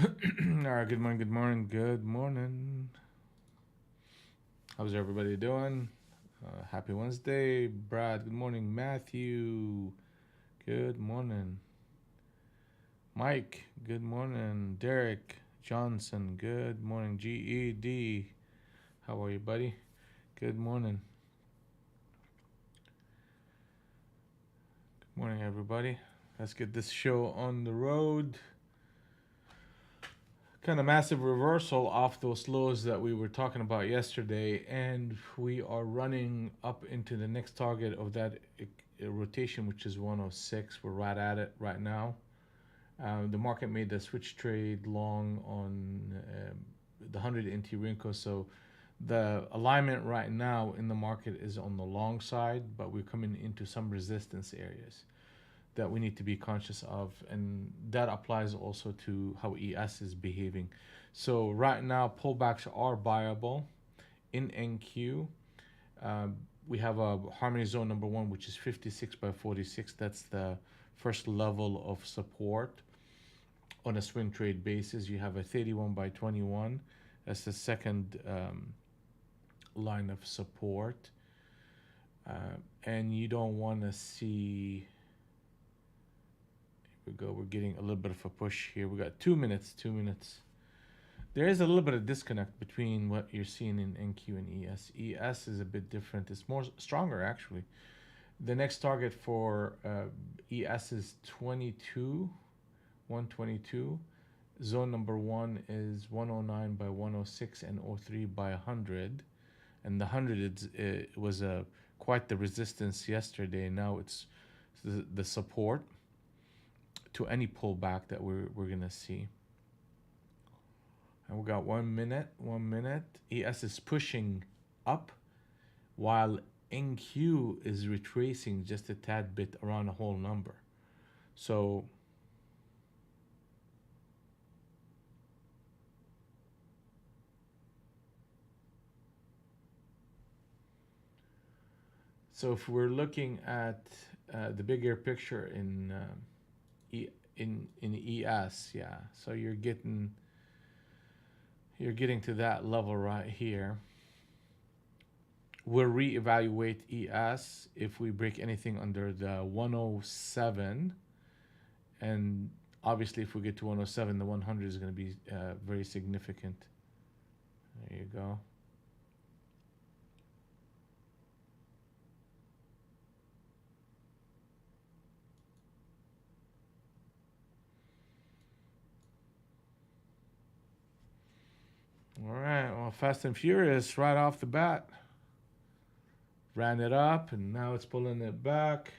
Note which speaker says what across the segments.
Speaker 1: All right, good morning, good morning, good morning. How's everybody doing? Happy Wednesday, Brad. Good morning, Matthew. Good morning, Mike. Good morning, Derek Johnson. Good morning, GED. How are you, buddy? Good morning. Good morning, everybody. Let's get this show on the road. Kind of massive reversal off those lows that we were talking about yesterday, and we are running up into the next target of that rotation, which is 106. We're right at it right now. The market made the switch trade long on the 100 NT Rinko, so the alignment right now in the market is on the long side, but we're coming into some resistance areas that we need to be conscious of, and that applies also to how ES is behaving. So right now, pullbacks are buyable in NQ. We have a harmony zone number one, which is 56 by 46. That's the first level of support on a swing trade basis. You have a 31 by 21. That's the second line of support. And you don't want to see, we go. We're getting a little bit of a push here. We got 2 minutes. 2 minutes. There is a little bit of disconnect between what you're seeing in NQ and ES. ES is a bit different. It's more stronger actually. The next target for ES is 22, 122. Zone number one is 109 by 106 and oh 03 by 100. And the 100 was quite the resistance yesterday. Now it's the support to any pullback that we're gonna see. And we got 1 minute. 1 minute. ES is pushing up while NQ is retracing just a tad bit around a whole number. So if we're looking at the bigger picture in in ES, yeah. So you're getting to that level right here. We'll reevaluate ES if we break anything under the 107, and obviously if we get to 107, the 100 is going to be very significant. There you go. All right. Well, Fast and Furious right off the bat ran it up, and now it's pulling it back.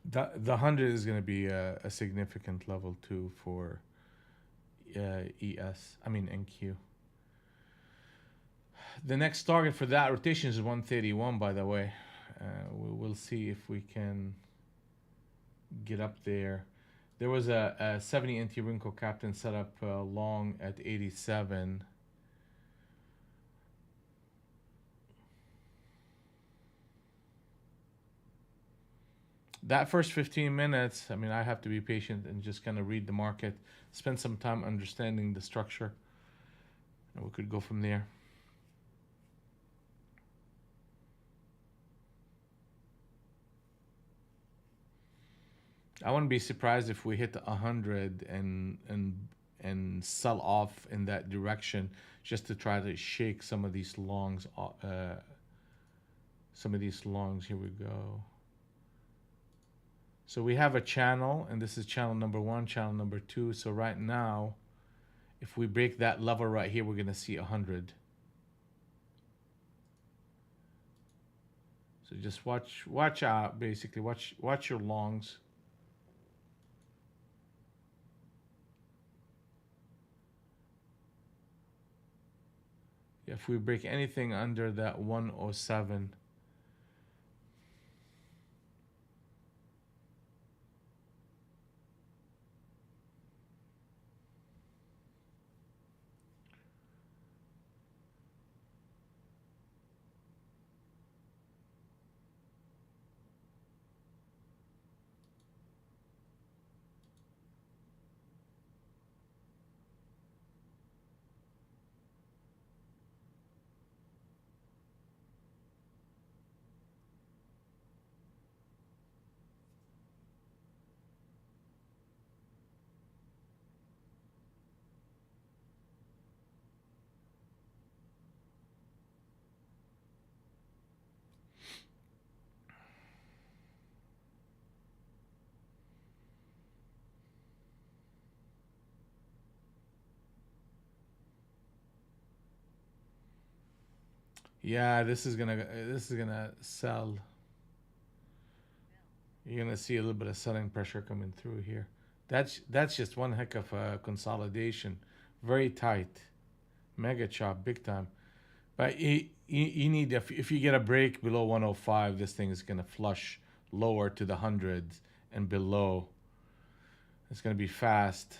Speaker 1: The 100 is going to be a significant level too for ES. I mean NQ. The next target for that rotation is 131. By the way, we'll see if we can get up there. There was a 70 NT Rinko captain set up long at 87. That first 15 minutes, I mean, I have to be patient and just kind of read the market, spend some time understanding the structure, and we could go from there. I wouldn't be surprised if we hit 100 and and sell off in that direction just to try to shake some of these longs. Some of these longs. Here we go. So we have a channel, and this is channel number one, channel number two. So right now, if we break that level right here, we're gonna see 100. So just watch out. Basically, watch your longs. If we break anything under that 107. Yeah, this is gonna sell. You're gonna see a little bit of selling pressure coming through here. That's just one heck of a consolidation. Very tight, mega chop, big time. But you need, if you get a break below 105, this thing is gonna flush lower to the hundreds and below. It's gonna be fast.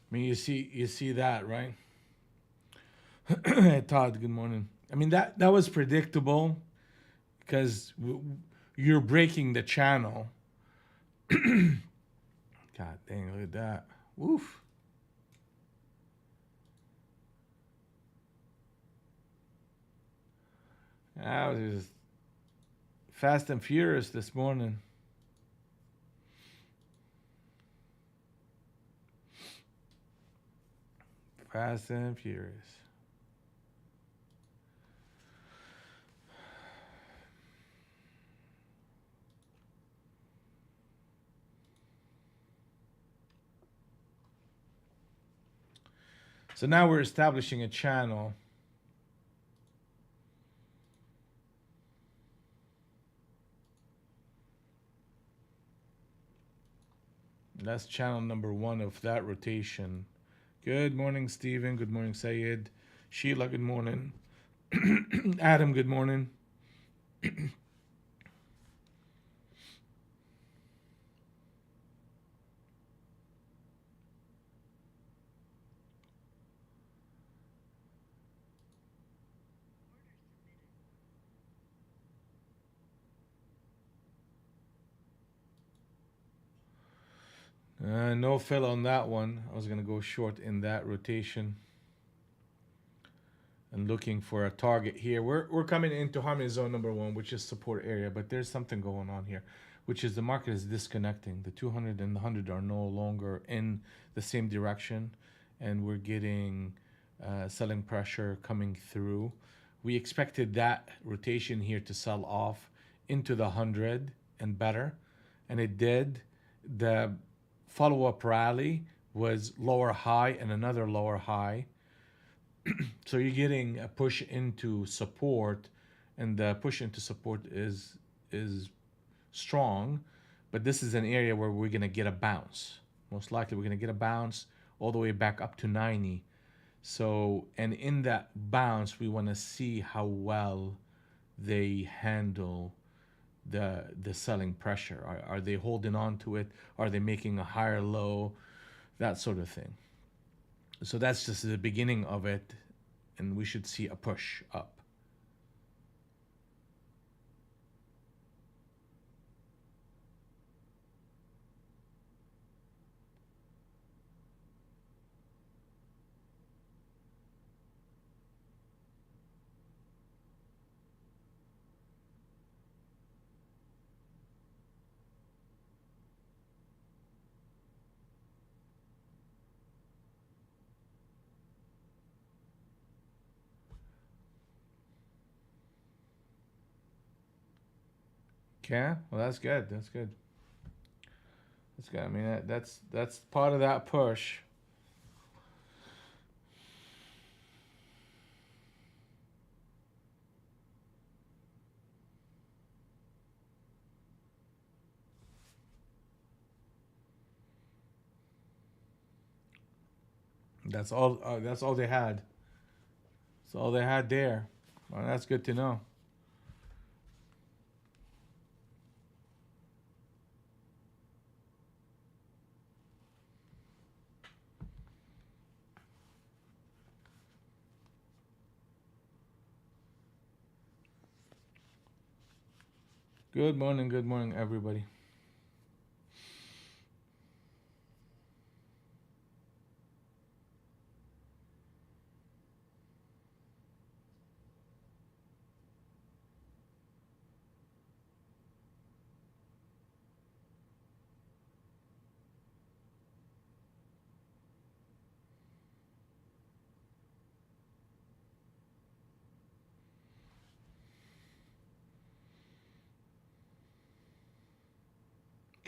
Speaker 1: I mean, you see that, right? Todd, good morning. I mean, that was predictable because you're breaking the channel. God dang, look at that. Woof. I was just fast and furious this morning. Fast and furious. So now we're establishing a channel. That's channel number one of that rotation. Good morning, Stephen. Good morning, Sayed. Sheila, good morning. Adam, good morning. No fill on that one. I was going to go short in that rotation and looking for a target here. We're coming into harmony zone number one, which is support area, but there's something going on here, which is the market is disconnecting. The 200 and the 100 are no longer in the same direction, and we're getting selling pressure coming through. We expected that rotation here to sell off into the 100 and better. and it did. The follow-up rally was lower high and another lower high. So you're getting a push into support, and the push into support is strong, but this is an area where we're gonna get a bounce. Most likely, we're gonna get a bounce all the way back up to 90. So, and in that bounce, we want to see how well they handle the selling pressure. Are they holding on to it? Are they making a higher low? That sort of thing. So that's just the beginning of it, and we should see a push up. Okay, well that's good. That's good. That's good. I mean that's part of that push. That's all. That's all they had. That's all they had there. Well, that's good to know. Good morning, everybody.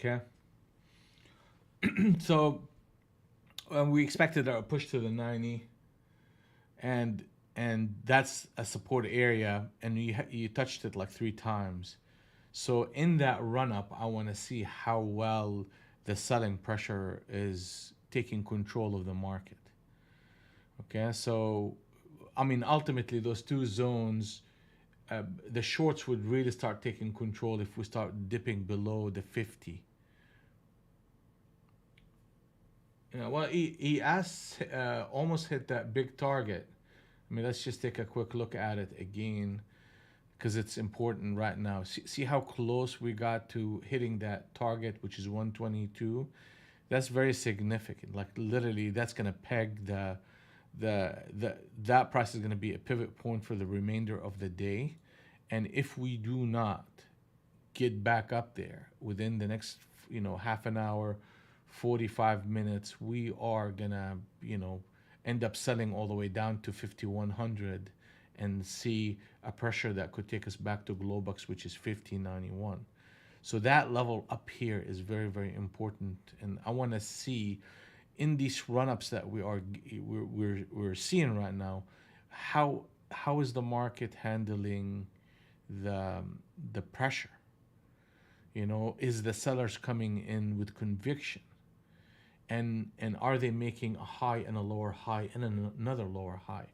Speaker 1: Okay. So we expected a push to the 90, and that's a support area, and you touched it like 3 times. So in that run up, I want to see how well the selling pressure is taking control of the market. Okay, so I mean ultimately those two zones, the shorts would really start taking control if we start dipping below the 50. Yeah, well, ES almost hit that big target. I mean, let's just take a quick look at it again because it's important right now. See how close we got to hitting that target, which is 122. That's very significant. Like literally, that's gonna peg the that price is gonna be a pivot point for the remainder of the day. And if we do not get back up there within the next, half an hour, 45 minutes, we are gonna, end up selling all the way down to 5100 and see a pressure that could take us back to Globux, which is 1591. So that level up here is very, very important, and I want to see in these run-ups that we're seeing right now, how is the market handling the the pressure? Is the sellers coming in with conviction, and are they making a high and a lower high and another lower high?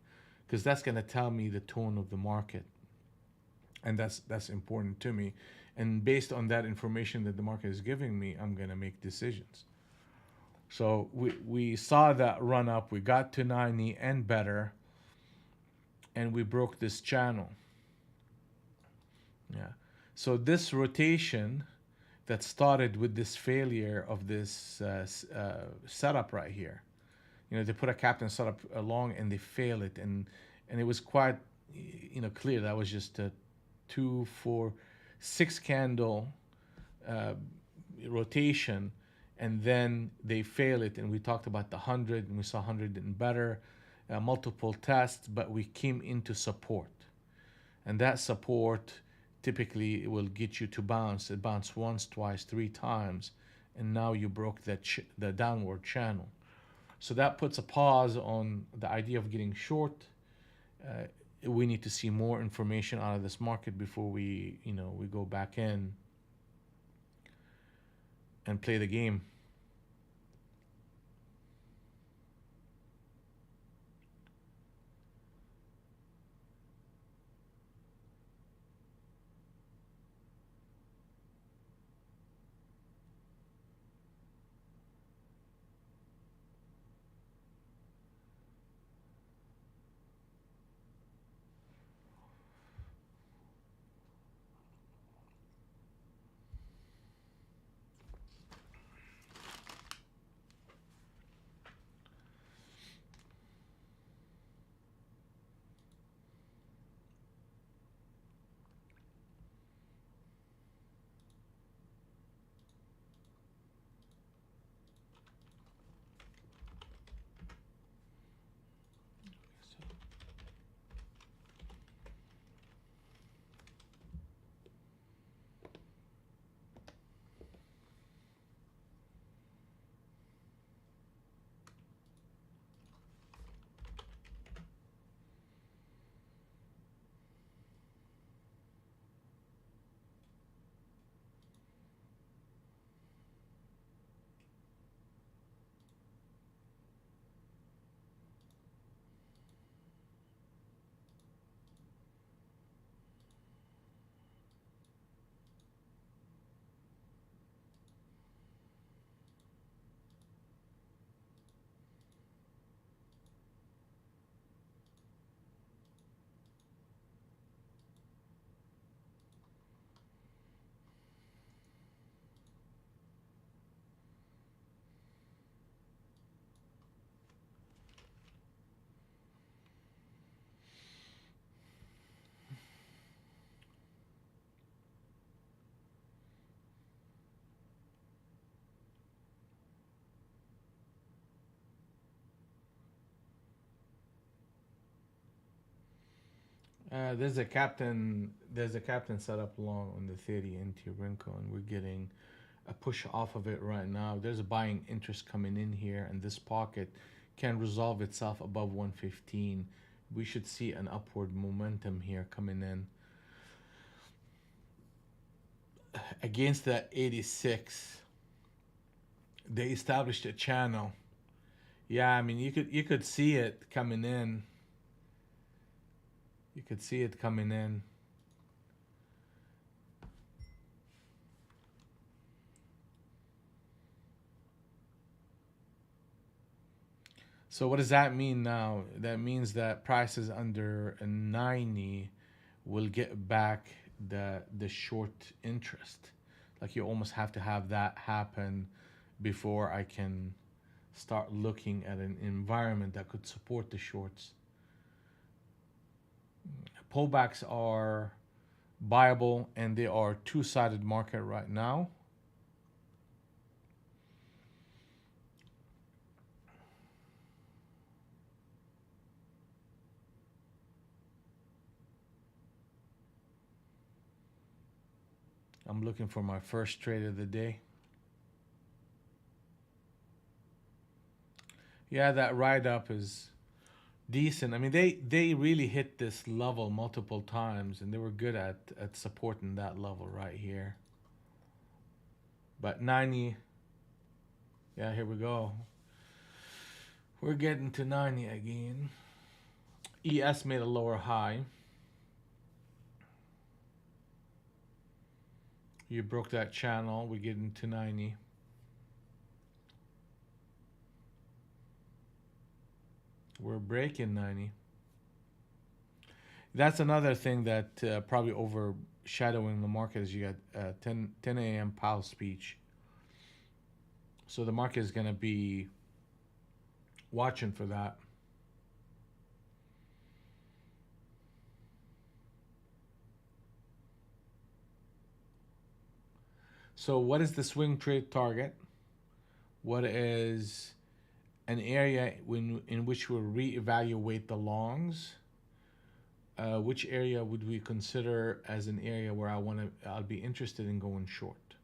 Speaker 1: Because that's going to tell me the tone of the market, and that's important to me. And based on that information that the market is giving me, I'm going to make decisions. So we saw that run up, we got to 90 and better, and we broke this channel. Yeah. So this rotation that started with this failure of this setup right here. They put a captain setup along and they fail it, and it was quite clear that was just a 2, 4, 6 candle uh, rotation, and then they fail it. And we talked about the 100, and we saw 100 and better, multiple tests, but we came into support, and that support typically it will get you to bounce. It bounced once, twice, three times, and now you broke the downward channel. So that puts a pause on the idea of getting short. Uh, we need to see more information out of this market before we go back in and play the game. There's a captain set up long on the 30 into Rinko, and we're getting a push off of it right now. There's a buying interest coming in here, and this pocket can resolve itself above 115. We should see an upward momentum here coming in against that 86. They established a channel. Yeah, I mean you could see it coming in. You could see it coming in. So what does that mean now? That means that prices under a 90 will get back the short interest. Like you almost have to have that happen before I can start looking at an environment that could support the shorts. Pullbacks are buyable and they are two-sided market right now. I'm looking for my first trade of the day. Yeah, that ride up is decent. I mean, they really hit this level multiple times, and they were good at supporting that level right here. But 90, yeah, here we go. We're getting to 90 again. ES made a lower high. You broke that channel. We're getting to 90. We're breaking 90. That's another thing that probably overshadowing the market is you got 10 a.m. Powell speech. So the market is going to be watching for that. So what is the swing trade target? What is an area in which we'll reevaluate the longs? which area would we consider as an area where I'll be interested in going short?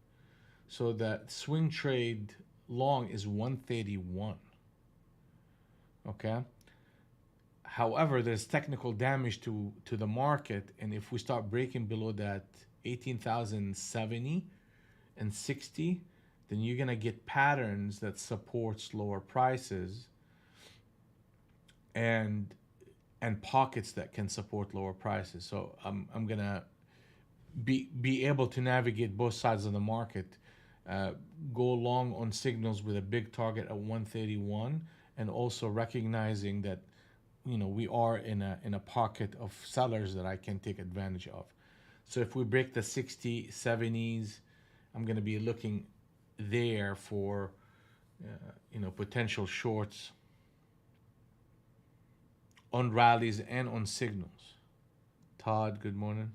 Speaker 1: So that swing trade long is 131. Okay. However, there's technical damage to the market, and if we start breaking below that 18,070 and 60, then you're gonna get patterns that supports lower prices and pockets that can support lower prices. So I'm gonna be able to navigate both sides of the market, uh, go long on signals with a big target at 131, and also recognizing that we are in a pocket of sellers that I can take advantage of. So if we break the 60 70s, I'm going to be looking there for potential shorts on rallies and on signals. Todd, good morning.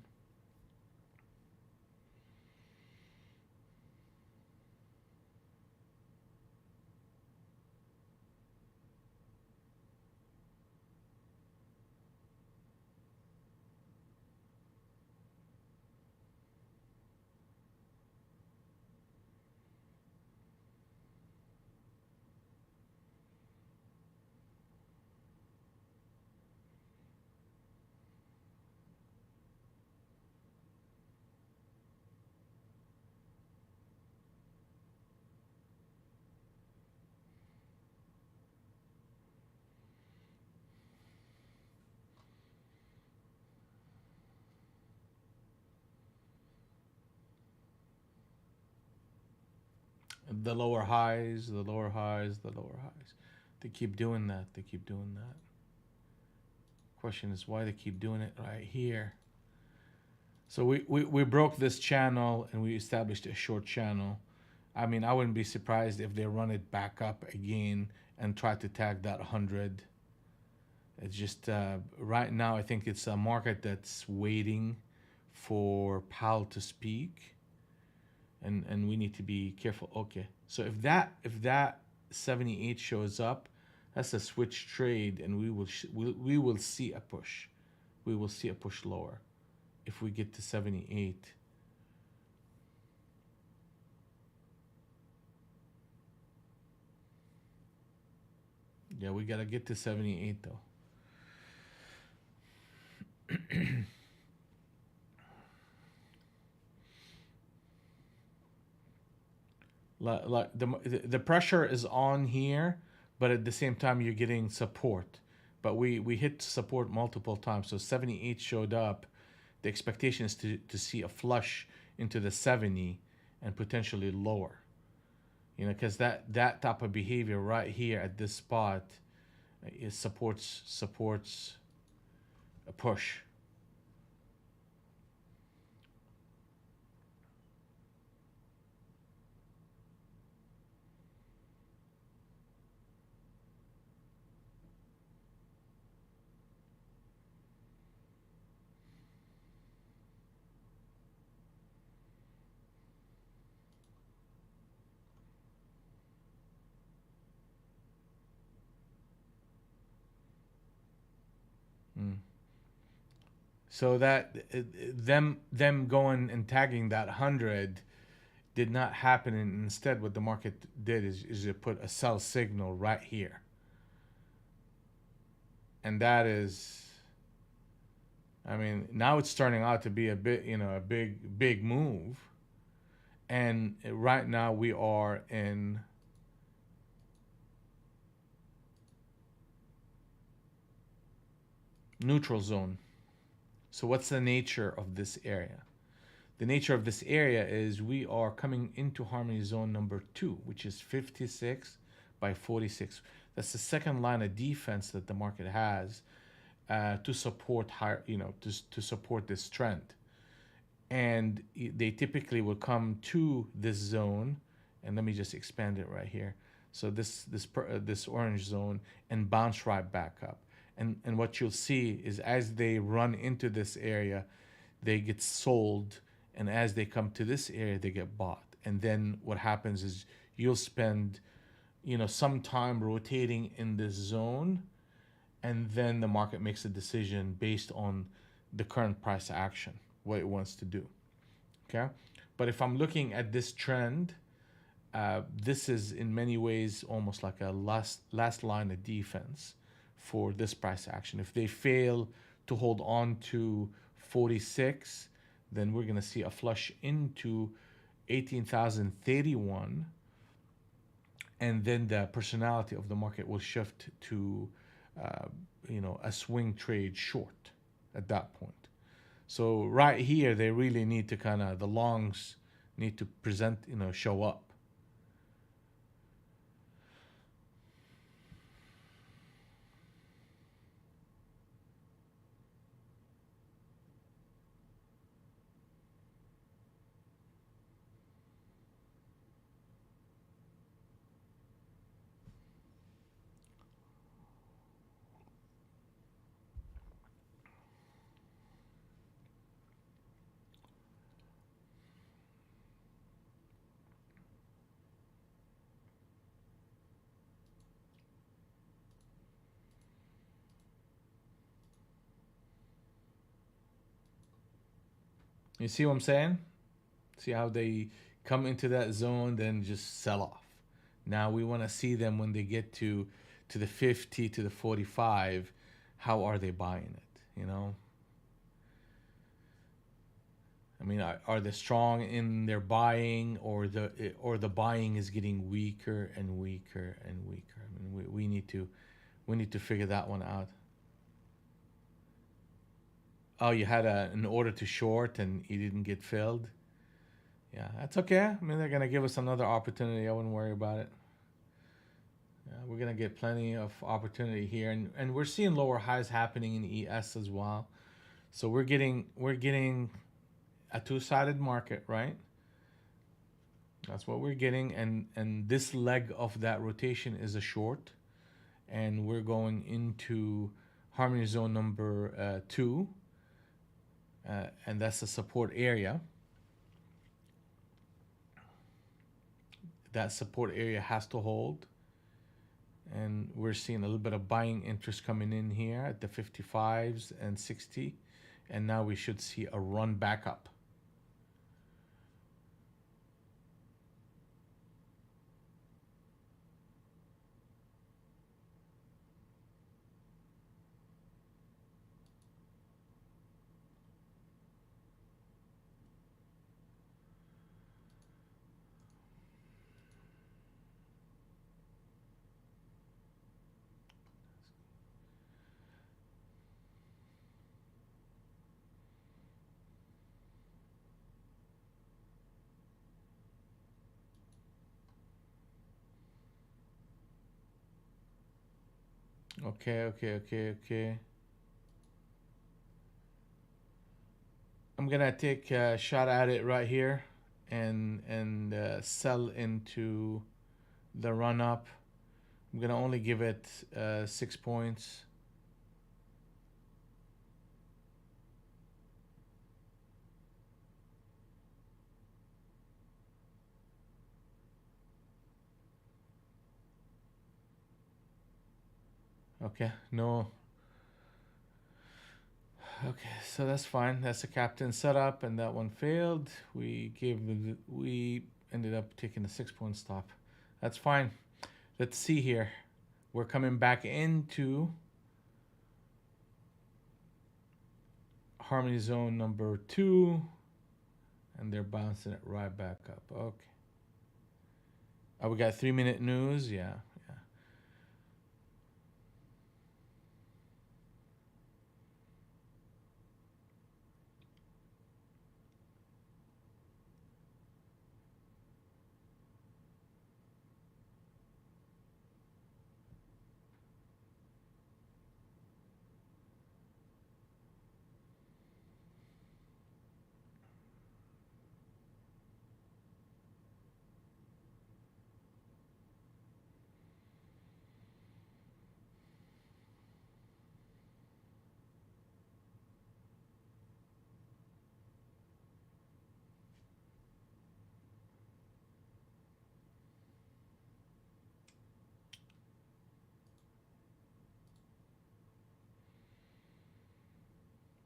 Speaker 1: The lower highs, the lower highs, the lower highs. They keep doing that. They keep doing that. Question is why they keep doing it right here. So we broke this channel and we established a short channel. I mean, I wouldn't be surprised if they run it back up again and try to tag that 100. It's just right now, I think it's a market that's waiting for Powell to speak, and we need to be careful. Okay, so if that 78 shows up, that's a switch trade, and we will see a push. We will see a push lower if we get to 78. Yeah, we gotta get to 78 though. Like the pressure is on here, but at the same time you're getting support. But we hit support multiple times. So 78 showed up. The expectation is to see a flush into the 70 and potentially lower. Because that type of behavior right here at this spot is supports a push. Mm. So that them going and tagging that 100 did not happen, and instead what the market did is it put a sell signal right here, and that is, I mean, now it's starting out to be a bit, a big move, and right now we are in neutral zone. So what's the nature of this area? The nature of this area is we are coming into harmony zone number 2, which is 56 by 46. That's the second line of defense that the market has to support higher, to support this trend. And they typically will come to this zone, and let me just expand it right here. So this orange zone, and bounce right back up. And what you'll see is as they run into this area, they get sold, and as they come to this area, they get bought. And then what happens is you'll spend some time rotating in this zone, and then the market makes a decision based on the current price action, what it wants to do. Okay, but if I'm looking at this trend, this is in many ways almost like a last line of defense for this price action. If they fail to hold on to 46, then we're going to see a flush into 18,031, and then the personality of the market will shift to uh, a swing trade short at that point. So right here they really need to kind of, the longs need to present, show up. You see what I'm saying? See how they come into that zone, then just sell off. Now we want to see them when they get to the 50 to the 45. How are they buying it? I mean, are they strong in their buying, or the buying is getting weaker and weaker and weaker? I mean, we need to figure that one out. Oh, you had an order to short and you didn't get filled. Yeah, that's okay. I mean, they're gonna give us another opportunity. I wouldn't worry about it. Yeah, we're gonna get plenty of opportunity here, and we're seeing lower highs happening in ES as well. So we're getting a two-sided market, right? That's what we're getting, and this leg of that rotation is a short, and we're going into harmony zone number 2, and that's the support area. That support area has to hold, and we're seeing a little bit of buying interest coming in here at the 55s and 60, and now we should see a run back up. Okay, okay, okay, okay. I'm gonna take a shot at it right here, and sell into the run up. I'm gonna only give it 6 points. Okay, no. Okay, so that's fine. That's the captain setup, and that one failed. We ended up taking a 6 point stop. That's fine. Let's see here. We're coming back into harmony zone number 2, and they're bouncing it right back up. Okay. Oh, we got 3-minute news. Yeah, yeah.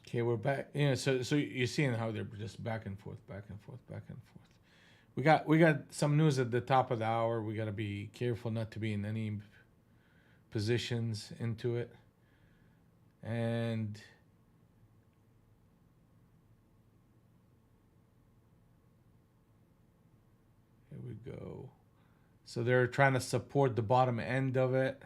Speaker 1: Okay, we're back. Yeah, so you're seeing how they're just back and forth, back and forth, back and forth. We got some news at the top of the hour. We got to be careful not to be in any positions into it. And here we go. So they're trying to support the bottom end of it.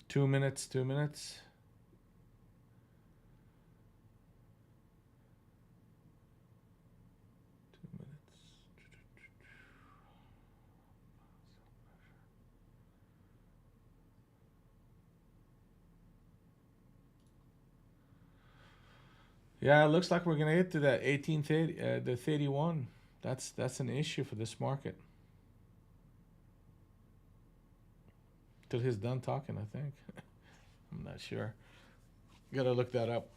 Speaker 1: Two minutes, 2 minutes. Yeah, it looks like we're gonna get to that 1830, the 31. That's an issue for this market till he's done talking. I think. I'm not sure. Gotta look that up.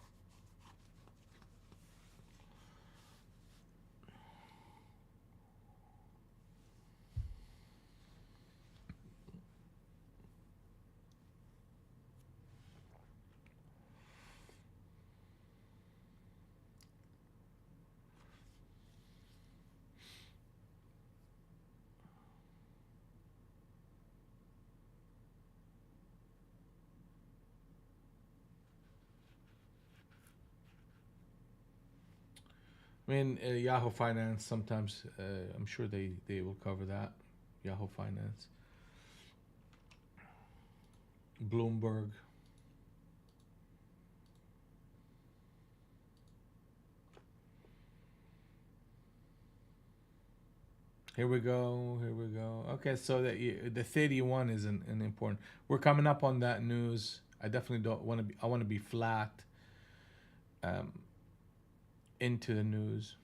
Speaker 1: I mean, Yahoo Finance. Sometimes I'm sure they will cover that. Yahoo Finance, Bloomberg. Here we go. Here we go. Okay, so the 31 is an important. We're coming up on that news. I definitely don't want to be. I want to be flat um, into the news.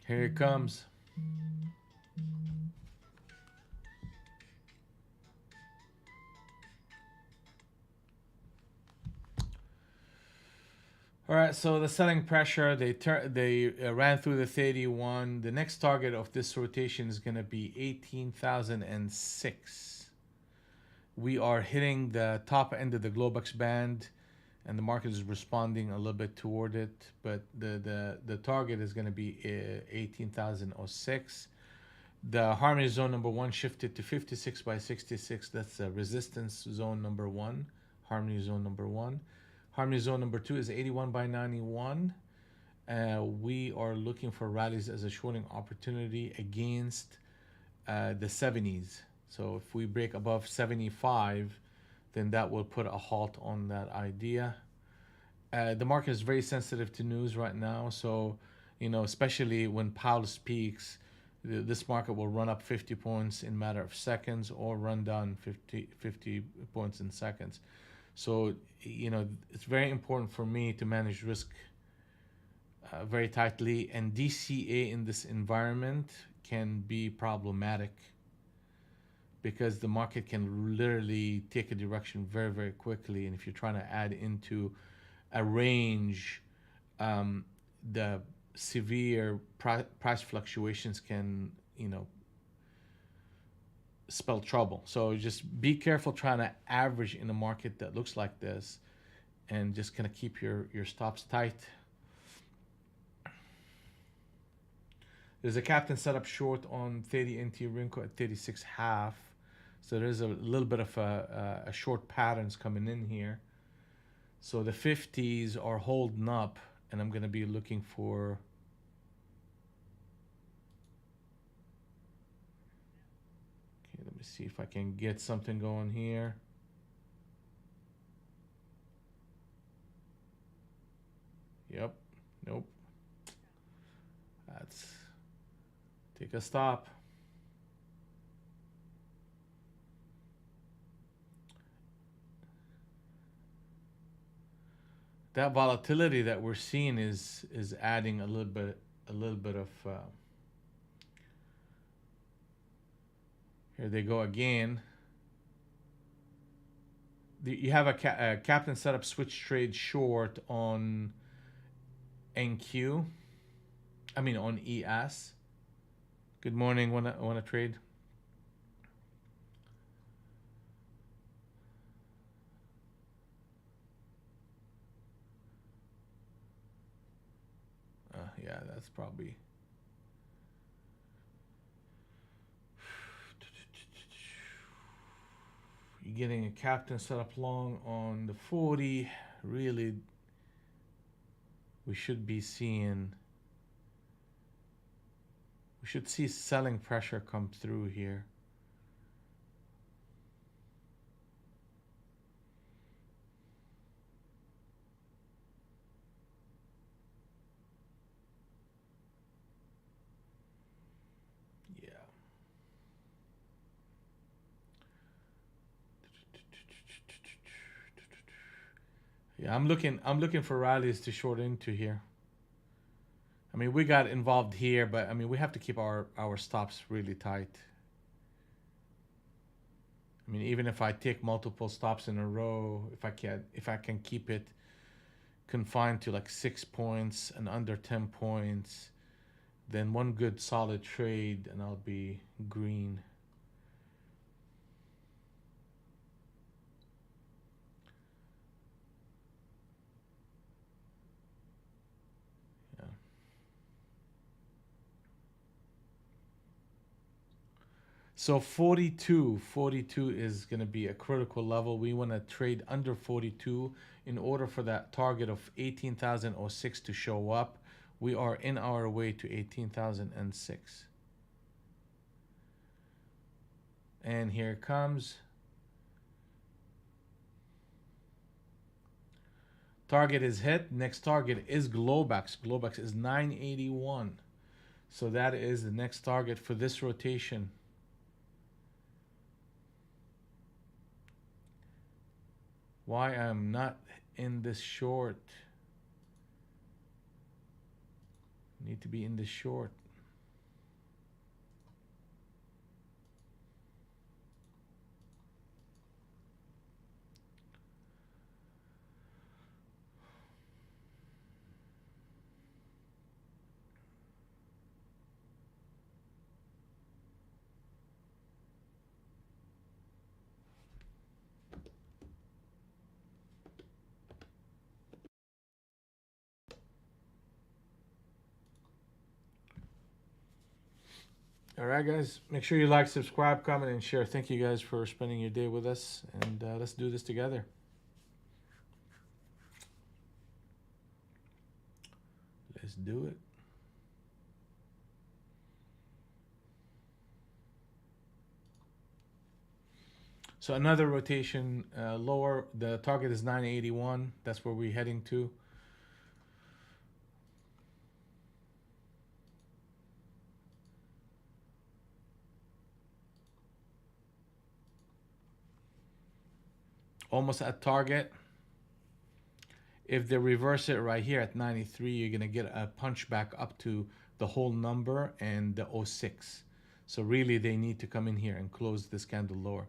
Speaker 1: Here it comes. All right, so the selling pressure they ran through the 31. The next target of this rotation is going to be 18,006. We are hitting the top end of the Globex band, and the market is responding a little bit toward it. But the target is going to be 18,006. The harmony zone number one shifted to 56 by 66. That's resistance zone number one. Harmony zone number one. Harmony zone number two is 81 by 91. We are looking for rallies as a shorting opportunity against the 70s. So if we break above 75, then that will put a halt on that idea. The market is very sensitive to news right now. So, especially when Powell speaks, this market will run up 50 points in a matter of seconds or run down 50 points in seconds. So, it's very important for me to manage risk very tightly. And DCA in this environment can be problematic because the market can literally take a direction very, very quickly. And if you're trying to add into a range, the severe price fluctuations can, spell trouble. So just be careful trying to average in a market that looks like this, and just kind of keep your stops tight. There's a captain set up short on 30 NT Rinko at 36 half. So there's a little bit of a short patterns coming in here. So the 50s are holding up, and I'm going to be looking for. Okay, let me see if I can get something going here. Yep. Nope. That's take a stop. That volatility that we're seeing is adding a little bit of here they go again. You have a captain setup switch trade short on NQ. I mean on ES. Good morning. Want to trade? Yeah, that's probably. You're getting a captain set up long on the 40. Really, we should be seeing. We should see selling pressure come through here. Yeah. Yeah, I'm looking for rallies to short into here. I mean, we got involved here, but I mean, we have to keep our stops really tight. I mean, even if I take multiple stops in a row, if I can keep it confined to like 6 points and under 10 points, then one good solid trade and I'll be green. Yeah. So 42 is going to be a critical level. We want to trade under 42 in order for that target of 18,006 to show up. We are in our way to 18,006. And here it comes. Target is hit. Next target is Globex. Globex is 981. So that is the next target for this rotation. Why I'm not in this short? Need to be in this short. All right, guys. Make sure you like, subscribe, comment, and share. Thank you guys for spending your day with us, and let's do this together. Let's do it. So another rotation lower. The target is 981. That's where we're heading to. Almost at target. If they reverse it right here at 93, you're going to get a punch back up to the whole number and the 06. So really they need to come in here and close this candle lower.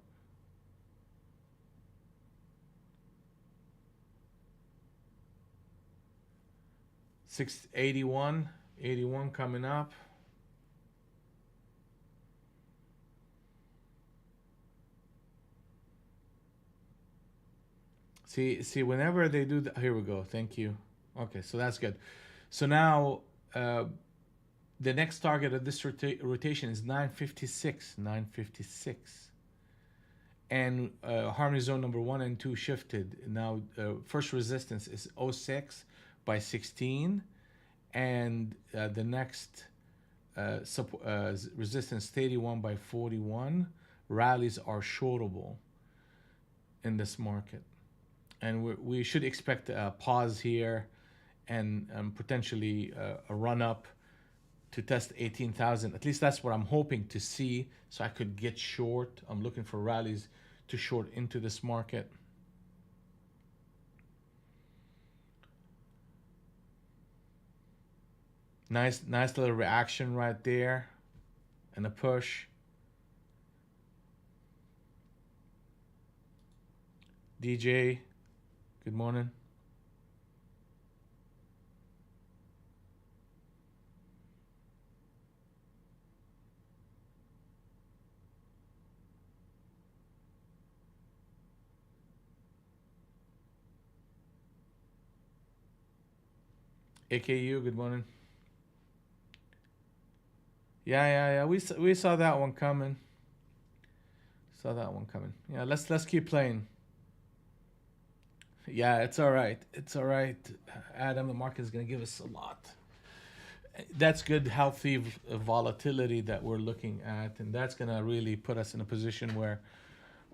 Speaker 1: 681, 81 coming up. See, whenever they do that, here we go. Thank you. Okay, so that's good. So now the next target of this rotation is 956, 956. And harmony zone number 1 and 2 shifted. Now first resistance is 06 by 16, and the next resistance 31 by 41 rallies are shortable in this market, and we should expect a pause here and potentially a run up to test 18,000. At least that's what I'm hoping to see, so I could get short. I'm looking for rallies to short into this market. Nice little reaction right there and a push. DJ, good morning. AKU, good morning. Yeah. We saw that one coming. Saw that one coming. Yeah, let's keep playing. Yeah, it's all right. It's all right. Adam, the market is going to give us a lot. That's good, healthy volatility that we're looking at, and that's going to really put us in a position where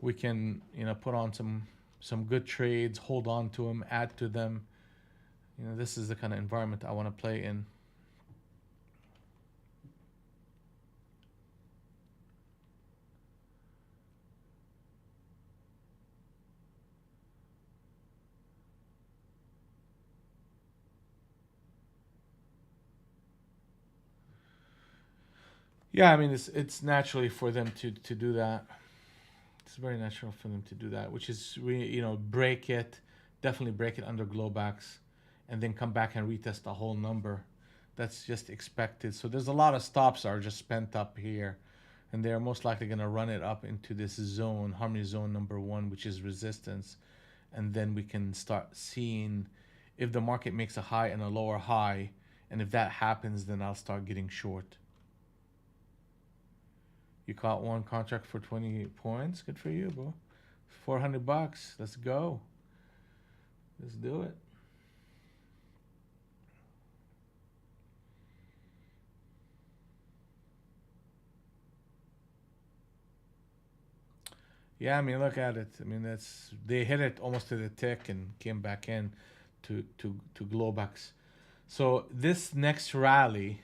Speaker 1: we can, put on some good trades, hold on to them, add to them. This is the kind of environment I want to play in. Yeah, I mean it's naturally for them to do that. It's very natural for them to do that, which is break it, definitely break it under Globex, and then come back and retest the whole number. That's just expected. So there's a lot of stops are just spent up here, and they're most likely going to run it up into this zone, harmony zone number one, which is resistance, and then we can start seeing if the market makes a high and a lower high, and if that happens, then I'll start getting short. You caught one contract for 20 points. Good for you, bro. $400. Let's go. Let's do it. Yeah, I mean, look at it. I mean, they hit it almost to the tick and came back in to Globex. So this next rally,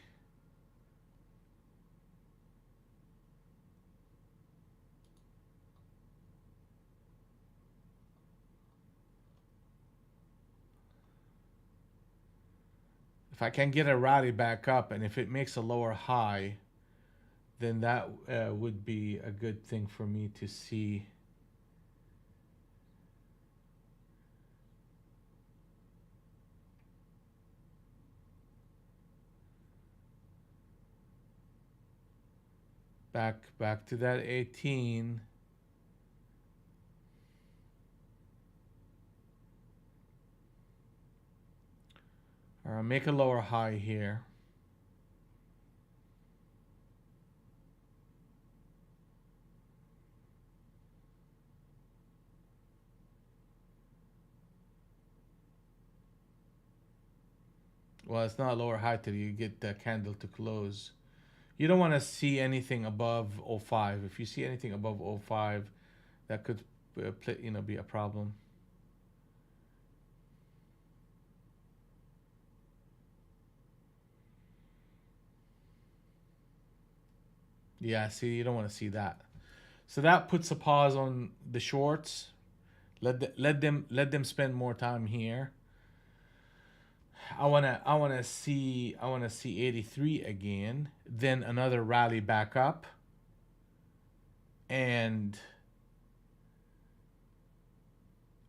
Speaker 1: if I can get a rally back up, and if it makes a lower high, then that would be a good thing for me to see. Back to that 18. All right, make a lower high here. Well, it's not a lower high till you get the candle to close. You don't want to see anything above 05. If you see anything above 05, that could be a problem. Yeah, see, you don't want to see that. So that puts a pause on the shorts. Let them spend more time here. I wanna see 83 again, then another rally back up, and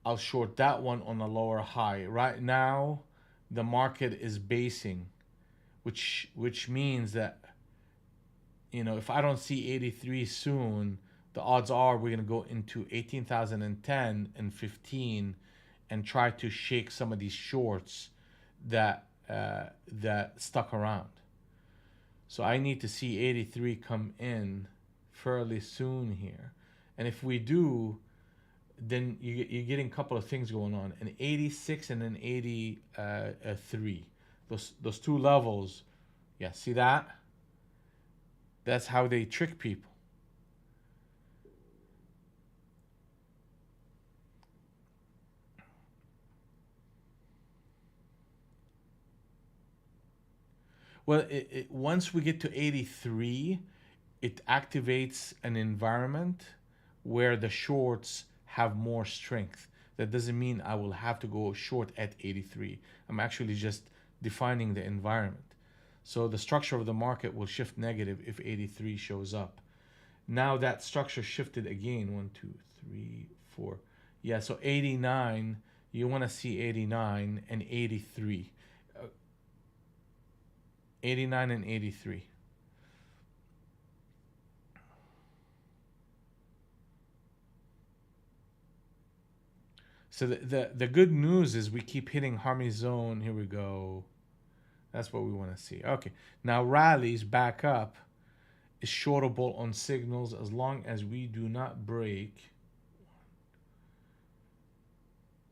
Speaker 1: I'll short that one on a lower high. Right now, the market is basing, which means that if I don't see 83 soon, the odds are we're gonna go into 18,010 and 15, and try to shake some of these shorts that stuck around. So I need to see 83 come in fairly soon here, and if we do, then you're getting a couple of things going on: an 86 and an 83. Those two levels, yeah. See that? That's how they trick people. Well, once we get to 83, it activates an environment where the shorts have more strength. That doesn't mean I will have to go short at 83. I'm actually just defining the environment. So the structure of the market will shift negative if 83 shows up. Now that structure shifted again. One, two, three, four. Yeah, so 89, you want to see 89 and 83. Uh, 89 and 83. So the good news is we keep hitting harmony zone. Here we go. That's what we want to see. Okay. Now rallies back up is shortable on signals as long as we do not break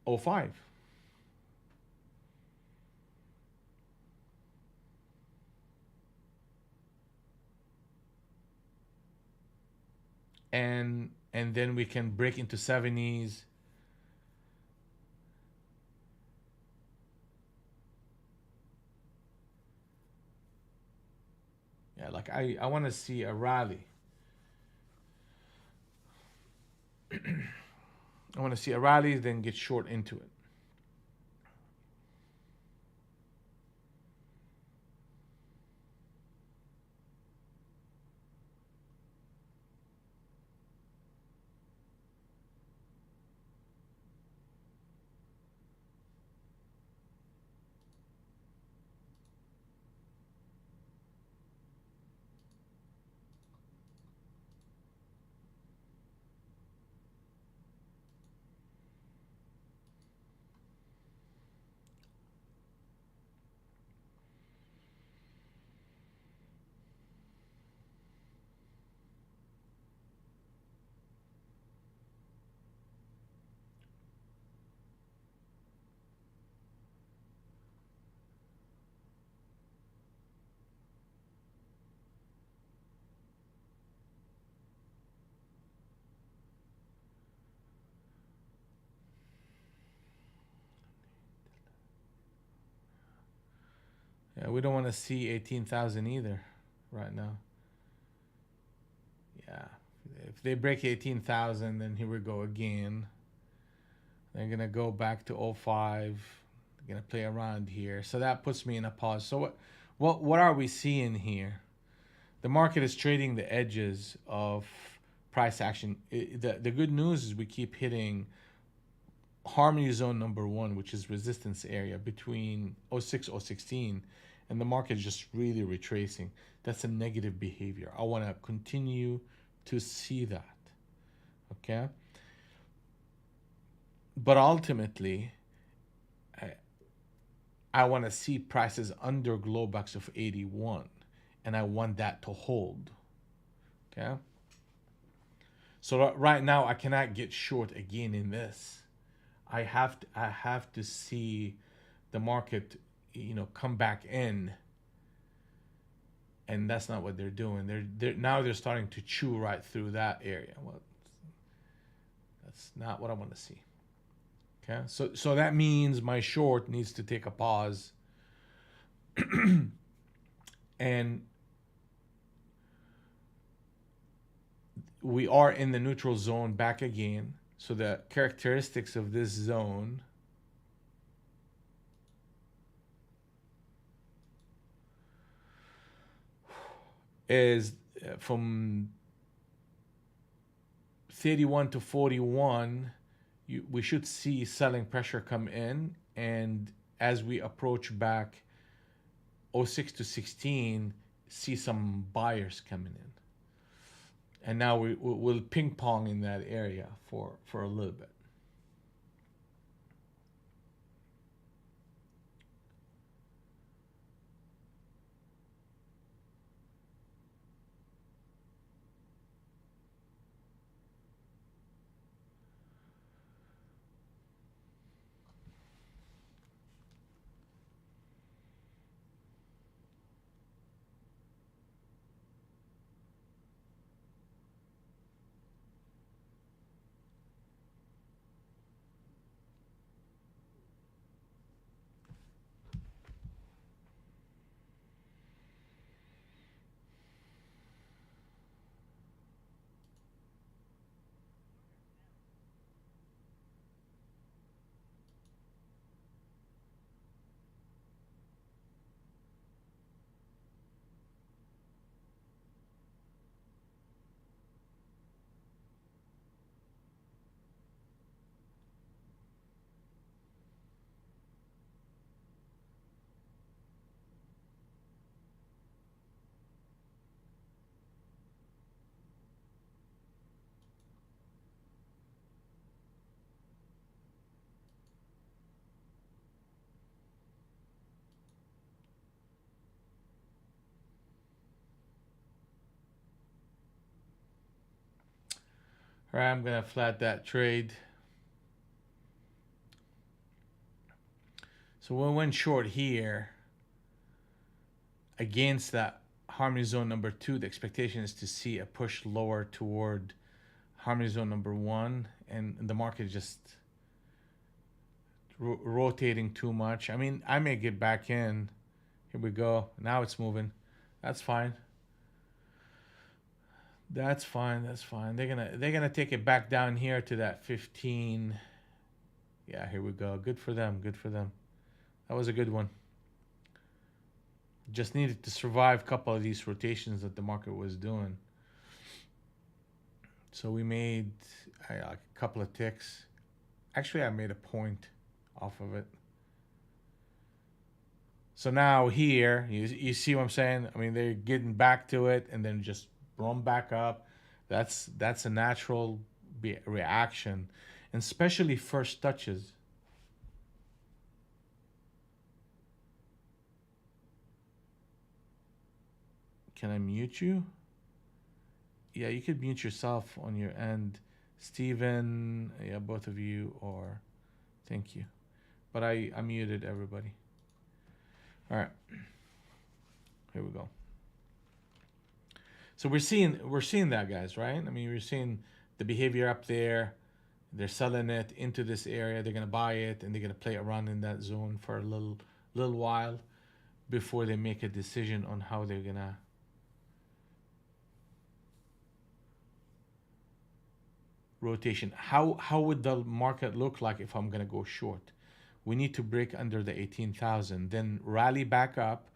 Speaker 1: '05. And then we can break into 70s. Yeah, like I want to see a rally. I want to see a rally, then get short into it. Yeah, we don't want to see 18,000 either right now. Yeah. If they break 18,000, then here we go again. They're going to go back to '05. They're going to play around here. So that puts me in a pause. So what are we seeing here? The market is trading the edges of price action. The good news is we keep hitting harmony zone number one, which is resistance area between '06, '16, and the market is just really retracing. That's a negative behavior. I want to continue to see that. Okay. But ultimately, I, I want to see prices under Globex of 81, and I want that to hold. Okay. So right now, I cannot get short again in this. I have to see the market, come back in, and that's not what they're doing. They're starting to chew right through that area. Well, that's not what I want to see. Okay, so that means my short needs to take a pause, and we are in the neutral zone back again. So the characteristics of this zone is from 31 to 41. We should see selling pressure come in, and as we approach back '06 to 16, see some buyers coming in, and now we'll ping pong in that area for a little bit. All right, I'm gonna flat that trade. So we went short here against that harmony zone number 2. The expectation is to see a push lower toward harmony zone number 1, and the market is just rotating too much. I mean, I may get back in. Here we go. Now it's moving. That's fine. That's fine. That's fine. They're gonna take it back down here to that 15. Yeah, here we go. Good for them. Good for them. That was a good one. Just needed to survive a couple of these rotations that the market was doing. So we made a couple of ticks. Actually, I made a point off of it. So now here, you see what I'm saying? I mean, they're getting back to it and then just run back up. That's a natural reaction, and especially first touches. Can I mute you? Yeah, you could mute yourself on your end. Steven, yeah, both of you, or thank you. But I muted everybody. All right, here we go. So we're seeing that, guys, right? I mean, we're seeing the behavior up there. They're selling it into this area. They're gonna buy it and they're gonna play around in that zone for a little while before they make a decision on how they're gonna rotation. How would the market look like if I'm gonna go short? We need to break under the 18,000, then rally back up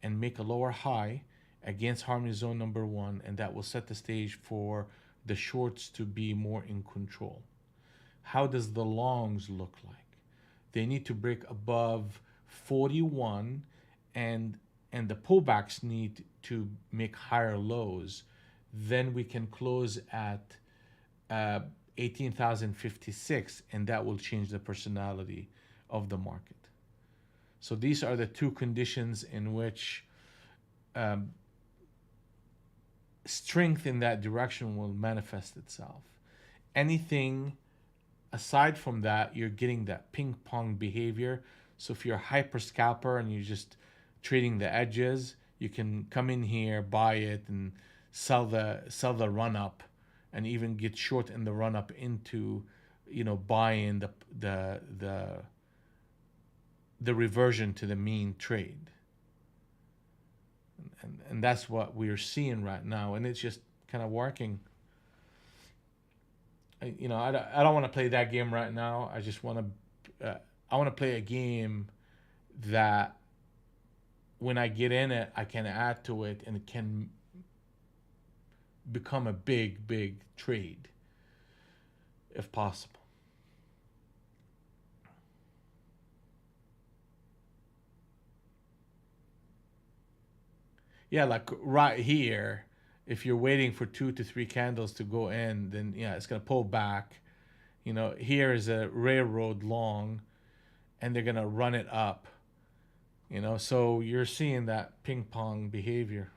Speaker 1: and make a lower high against harmony zone number 1, and that will set the stage for the shorts to be more in control. How does the longs look like? They need to break above 41, and the pullbacks need to make higher lows. Then we can close at 18,056, and that will change the personality of the market. So these are the two conditions in which strength in that direction will manifest itself. Anything aside from that, you're getting that ping pong behavior. So if you're a hyper scalper and you're just trading the edges, you can come in here, buy it, and sell the run up, and even get short in the run up into, buying the reversion to the mean trade. And that's what we're seeing right now, and it's just kind of working. I don't want to play that game right now. I just want to I want to play a game that when I get in it, I can add to it and it can become a big trade if possible. Yeah, like right here, if you're waiting for 2 to 3 candles to go in, then yeah, it's gonna pull back. Here is a railroad long, and they're gonna run it up. So you're seeing that ping pong behavior.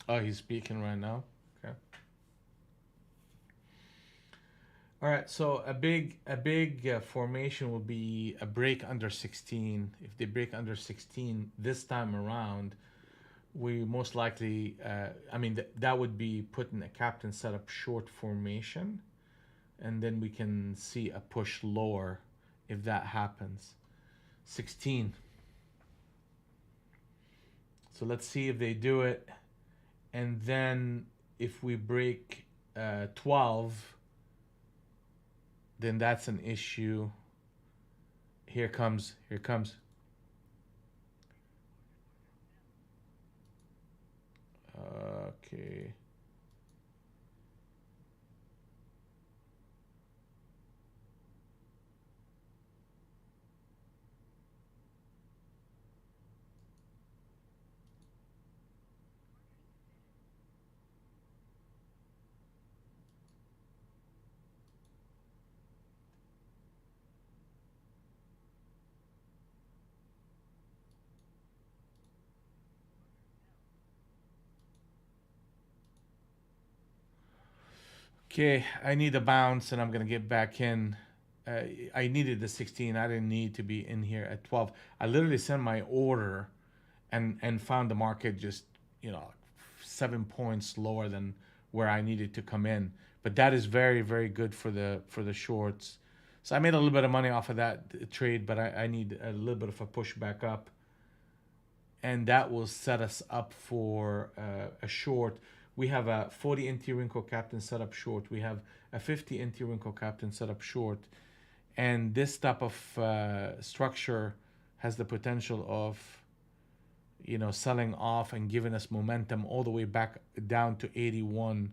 Speaker 1: Oh, he's speaking right now. Okay. All right. So a big formation will be a break under 16. If they break under 16 this time around, we most likely, I mean, that would be putting a captain setup short formation, and then we can see a push lower if that happens. 16. So let's see if they do it. And then if we break 12, then that's an issue. Here comes, here comes. Okay. Okay, I need a bounce and I'm going to get back in. Uh, I needed the 16. I didn't need to be in here at 12. I literally sent my order and found the market just, you know, 7 points lower than where I needed to come in. But that is very, very good for the shorts. So I made a little bit of money off of that trade, but I need a little bit of a push back up, and that will set us up for a short. We have a 40 NT wrinkle captain set up short. We have a 50 NT wrinkle captain set up short, and this type of structure has the potential of, you know, selling off and giving us momentum all the way back down to 81.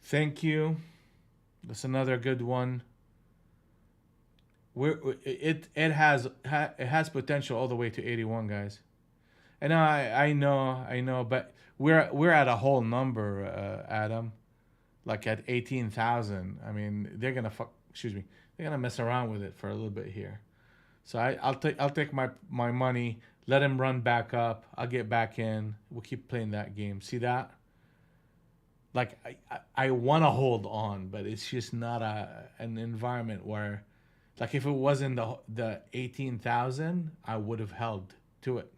Speaker 1: Thank you. That's another good one. It has potential all the way to 81, guys. And I know, but we're at a whole number, Adam. Like at 18,000. I mean, they're gonna fuck. Excuse me. They're gonna mess around with it for a little bit here. So I'll take my money. Let him run back up. I'll get back in. We'll keep playing that game. See that? Like I want to hold on, but it's just not an environment where, like, if it wasn't the 18,000, I would have held to it.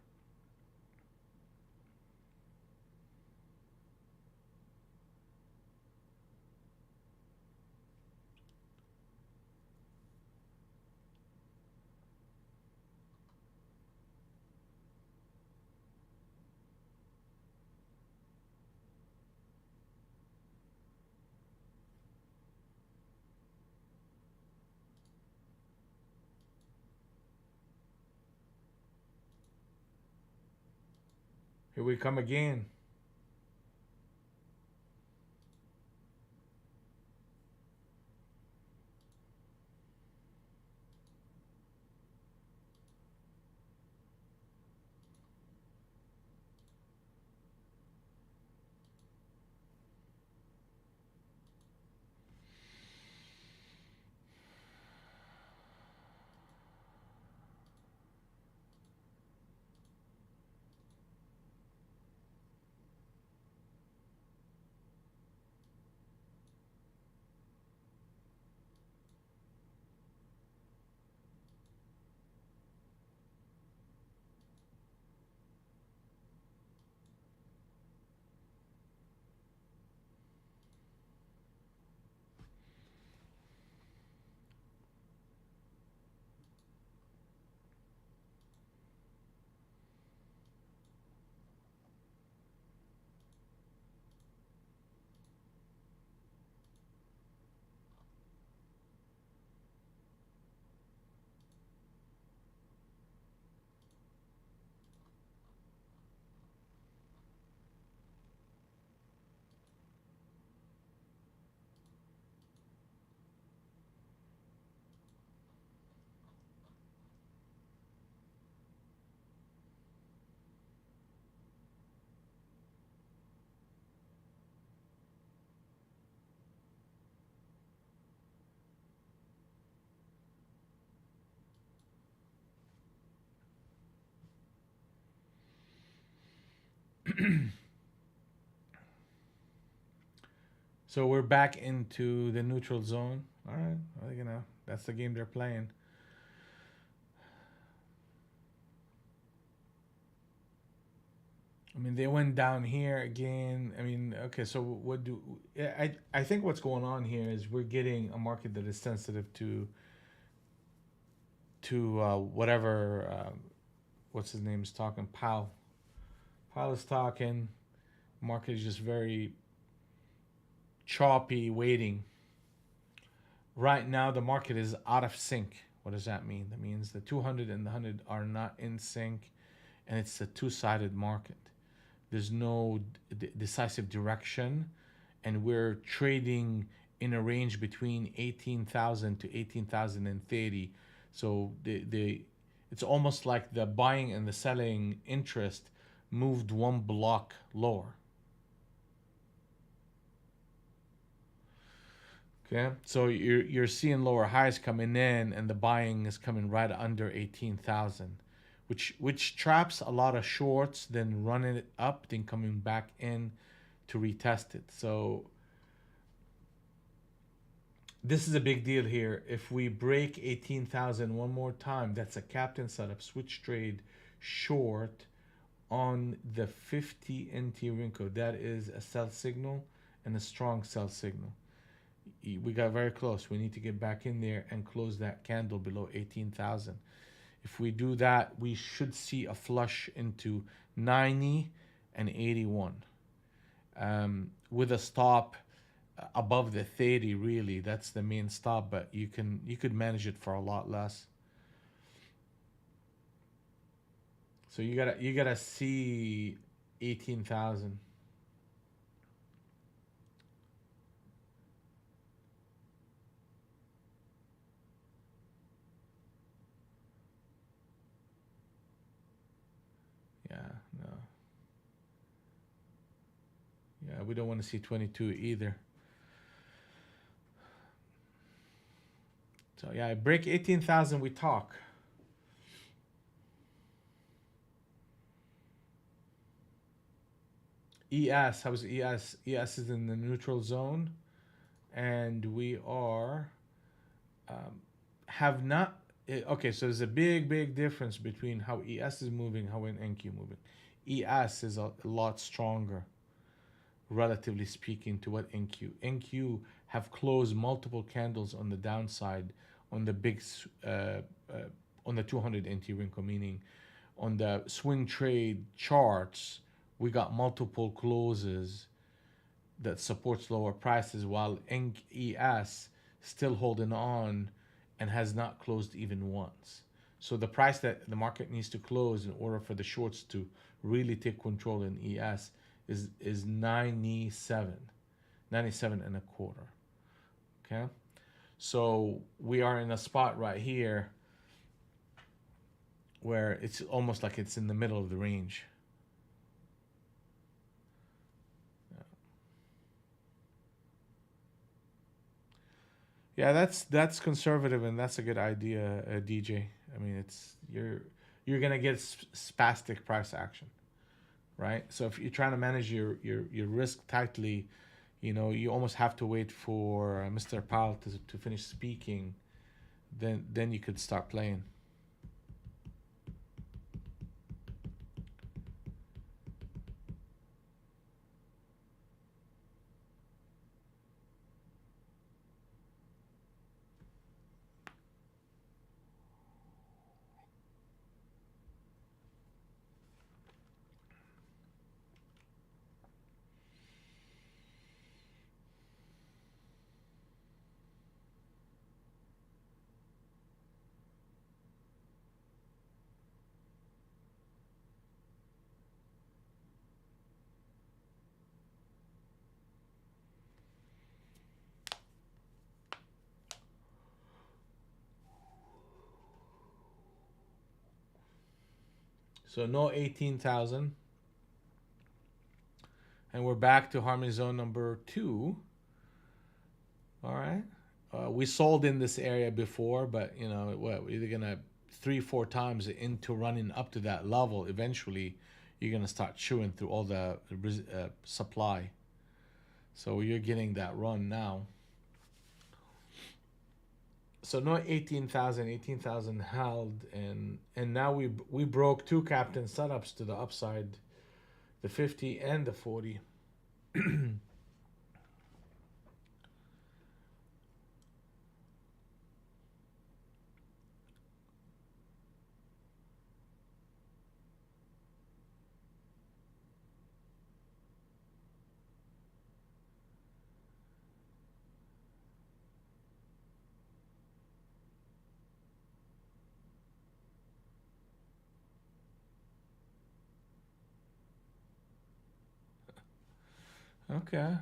Speaker 1: Here we come again. So we're back into the neutral zone. All right, well, that's the game they're playing. I mean, they went down here again. I mean, okay, so what do I think what's going on here is we're getting a market that is sensitive to whatever what's his name is talking. Powell. Powell is talking. Market is just very choppy, waiting. Right now, the market is out of sync. What does that mean? That means the 200 and the 100 are not in sync, and it's a two-sided market. There's no decisive direction, and we're trading in a range between 18,000 to 18,030. So it's almost like the buying and the selling interest moved one block lower. Okay, so you're seeing lower highs coming in, and the buying is coming right under 18,000, which traps a lot of shorts, then running it up, then coming back in to retest it. So this is a big deal here. If we break 18,000 one more time, that's a captain setup switch trade short on the 50 NT Rinko. That is a sell signal and a strong sell signal. We got very close. We need to get back in there and close that candle below 18,000. If we do that, we should see a flush into 90 and 81 with a stop above the 30. Really, that's the main stop, but you could manage it for a lot less. So you gotta see 18,000. Yeah, no. Yeah, we don't want to see 22 either. So yeah, break 18,000, we talk. ES, how's ES? ES is in the neutral zone, and we are have not. Okay, so there's a big difference between how ES is moving, how NQ moving. ES is a lot stronger, relatively speaking, to what NQ. NQ have closed multiple candles on the downside on the big on the 200 NT Rinko, meaning on the swing trade charts, we got multiple closes that supports lower prices, while ES still holding on and has not closed even once. So the price that the market needs to close in order for the shorts to really take control in ES is 97, 97 and a quarter. Okay, so we are in a spot right here where it's almost like it's in the middle of the range. Yeah, that's conservative, and that's a good idea, DJ. I mean, it's you're gonna get spastic price action, right? So if you're trying to manage your risk tightly, you almost have to wait for Mr. Powell to finish speaking, then you could start playing. So no 18,000, and we're back to harmony zone number 2. All right. We sold in this area before, but we're either gonna 3-4 times into running up to that level. Eventually, you're gonna start chewing through all the supply. So you're getting that run now. So no 18,000, 18,000 held, and now we broke two captain setups to the upside, the 50 and the 40. Okay.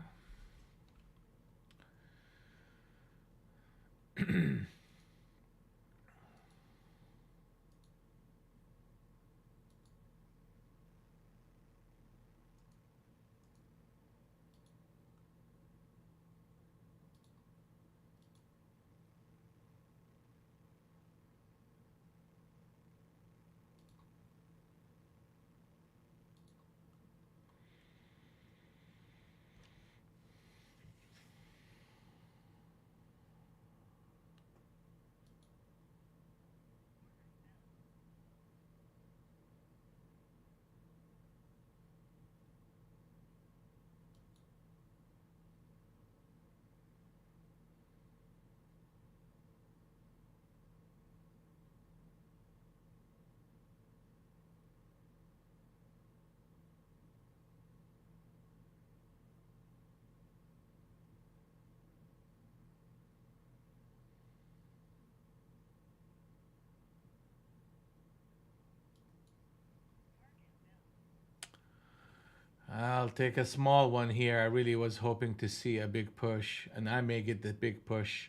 Speaker 1: I'll take a small one here. I really was hoping to see a big push, and I may get the big push.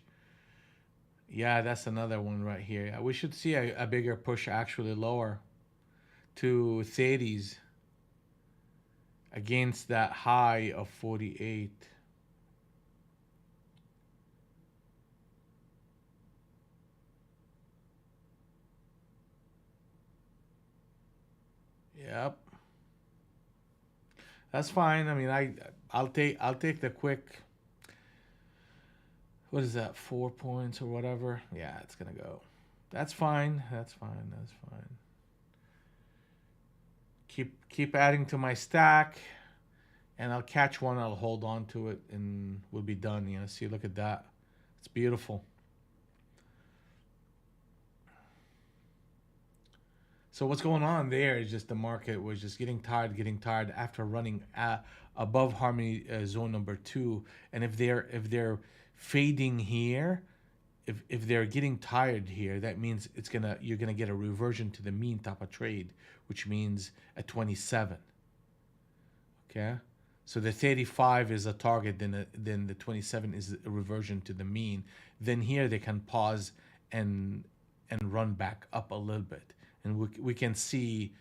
Speaker 1: Yeah, that's another one right here. Yeah, we should see a bigger push actually lower to 30s against that high of 48. Yep. That's fine. I mean, I'll take the quick. What is that? 4 points or whatever. Yeah, it's gonna go. That's fine. That's fine. That's fine. Keep adding to my stack, and I'll catch one. I'll hold on to it, and we'll be done. You know. See, look at that. It's beautiful. So what's going on there is just the market was just getting tired after running above harmony zone number two. And if they're fading here, if they're getting tired here, that means you're gonna get a reversion to the mean type of trade, which means a 27. Okay, so the 35 is a target, then the 27 is a reversion to the mean. Then here they can pause and run back up a little bit, and we can see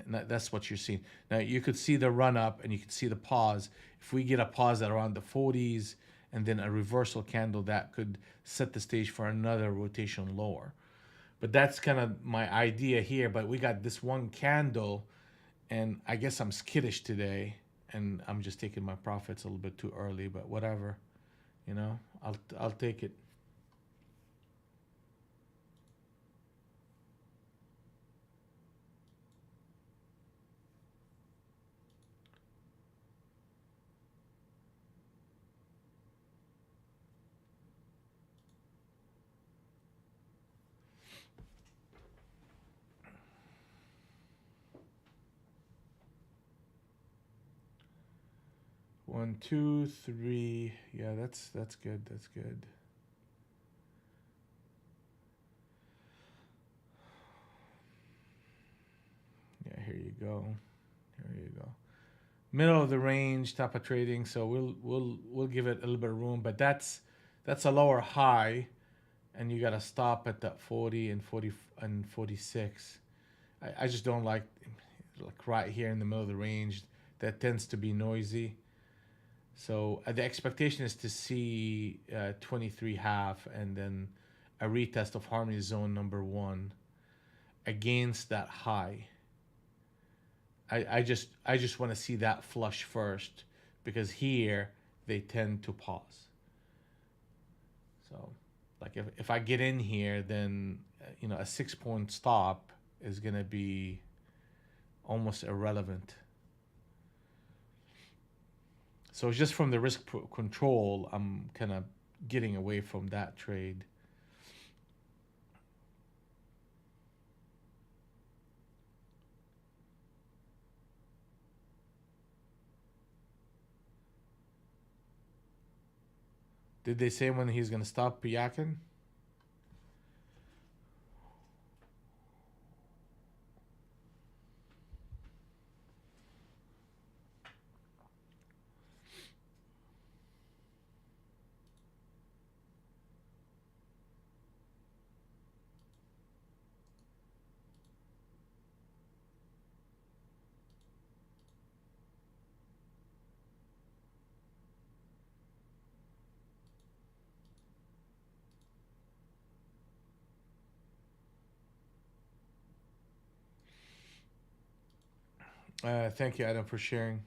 Speaker 1: that's what you're seeing. Now you could see the run up and you could see the pause. If we get a pause at around the 40s and then a reversal candle, that could set the stage for another rotation lower. But that's kind of my idea here. But we got this one candle, and I guess I'm skittish today, and I'm just taking my profits a little bit too early. But whatever, you know, I'll take it. 1, 2, 3. Yeah, that's good. That's good. Yeah, here you go. Here you go. Middle of the range type of trading. So we'll give it a little bit of room, but that's a lower high, and you got to stop at that 40 and 40 and 46. I just don't like right here in the middle of the range. That tends to be noisy. So the expectation is to see 23 half and then a retest of harmony zone number one against that high. I just want to see that flush first, because here they tend to pause. So, like if I get in here, then a 6 point stop is gonna be almost irrelevant. So just from the risk control, I'm kind of getting away from that trade. Did they say when he's gonna stop yakking? Thank you, Adam, for sharing.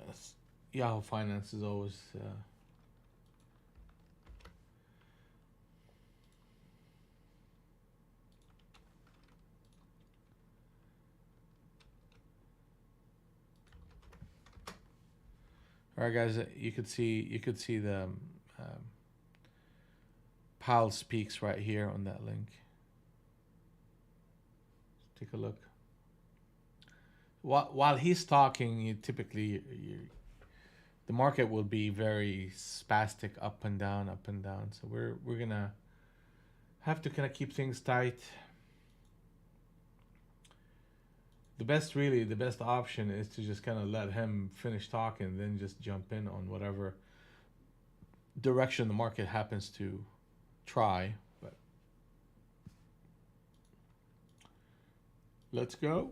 Speaker 1: Yes, Yahoo Finance is always. All right, guys. You could see the Powell speaks right here on that link. Take a look. While he's talking, the market will be very spastic, up and down, up and down. So we're gonna have to kind of keep things tight. The best option is to just kind of let him finish talking, and then just jump in on whatever direction the market happens to try. But let's go,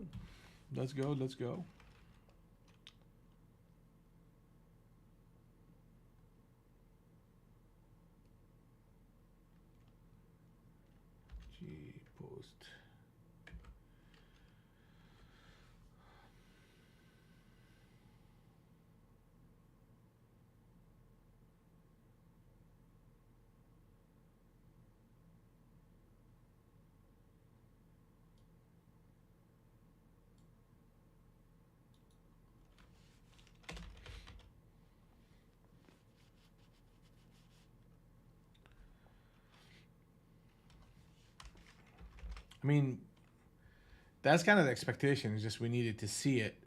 Speaker 1: let's go, let's go. G post. I mean, that's kind of the expectation. It's just we needed to see it,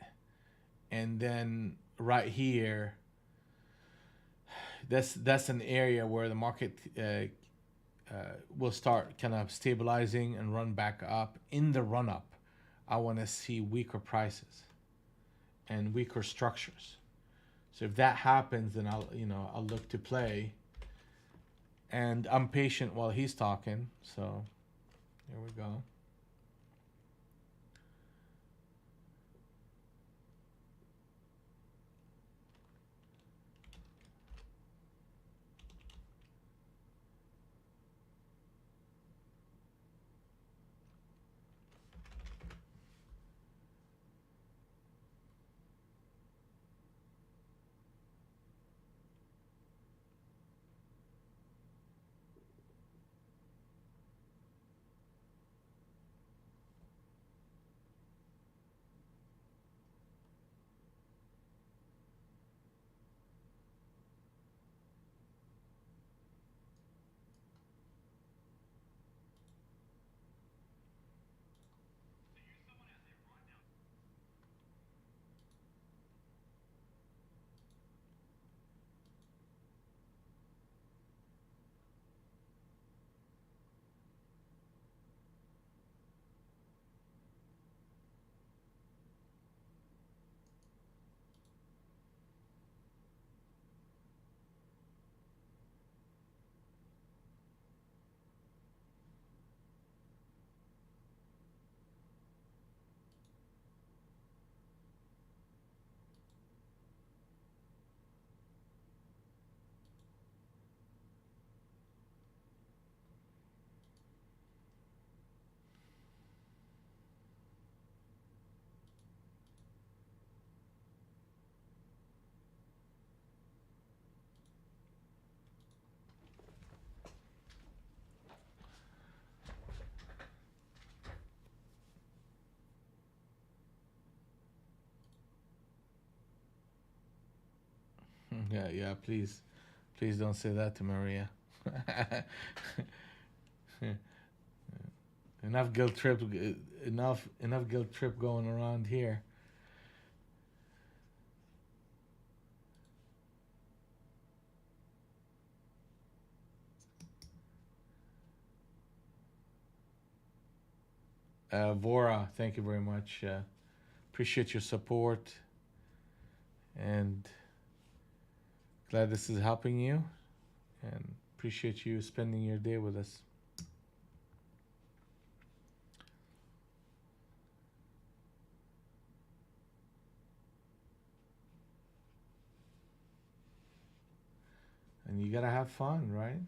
Speaker 1: and then right here, that's an area where the market will start kind of stabilizing and run back up. In the run up, I want to see weaker prices and weaker structures. So if that happens, then I'll look to play, and I'm patient while he's talking. So here we go. Yeah, please. Please don't say that to Maria. enough guilt trip enough guilt trip going around here. Vora, thank you very much. Appreciate your support and glad this is helping you and appreciate you spending your day with us. And you gotta have fun, right?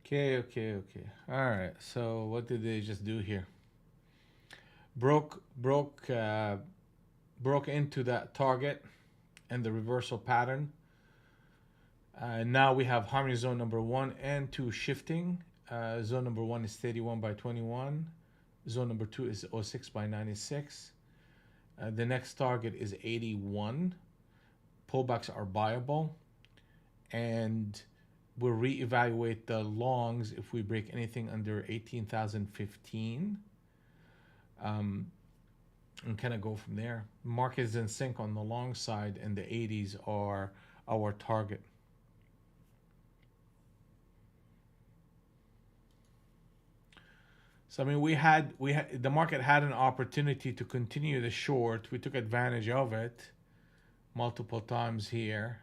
Speaker 1: Okay. All right. So what did they just do here? Broke, broke, broke into that target and the reversal pattern. Now we have harmony zone number one and two shifting. Zone number one is 31 by 21. Zone number two is 06 by 96. The next target is 81. Pullbacks are buyable, and we'll reevaluate the longs if we break anything under 18,015, and kind of go from there. Market is in sync on the long side, and the 80s are our target. So I mean, we had the market had an opportunity to continue the short. We took advantage of it multiple times here.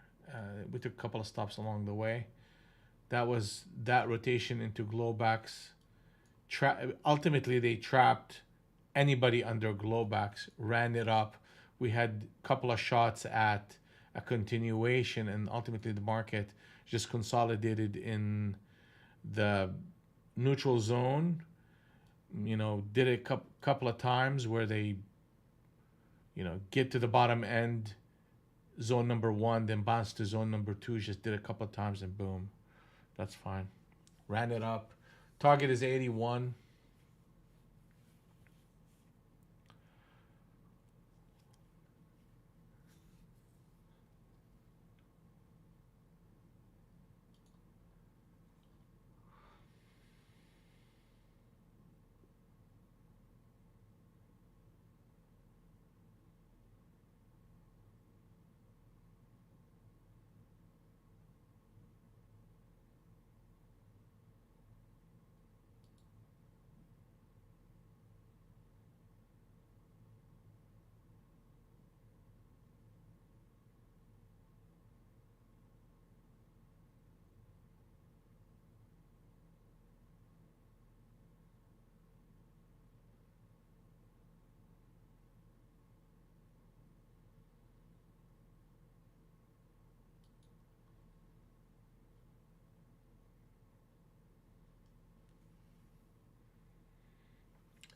Speaker 1: We took a couple of stops along the way. That was that rotation into Globex. Ultimately, they trapped anybody under Globex, ran it up. We had a couple of shots at a continuation, and ultimately the market just consolidated in the neutral zone. Did it a couple of times where they, get to the bottom end, zone number one, then bounce to zone number two. Just did a couple of times and boom, that's fine. Ran it up. Target is 81.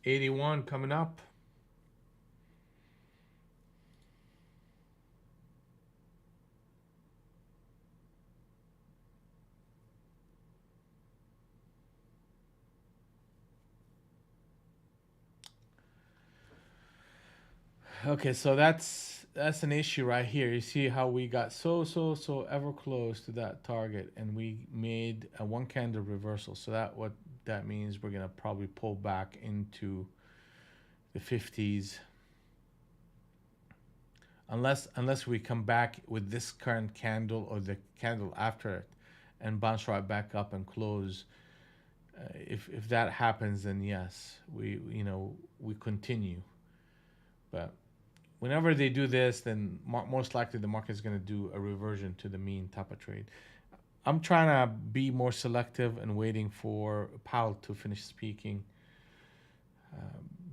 Speaker 1: '81 coming up. Okay, so that's an issue right here. You see how we got so ever close to that target, and we made a one candle reversal. So what that means, we're gonna probably pull back into the 50s, unless we come back with this current candle or the candle after it, and bounce right back up and close. If that happens, then yes, we continue. But whenever they do this, then most likely the market is going to do a reversion to the mean type of trade. I'm trying to be more selective and waiting for Powell to finish speaking.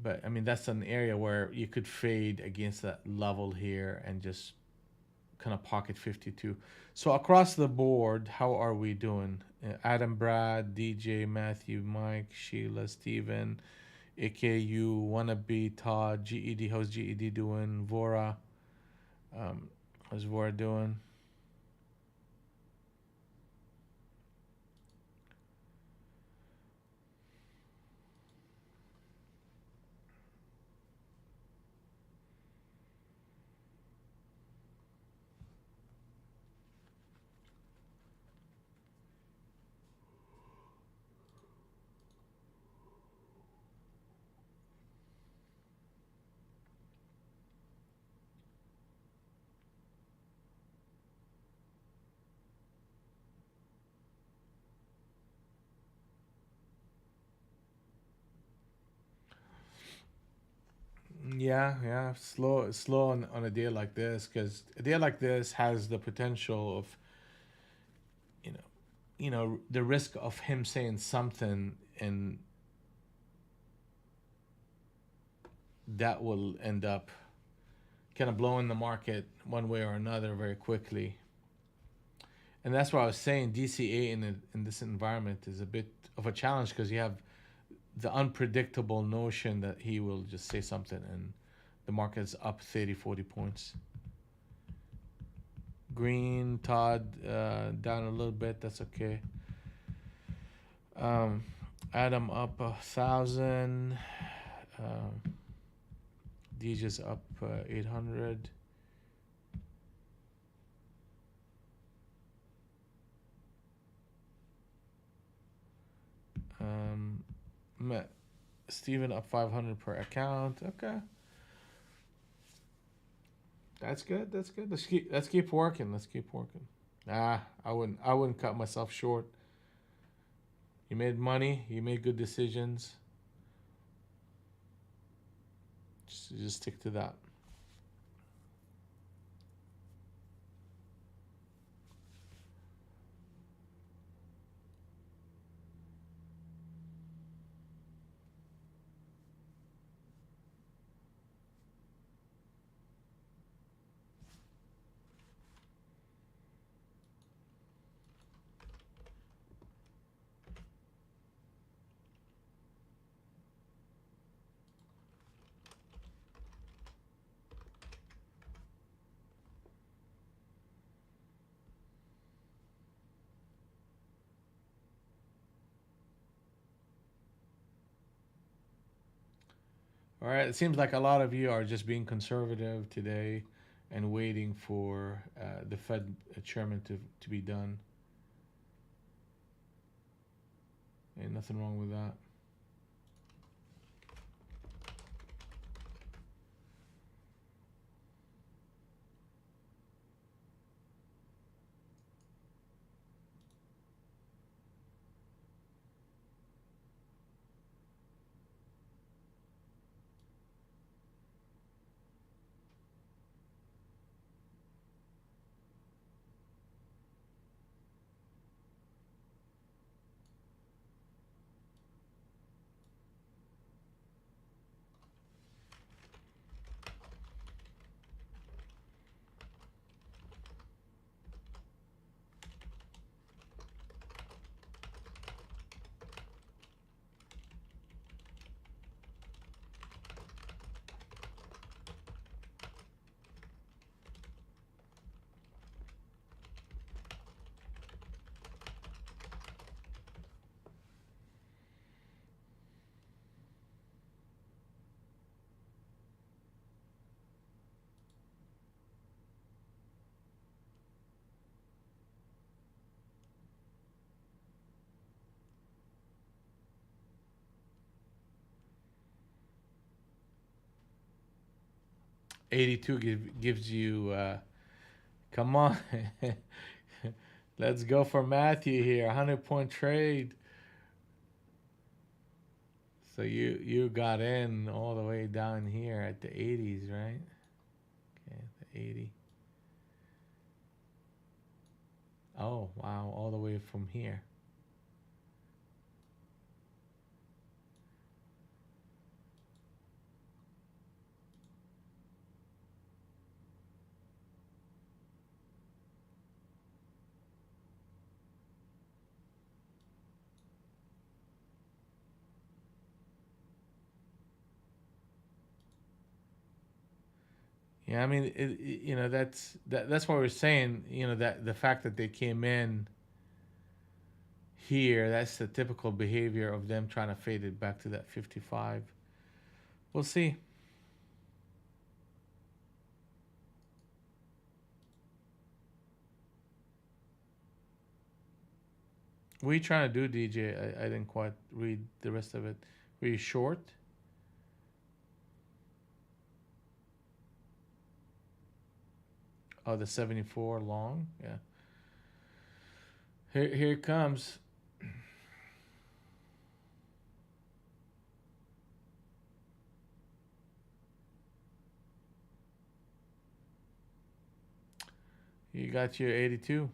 Speaker 1: But I mean, that's an area where you could fade against that level here and just kind of pocket 52. So across the board, how are we doing? Adam, Brad, DJ, Matthew, Mike, Sheila, Steven, AKU, Wannabe, Todd, GED. How's GED doing? Vora. How's Vora doing? Yeah. Slow on a day like this, because a day like this has the potential of, you know, the risk of him saying something, and that will end up kind of blowing the market one way or another very quickly. And that's why I was saying DCA in this environment is a bit of a challenge, because you have the unpredictable notion that he will just say something and the market's up 30, 40 points. Green, Todd, down a little bit. That's okay. Um, add them up 1,000. Um, these just up 800. Um, Steven up 500 per account. Okay, that's good. That's good. Let's keep working. Let's keep working. I wouldn't cut myself short. You made money. You made good decisions. Just stick to that. All right. It seems like a lot of you are just being conservative today and waiting for the Fed chairman to be done. Ain't nothing wrong with that. Gives you. Come on, let's go for Matthew here. 100-point trade. So you got in all the way down here at the 80s, right? Okay, the 80. Oh wow, all the way from here. Yeah, I mean, that's what we're saying. That the fact that they came in here, that's the typical behavior of them trying to fade it back to that 55. We'll see. What are you trying to do, DJ? I didn't quite read the rest of it. Were you short? Oh, the 74 long? Yeah. Here it comes. You got your 82.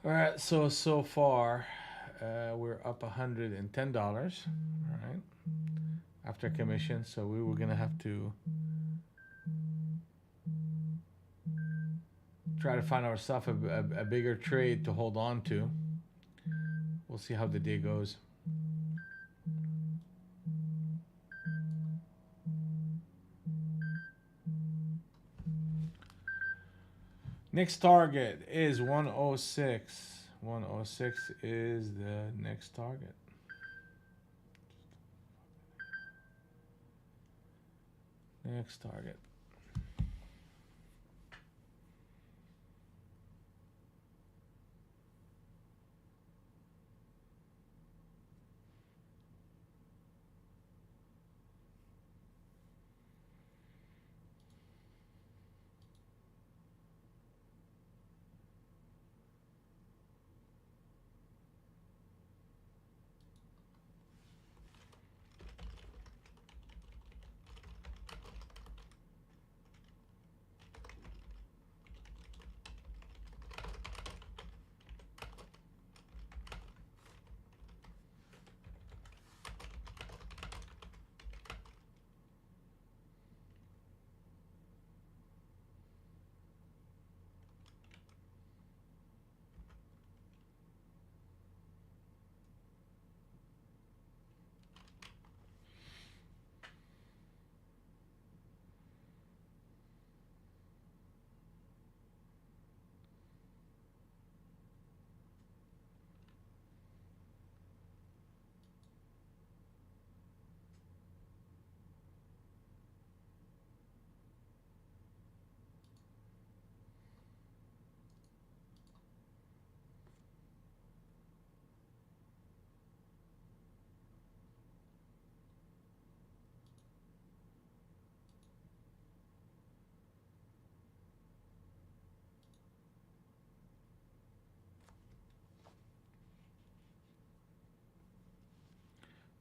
Speaker 1: All right, so far, we're up $110. All right, after commission. So we were gonna have to try to find ourselves a bigger trade to hold on to. We'll see how the day goes. Next target is 106. 106 is the next target. Next target.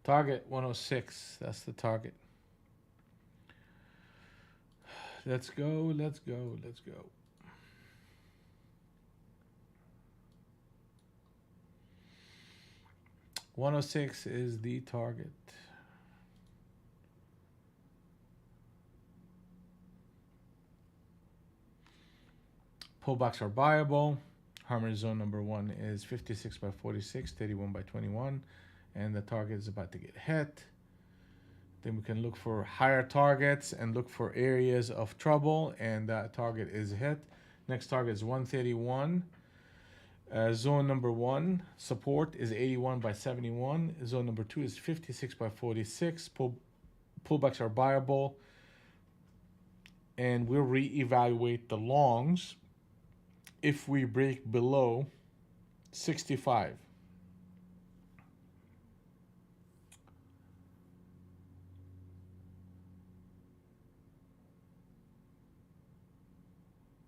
Speaker 1: Target 106. That's the target. Let's go, let's go, let's go. $106 is the target. Pullbacks are buyable. Harmony zone number 1 is 56 by 46, 31 by 21, and the target is about to get hit. Then we can look for higher targets and look for areas of trouble, and that target is hit. Next target is 131. Zone number 1 support is 81 by 71. Zone number 2 is 56 by 46. Pullbacks are buyable, and we'll reevaluate the longs if we break below 65.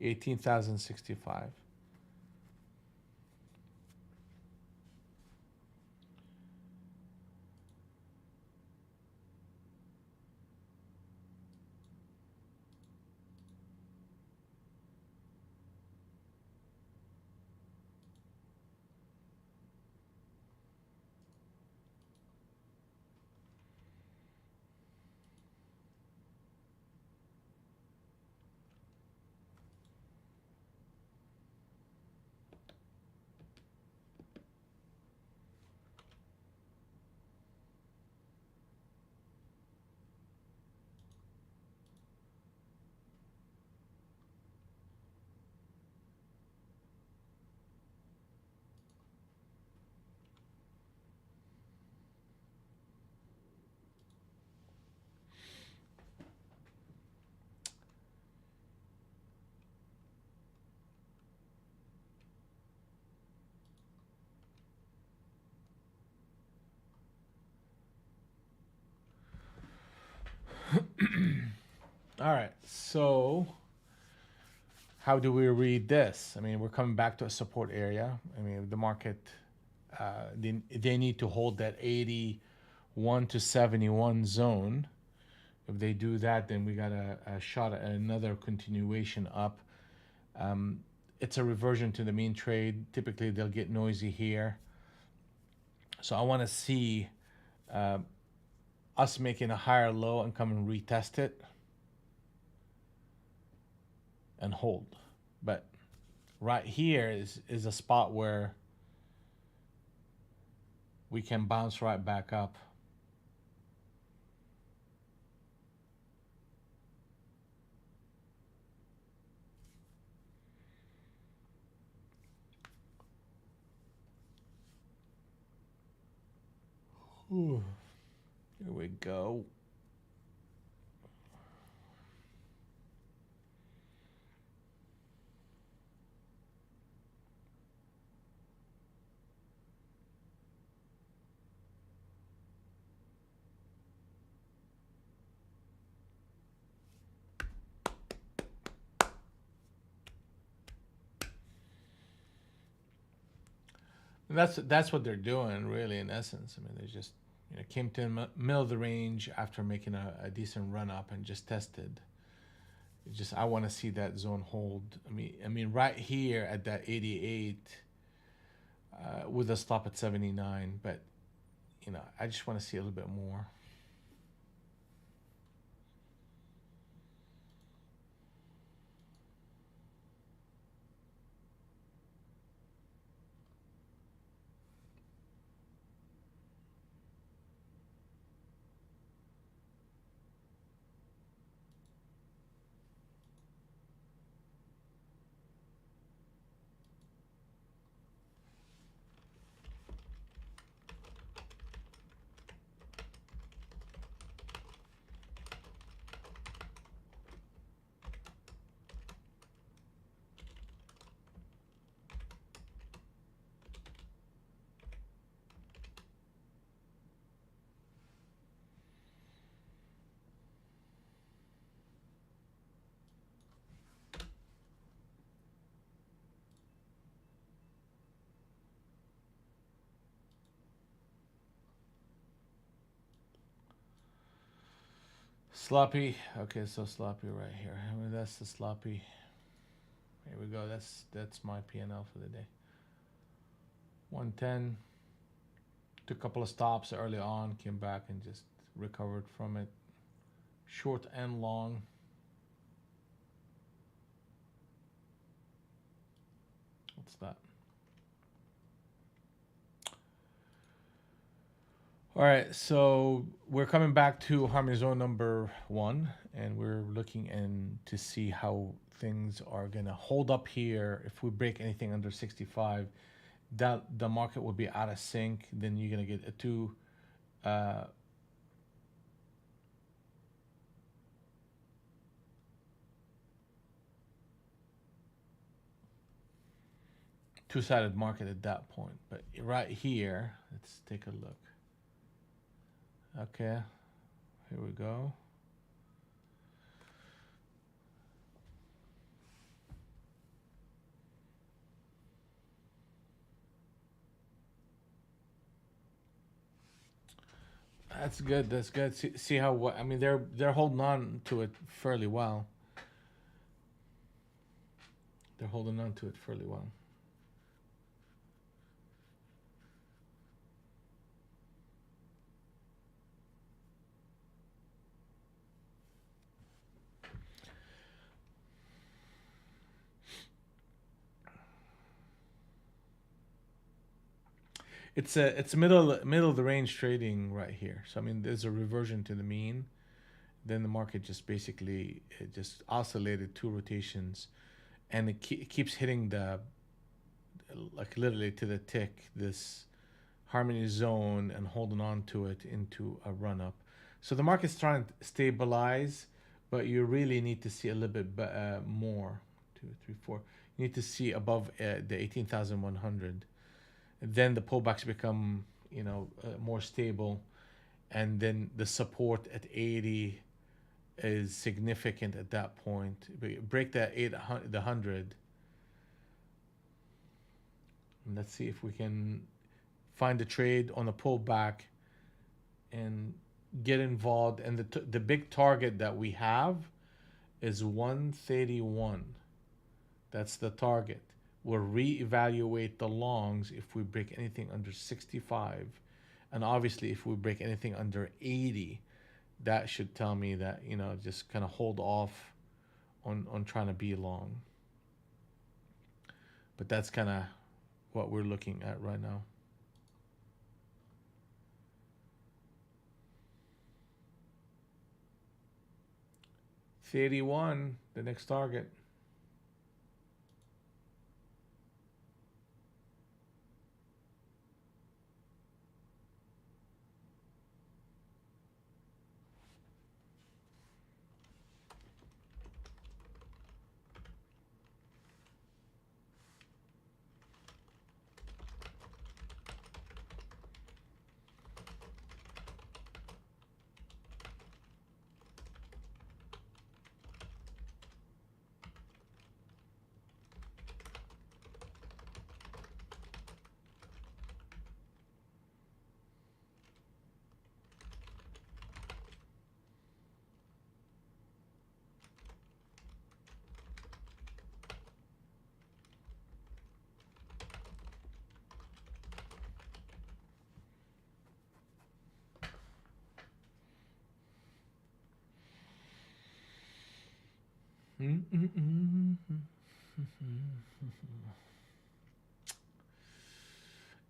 Speaker 1: $18,065. All right, so how do we read this? I mean, we're coming back to a support area. I mean, the market, they need to hold that 81 to 71 zone. If they do that, then we got a shot at another continuation up. it's a reversion to the mean trade. Typically, they'll get noisy here. So I want to see uh, us making a higher low and come and retest it and hold. But right here is a spot where we can bounce right back up. Ooh, here we go. And that's what they're doing, really, in essence. I mean, they just came to the middle of the range after making a decent run up and just tested. Just I want to see that zone hold. I mean, right here at that 88 with a stop at 79. But I just want to see a little bit more. Sloppy. Okay, so sloppy right here. I mean, that's the sloppy. Here we go. That's my P&L for the day. 110. Took a couple of stops early on, came back and just recovered from it. Short and long. What's that? All right, so we're coming back to harmony zone number one, and we're looking in to see how things are gonna hold up here. If we break anything under 65, that the market will be out of sync. Then you're gonna get a uh, two-sided market at that point. But right here, let's take a look. Okay, here we go. That's good. That's good. See how what I mean. They're holding on to it fairly well. They're holding on to it fairly well. It's middle of the range trading right here. So I mean, there's a reversion to the mean. Then the market just basically it just oscillated two rotations, and it keeps hitting the like literally to the tick this harmony zone and holding on to it into a run up. So the market's trying to stabilize, but you really need to see a little bit more. Two, three, four. You need to see above the 18,100. Then the pullbacks become more stable, and then the support at 80 is significant at that point. Break that 800, the 100, and let's see if we can find a trade on a pullback and get involved. And the big target that we have is 131. That's the target. We'll reevaluate the longs if we break anything under 65. And obviously, if we break anything under 80, that should tell me that, just kind of hold off on trying to be long. But that's kind of what we're looking at right now. $31, the next target.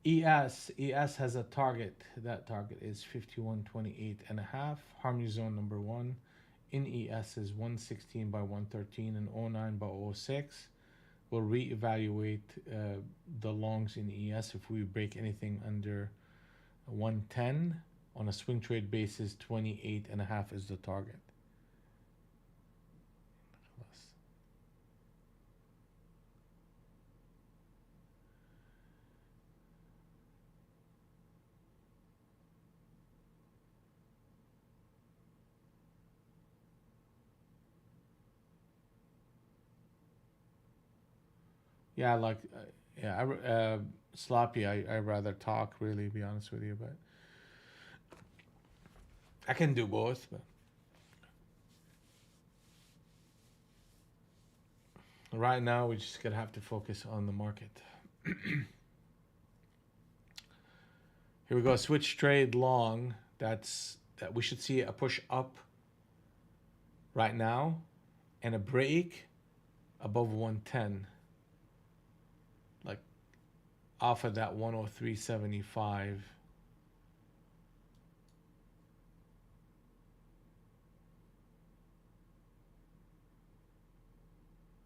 Speaker 1: ES has a target. That target is 51.28 and a half. Harmony zone number one in ES is 116 by 113 and 09 by 06. We'll reevaluate the longs in ES if we break anything under 110. On a swing trade basis, 28 and a half is the target. Yeah, like, sloppy. I rather talk, really, be honest with you, but I can do both. But right now, we just gonna have to focus on the market. Here we go. Switch trade long. That we should see a push up right now, and a break above 110. Like off of that 103.75.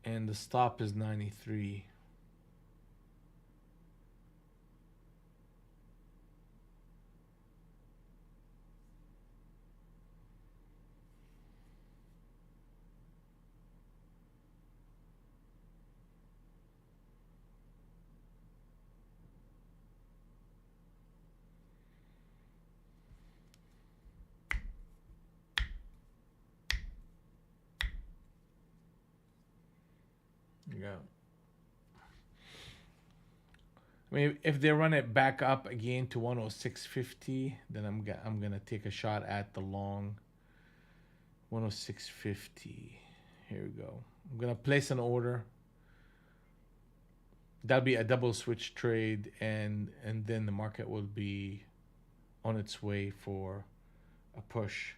Speaker 1: And the stop is 93. Yeah. I mean, if they run it back up again to 106.50, then I'm gonna take a shot at the long 106.50. Here we go. I'm gonna place an order. That'll be a double switch trade, and then the market will be on its way for a push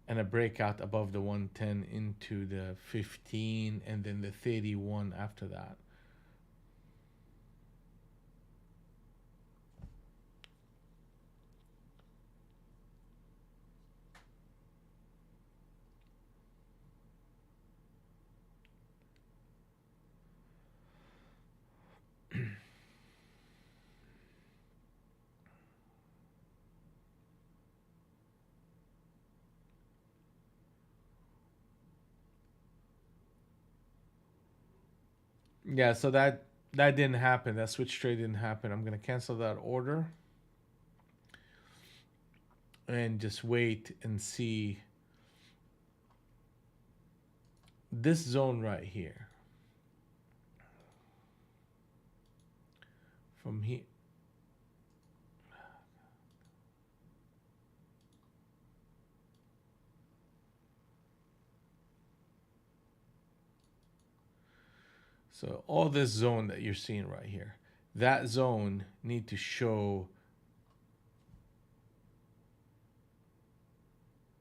Speaker 1: and a breakout above the 110 into the 15 and then the 31 after that. Yeah, so that didn't happen. That switch trade didn't happen. I'm gonna cancel that order and just wait and see this zone right here. From here, So all this zone that you're seeing right here, that zone need to show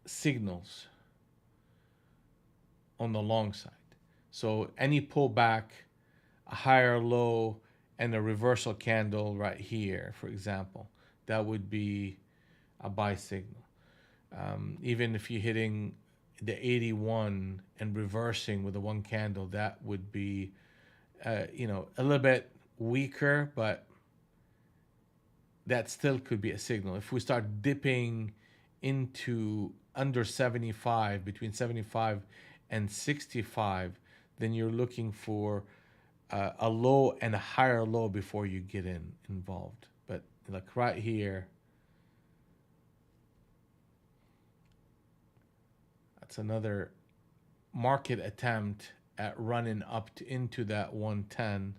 Speaker 1: signals on the long side. So any pullback, a higher low, and a reversal candle right here, for example, that would be a buy signal. Even if you're hitting the 81 and reversing with a one candle, that would be, a little bit weaker, but that still could be a signal. If we start dipping into under 75, between 75 and 65, then you're looking for a low and a higher low before you get involved. But like right here, that's another market attempt at running up into that 110.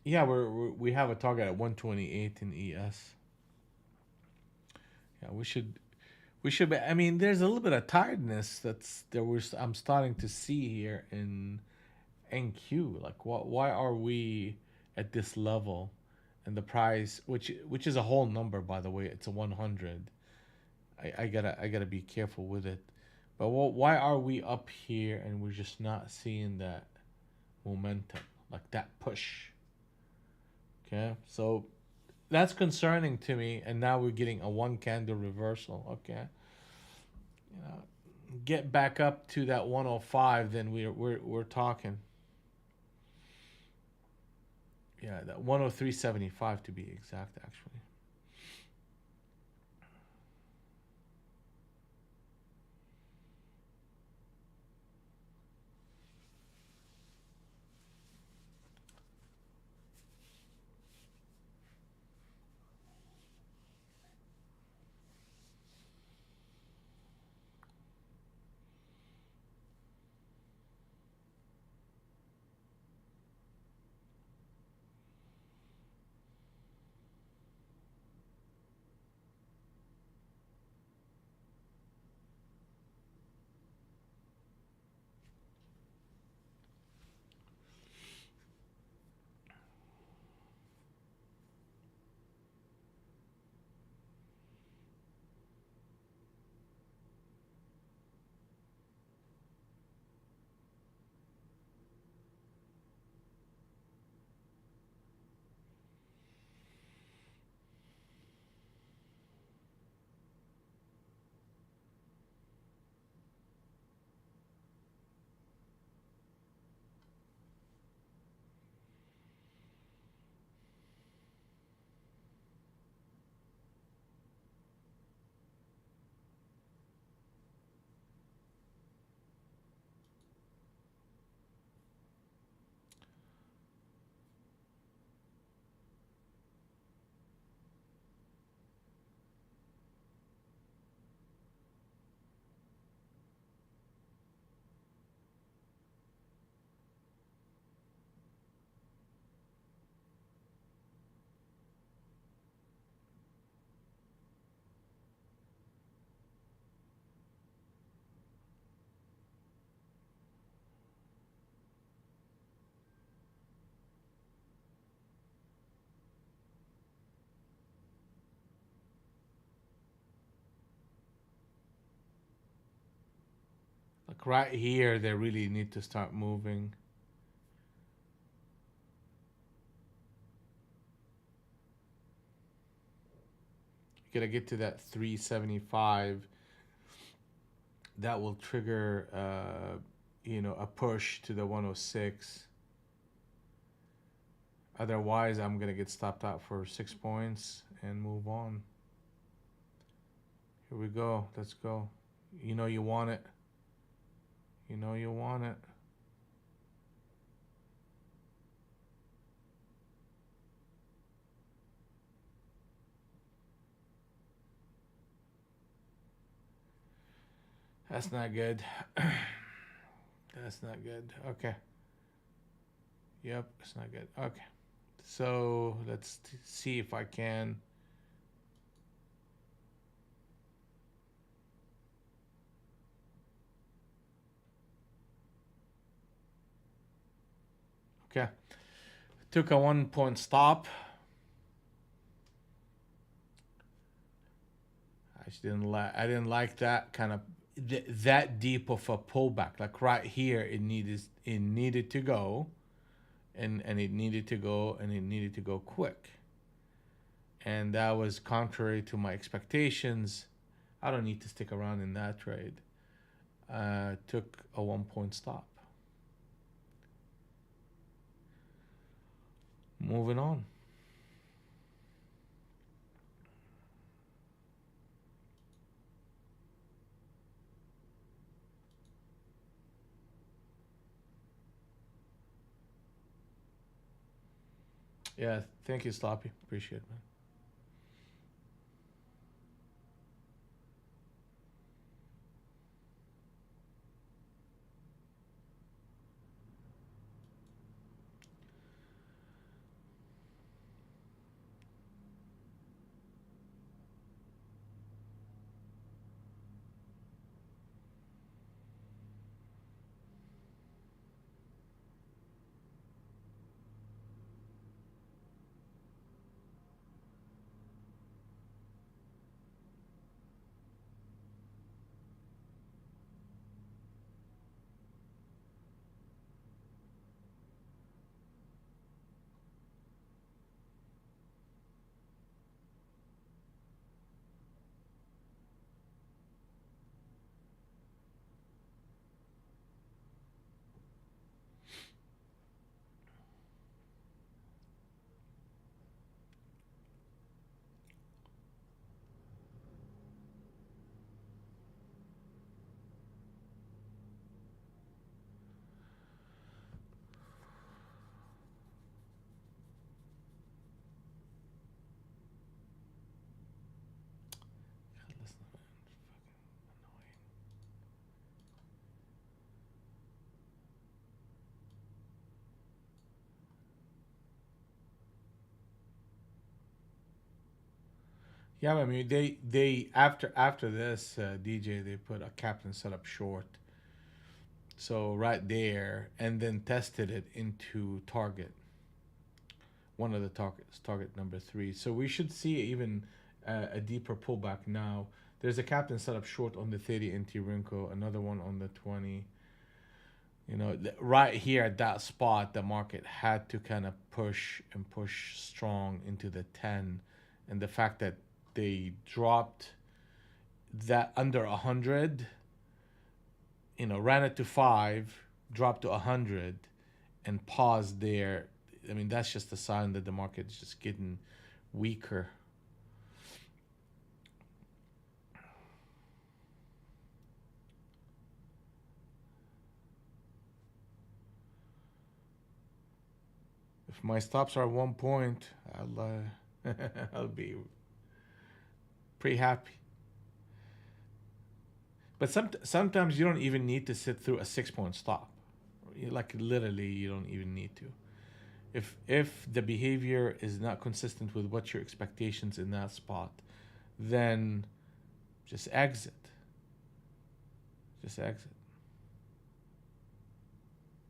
Speaker 1: Yeah, we have a target at 128 in ES. Yeah, we should be. I mean, there's a little bit of tiredness I'm starting to see here in NQ. Like, why are we at this level, and the price, which is a whole number, by the way, it's a 100. I gotta be careful with it. But why are we up here and we're just not seeing that momentum, like that push? Okay, so that's concerning to me. And now we're getting a one candle reversal. Okay, you know, get back up to that 105, then we're talking. Yeah, that 103.75 to be exact, actually. Like right here, they really need to start moving. You gotta get to that 375. That will trigger a push to the 106. Otherwise, I'm gonna get stopped out for 6 points and move on. Here we go. Let's go. You know you want it. You know you want it. That's not good. That's not good. Okay. Yep, it's not good. Okay. So let's see if I can. Okay. Took a 1 point stop. I didn't like that kind of that deep of a pullback. Like right here, it needed to go, and it needed to go, and it needed to go quick. And that was contrary to my expectations. I don't need to stick around in that trade. Took a 1 point stop. Moving on. Yeah, thank you, Sloppy. Appreciate it, man. God, listen, man. Fucking annoying. Yeah, I mean they after this DJ they put a captain setup short, so right there, and then tested it into target, one of the targets, target number three. So we should see even a deeper pullback now. There's a captain setup short on the 30 NT Rinko, another one on the 20. Right here at that spot, the market had to kind of push and push strong into the 10, and the fact that they dropped that under 100, ran it to 5, dropped to 100, and paused there. I mean, that's just a sign that the market is just getting weaker. If my stops are 1 point, I'll be pretty happy. But sometimes you don't even need to sit through a 6 point stop. Like literally, you don't even need to. If the behavior is not consistent with what your expectations in that spot, then just exit. Just exit.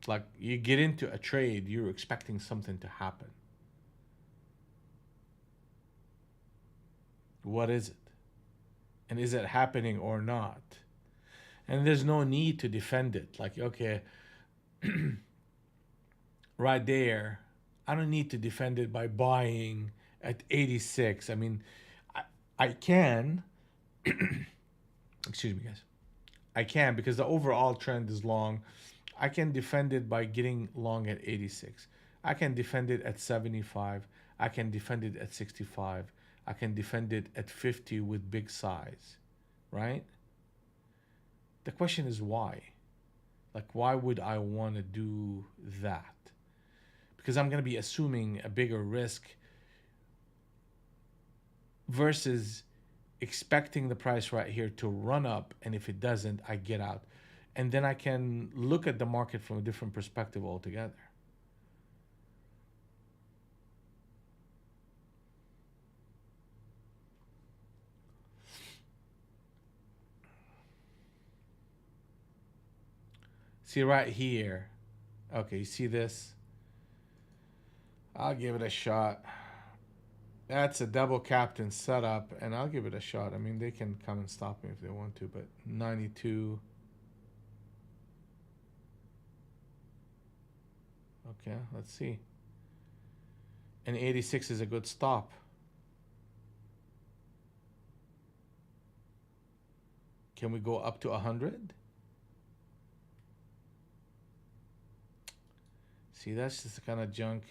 Speaker 1: Like you get into a trade, you're expecting something to happen. What is it? And is it happening or not? And there's no need to defend it. Like, okay, right there, I don't need to defend it by buying at 86. I mean, I, I can, excuse me, guys. I can because the overall trend is long. I can defend it by getting long at 86. I can defend it at 75. I can defend it at 65. I can defend it at 50 with big size, right? The question is why? Like, why would I want to do that? Because I'm going to be assuming a bigger risk versus expecting the price right here to run up, and if it doesn't, I get out. And then I can look at the market from a different perspective altogether. See right here. Okay, you see this? I'll give it a shot. That's a double captain setup, and I'll give it a shot. I mean, they can come and stop me if they want to, but 92. Okay, let's see. And 86 is a good stop. Can we go up to 100? See, that's just the kind of junk.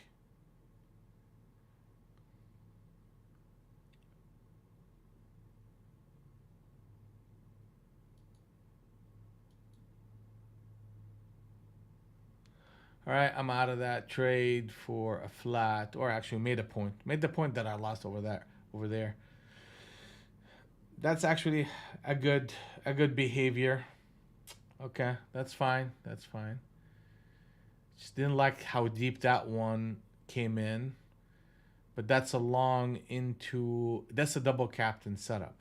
Speaker 1: All right, I'm out of that trade for a flat, or actually made a point. Made the point that I lost over there. Over there. That's actually a good behavior. Okay, that's fine. That's fine. Just didn't like how deep that one came in, but that's a long into. That's a double captain setup.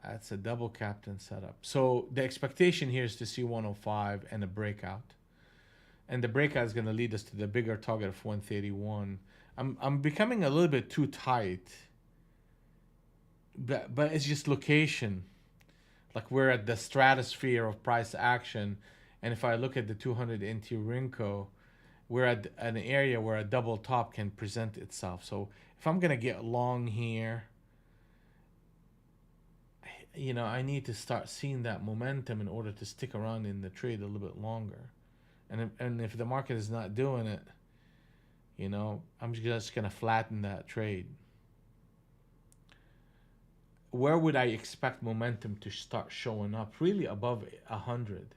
Speaker 1: That's a double captain setup. So the expectation here is to see 105 and a breakout. And the breakout is going to lead us to the bigger target of 131. I'm becoming a little bit too tight. But it's just location. Like we're at the stratosphere of price action. And if I look at the 200 NT Rinko, we're at an area where a double top can present itself. So if I'm going to get long here, I need to start seeing that momentum in order to stick around in the trade a little bit longer. And if the market is not doing it, I'm just gonna flatten that trade. Where would I expect momentum to start showing up? Really above 100,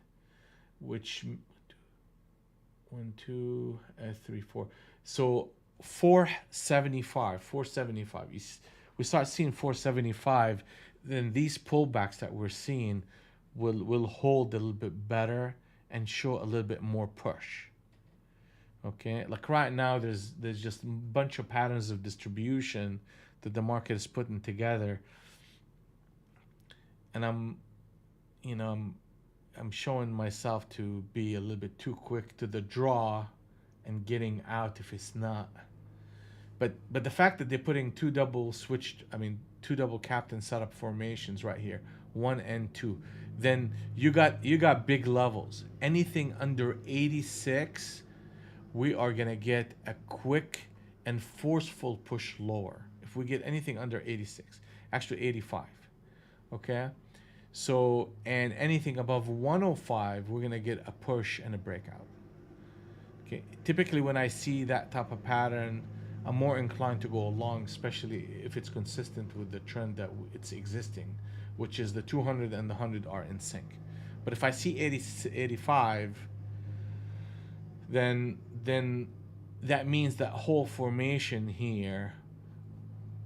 Speaker 1: which 1, 2, 3, 4. So 475. We start seeing 475, then these pullbacks that we're seeing will hold a little bit better and show a little bit more push. Okay, like right now there's just a bunch of patterns of distribution that the market is putting together, and I'm showing myself to be a little bit too quick to the draw and getting out if it's not. But the fact that they're putting two double captain setup formations right here, 1 and 2, then you got big levels. Anything under 86, we are gonna get a quick and forceful push lower. If we get anything under 86, actually 85, okay. So, and anything above 105, we're gonna get a push and a breakout. Okay, typically when I see that type of pattern, I'm more inclined to go long, especially if it's consistent with the trend that it's existing, which is the 200 and the 100 are in sync. But if I see 80, 85, then that means that whole formation here,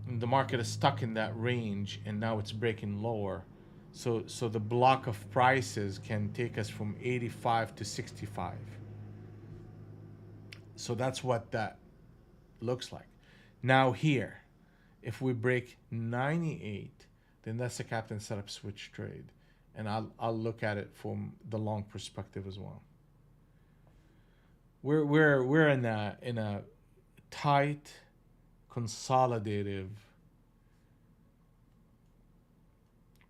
Speaker 1: the market is stuck in that range, and now it's breaking lower. So the block of prices can take us from 85 to 65. So that's what that looks like. Now here, if we break 98, then that's a captain setup switch trade, and I'll look at it from the long perspective as well. We're in a tight, consolidative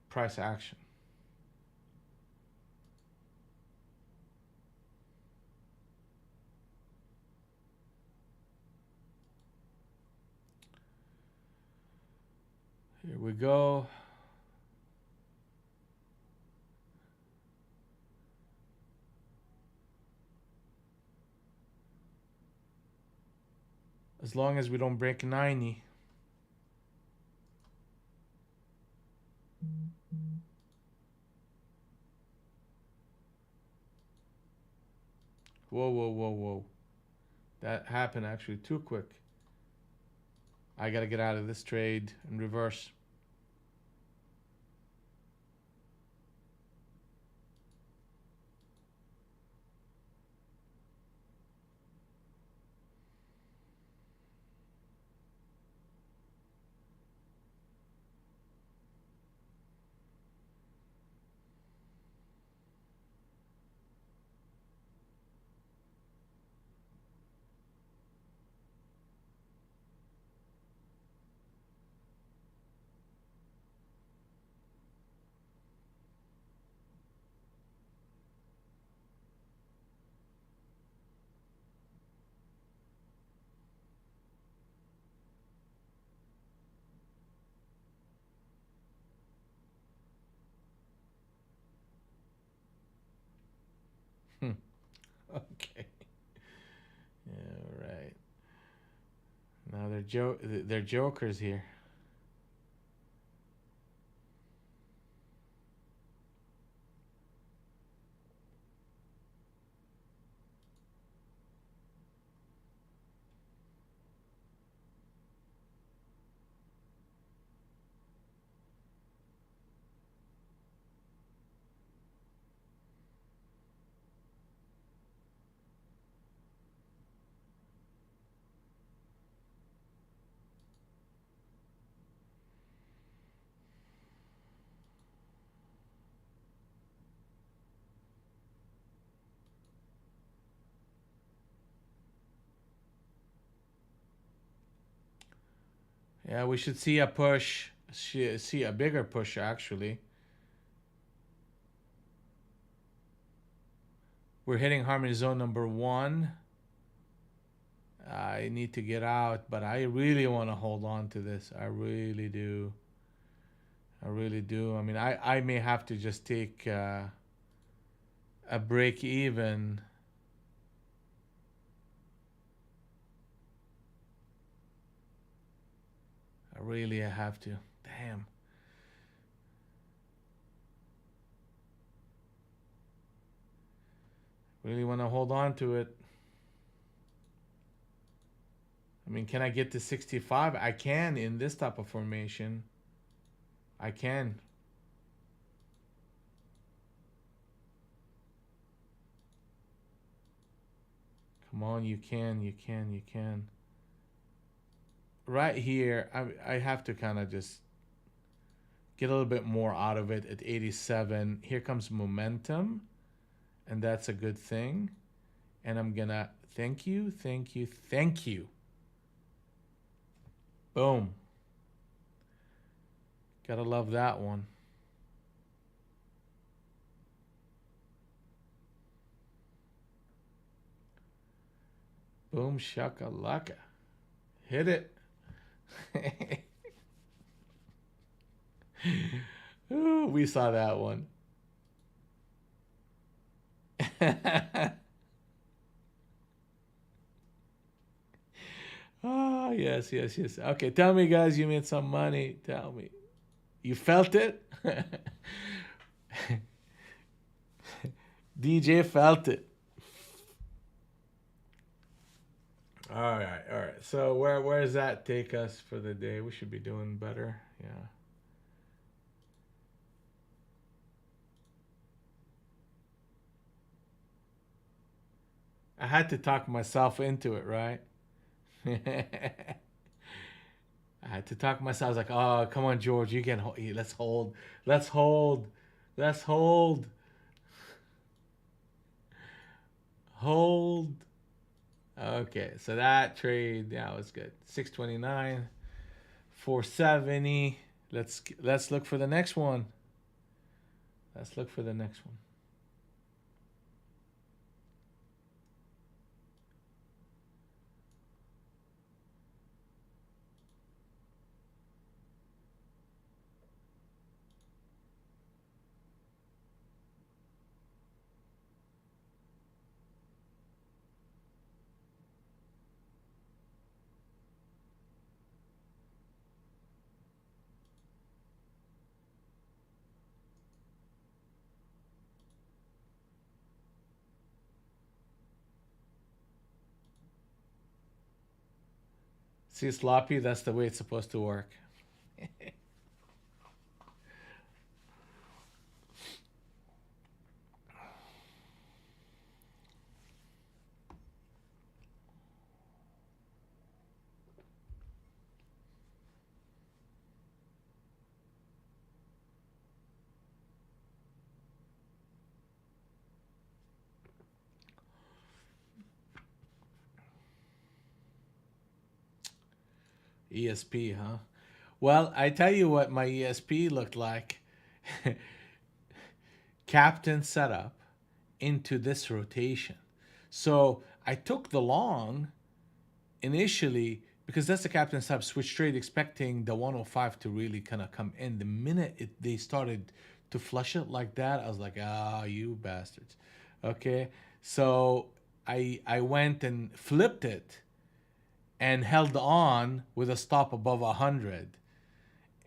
Speaker 1: price action. Here we go. As long as we don't break 90. Whoa, whoa, whoa, whoa. That happened actually too quick. I gotta get out of this trade and reverse. Okay. All right. Now they're jokers here. Yeah, we should see a push. See a bigger push actually. We're hitting harmony zone number 1. I need to get out, but I really want to hold on to this. I really do. I really do. I mean, I may have to just take a break even. I really have to. Damn. Really want to hold on to it. I mean, can I get to 65? I can in this type of formation. I can. Come on, you can, you can, you can. Right here, I have to kind of just get a little bit more out of it at 87. Here comes momentum, and that's a good thing. And I'm gonna thank you, thank you, thank you. Boom. Gotta love that one. Boom shakalaka. Hit it. Ooh, we saw that one. Oh, yes, yes, yes. Okay, tell me, guys, you made some money. Tell me. You felt it? DJ felt it. All right, all right. So where does that take us for the day? We should be doing better. Yeah. I had to talk myself into it, right? I had to talk myself. I was like, "Oh, come on, George, you can hold. Let's hold. Let's hold. Let's hold. Hold." Okay, so that trade, yeah, was good. 629, 470. Let's look for the next one. Let's look for the next one. See, sloppy, that's the way it's supposed to work. ESP, huh? Well, I tell you what my ESP looked like. Captain setup into this rotation. So I took the long initially because that's the captain setup switch trade, expecting the 105 to really kind of come in. The minute they started to flush it like that, I was like, ah, you bastards. Okay. So I went and flipped it and held on with a stop above 100.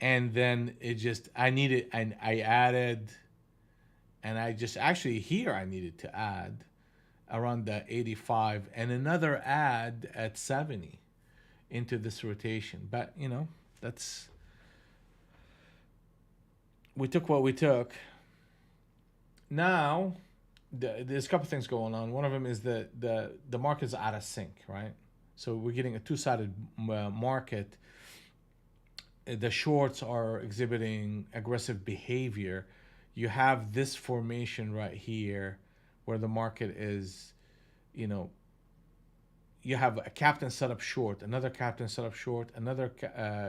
Speaker 1: And then it just, I needed, and I added, and I just actually here I needed to add around the 85 and another add at 70 into this rotation. But, that's, we took what we took. Now, there's a couple things going on. One of them is that the market's out of sync, right? So we're getting a two-sided market. The shorts are exhibiting aggressive behavior. You have this formation right here where the market is, you know, you have a captain set up short, another captain set up short, another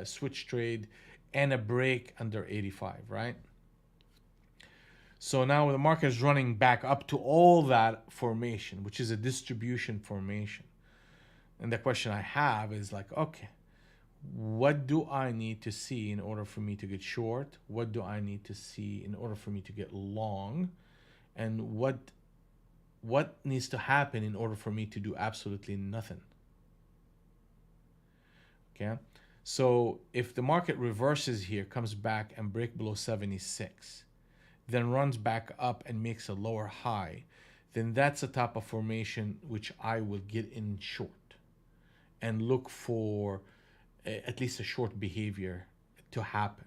Speaker 1: switch trade, and a break under 85, right? So now the market is running back up to all that formation, which is a distribution formation. And the question I have is like, okay, what do I need to see in order for me to get short? What do I need to see in order for me to get long? And what needs to happen in order for me to do absolutely nothing? Okay? So if the market reverses here, comes back and break below 76, then runs back up and makes a lower high, then that's a type of formation which I will get in short and look for at least a short behavior to happen.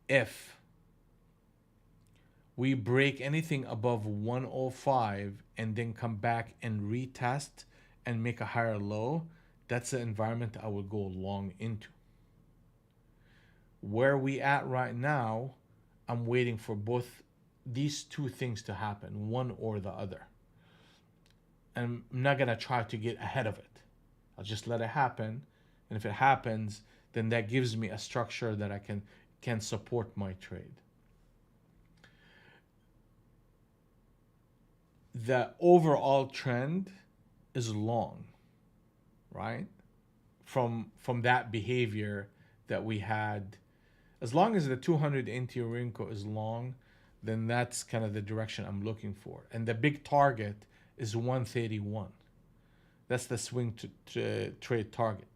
Speaker 1: If we break anything above 105 and then come back and retest and make a higher low, that's the environment I will go long into. Where we at right now, I'm waiting for both these two things to happen, one or the other. And I'm not gonna try to get ahead of it. I'll just let it happen. And if it happens, then that gives me a structure that I can support my trade. The overall trend is long, right? From that behavior that we had, as long as the 200 NT Rinko is long, then that's kind of the direction I'm looking for. And the big target is 131. That's the swing trade target.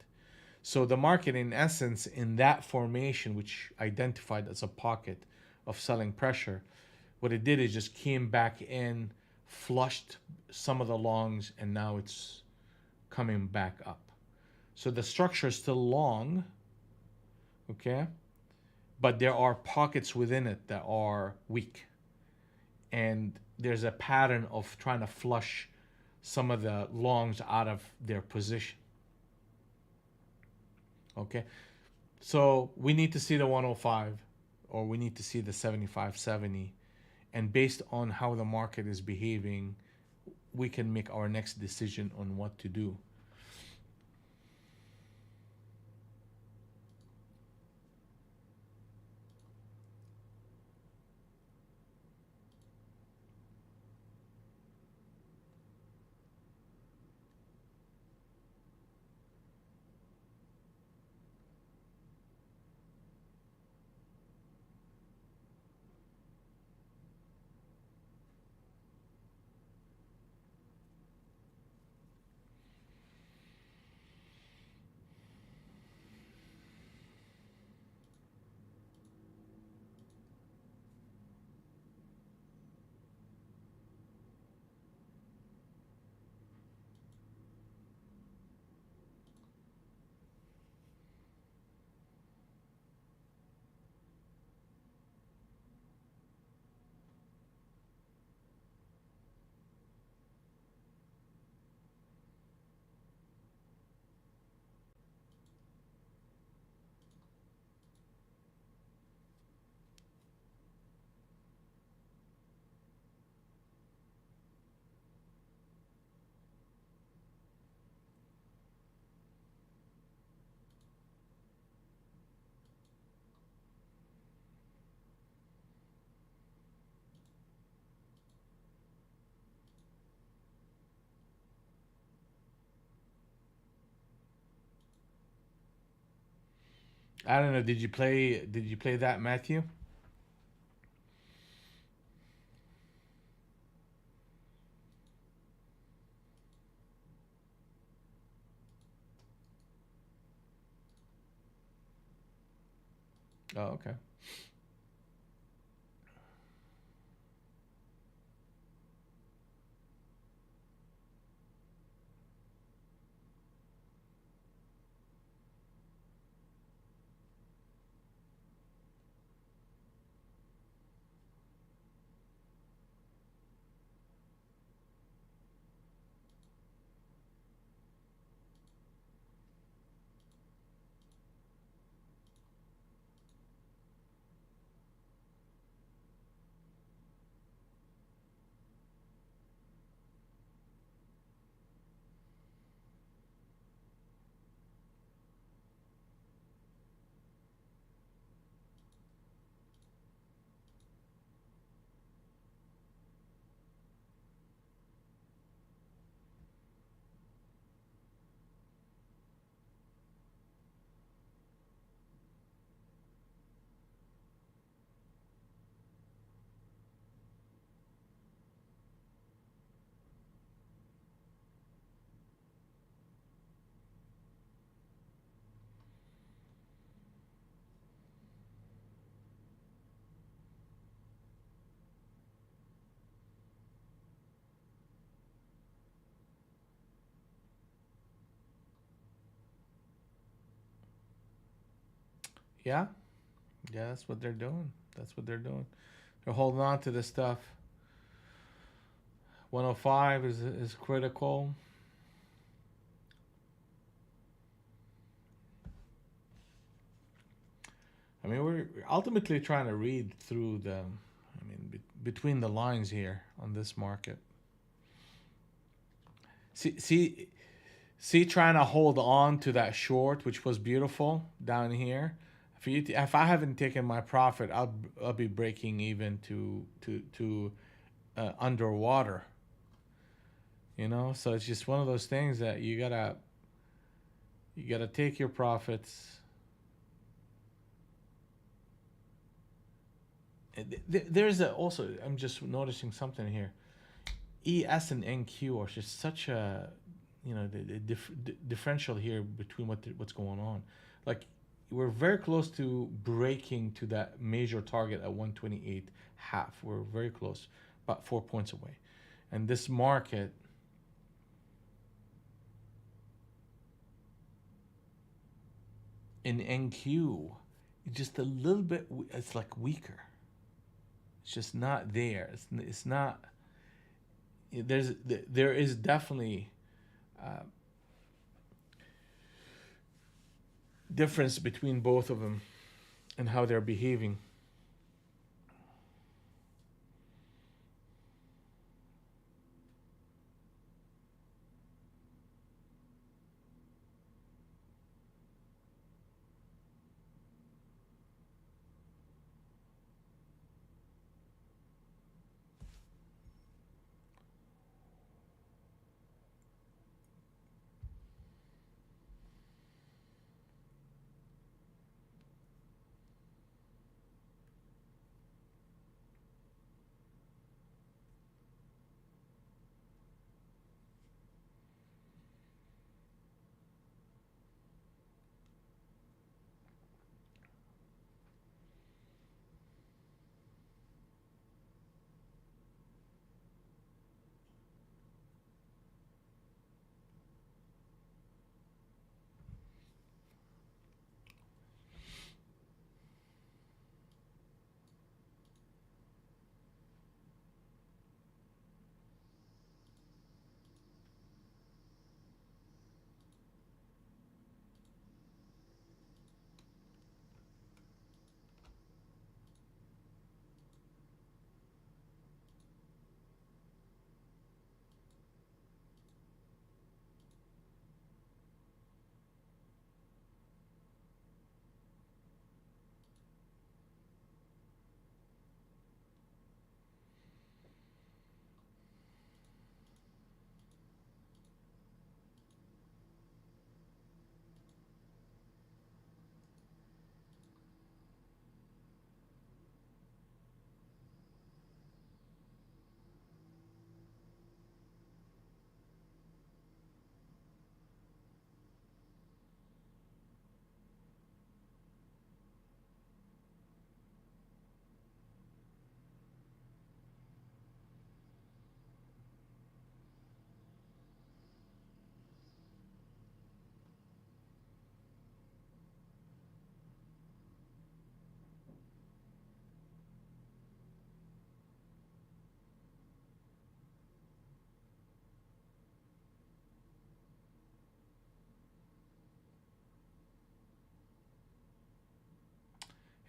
Speaker 1: So the market, in essence, in that formation, which identified as a pocket of selling pressure, what it did is just came back in, flushed some of the longs, and now it's coming back up. So the structure is still long, okay? But there are pockets within it that are weak. And there's a pattern of trying to flush some of the longs out of their position. Okay? So we need to see the 105 or we need to see the 75.70. And based on how the market is behaving, we can make our next decision on what to do. I don't know. Did you play that, Matthew? Oh, okay. Yeah, yeah. That's what they're doing. That's what they're doing. They're holding on to this stuff. 105 is critical. I mean, we're ultimately trying to read through the, I mean, between the lines here on this market. See, trying to hold on to that short, which was beautiful down here. If I haven't taken my profit, I'll be breaking even to underwater. So it's just one of those things that you gotta take your profits. There's also, I'm just noticing something here. ES and NQ are just such a, the differential here between what's going on. Like, we're very close to breaking to that major target at 128 half. We're very close, about 4 points away. And this market, in NQ, just a little bit, it's like weaker. It's just not there. It's not. There is definitely uh, difference between both of them and how they're behaving.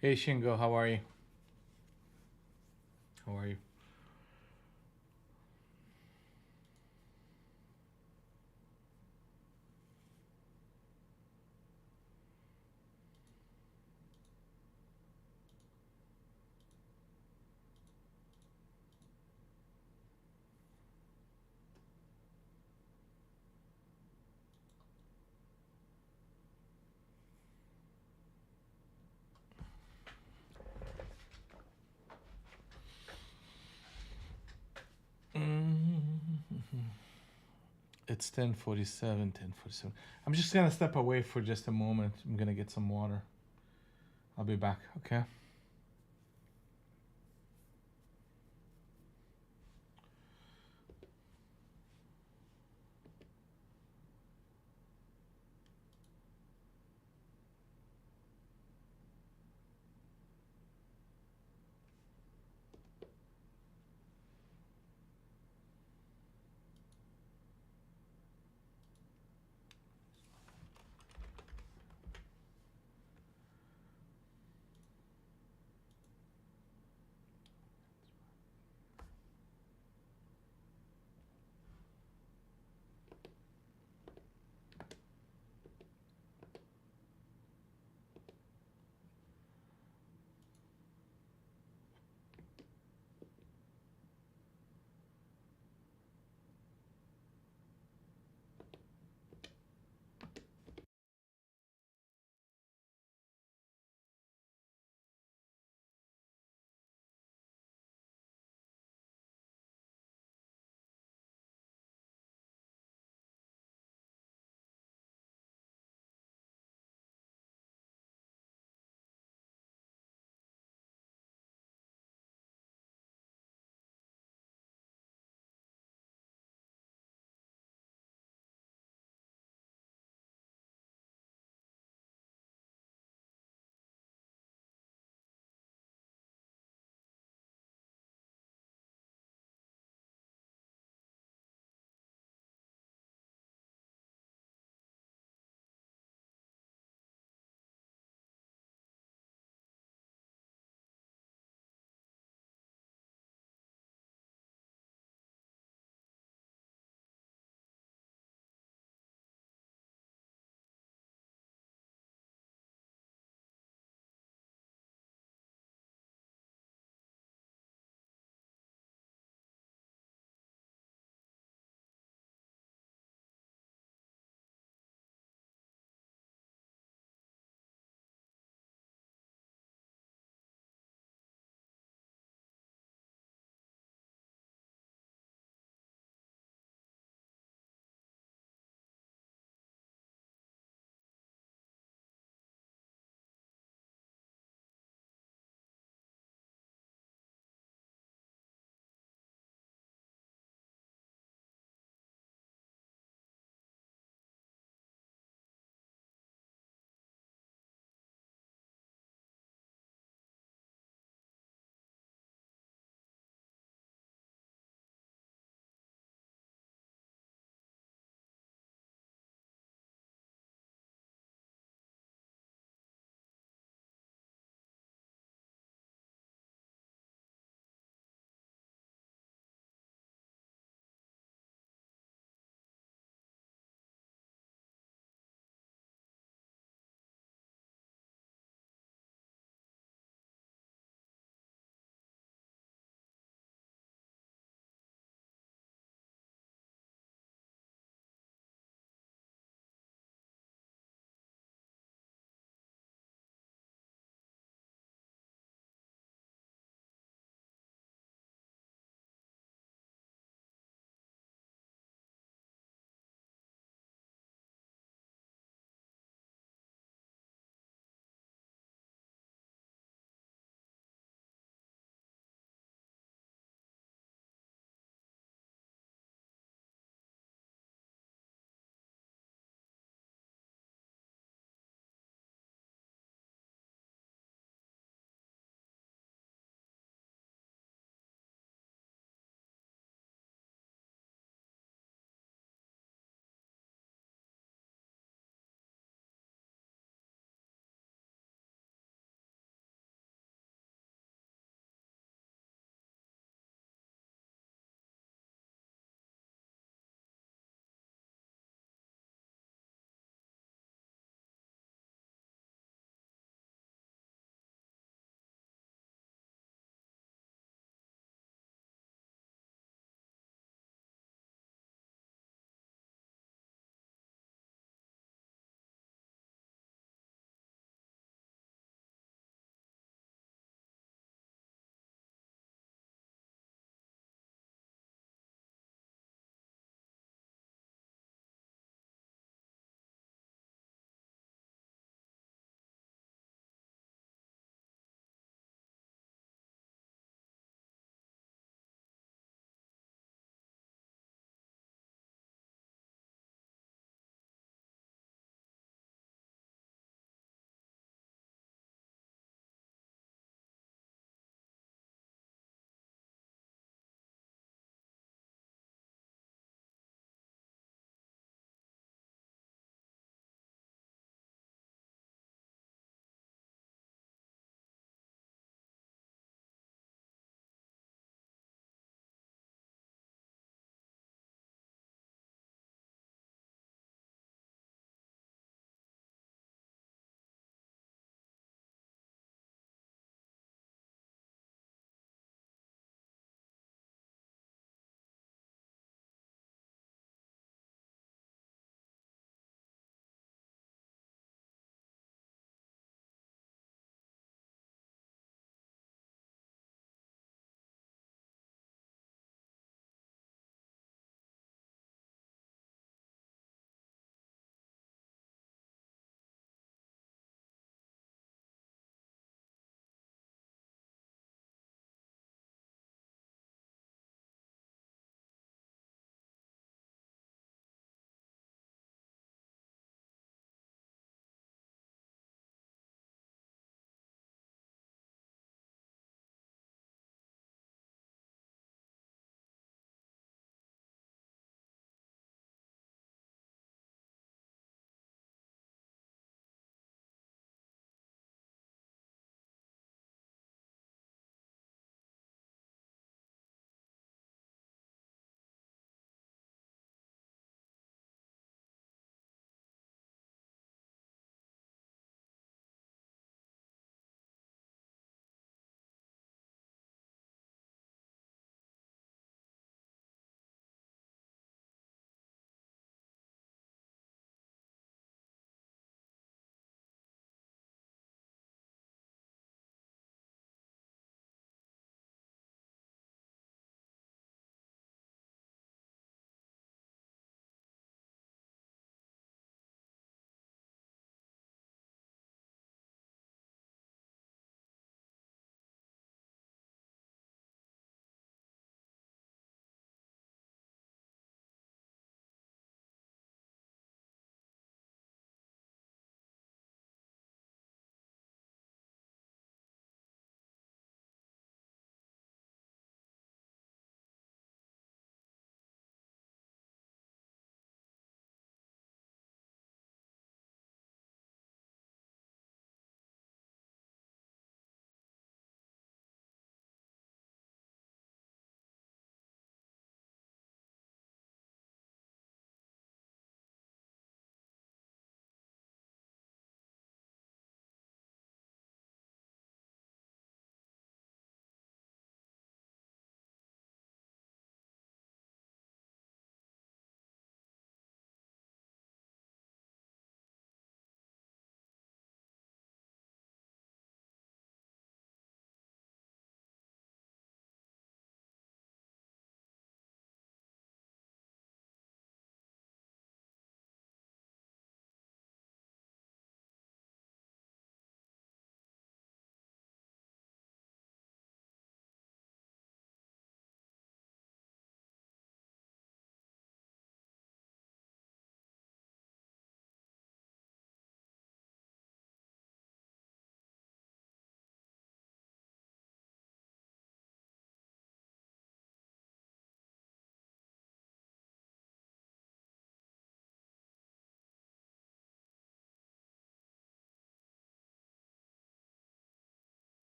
Speaker 1: Hey Shingo, how are you? How are you? It's 10:47, 10:47. I'm just gonna step away for just a moment. I'm gonna get some water. I'll be back, okay?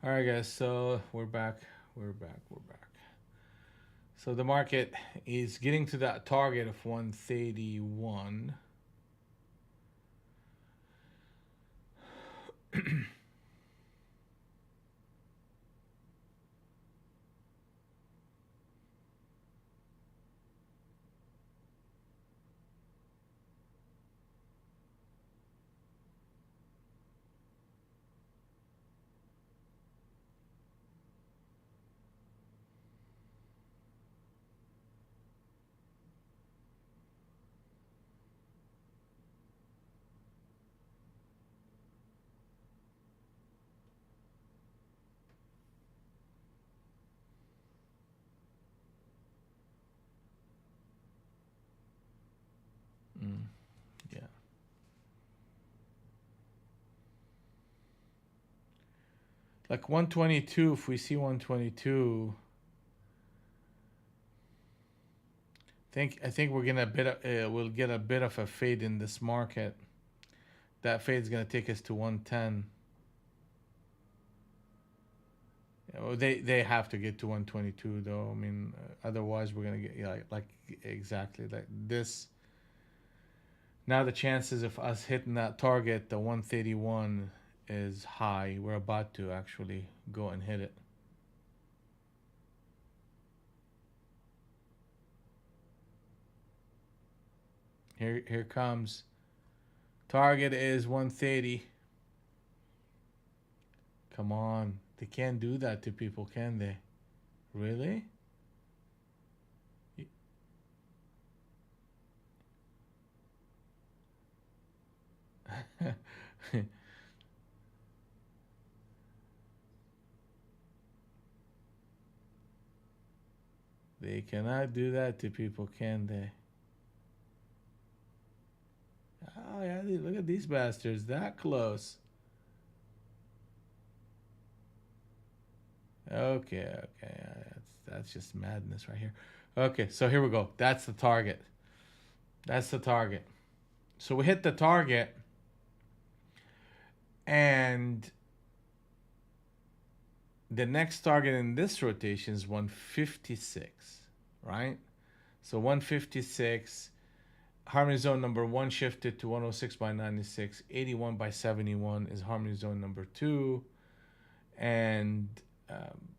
Speaker 1: All right, guys. So we're back. We're back. We're back. So the market is getting to that target of 131. Mm, yeah. Like 122, if we see 122, I think we're gonna we'll get a bit of a fade in this market. That fade's gonna take us to 110. They have to get to 122 though. I mean, otherwise we're gonna get, yeah, like exactly like this. Now the chances of us hitting that target, the 131, is high. We're about to actually go and hit it. Here comes. Target is 130. Come on. They can't do that to people, can they? Really? They cannot do that to people, can they? Oh yeah, look at these bastards. That close. Okay, okay. That's just madness right here. Okay, so here we go. That's the target. That's the target. So we hit the target, and the next target in this rotation is 156, right? So 156, harmony zone number one shifted to 106 by 96, 81 by 71 is harmony zone number two, and um,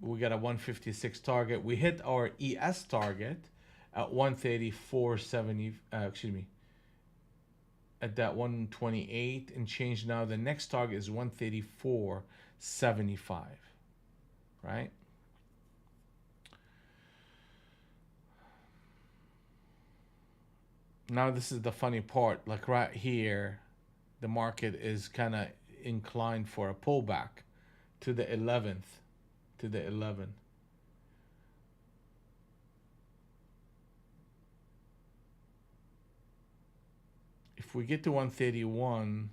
Speaker 1: we got a 156 target. We hit our ES target at 134.70. Excuse me, at that 128 and change. Now the next target is 134.75, right? Now this is the funny part. Like right here, the market is kind of inclined for a pullback to the 11th, to the 11. If we get to 131,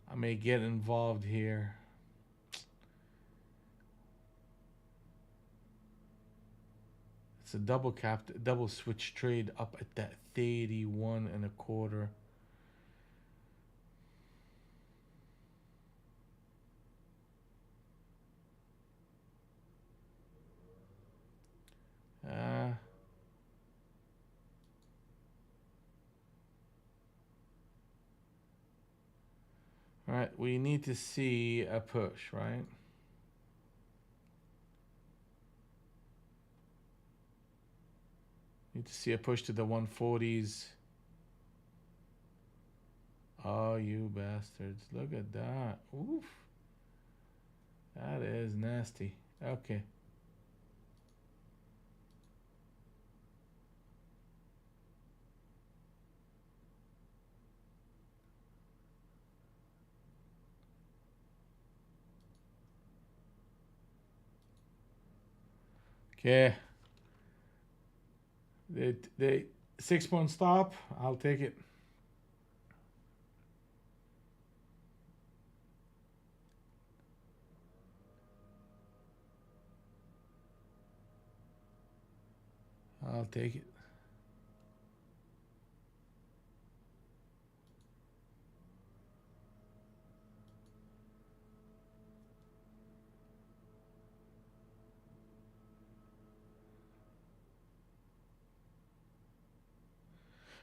Speaker 1: I may get involved here. It's a double switch trade up at that 31 and a quarter. Uh, all right, we need to see a push, right? Need to see a push to the 140s. Oh, you bastards. Look at that. Oof. That is nasty. Okay. Okay. They 6 point stop. I'll take it. I'll take it.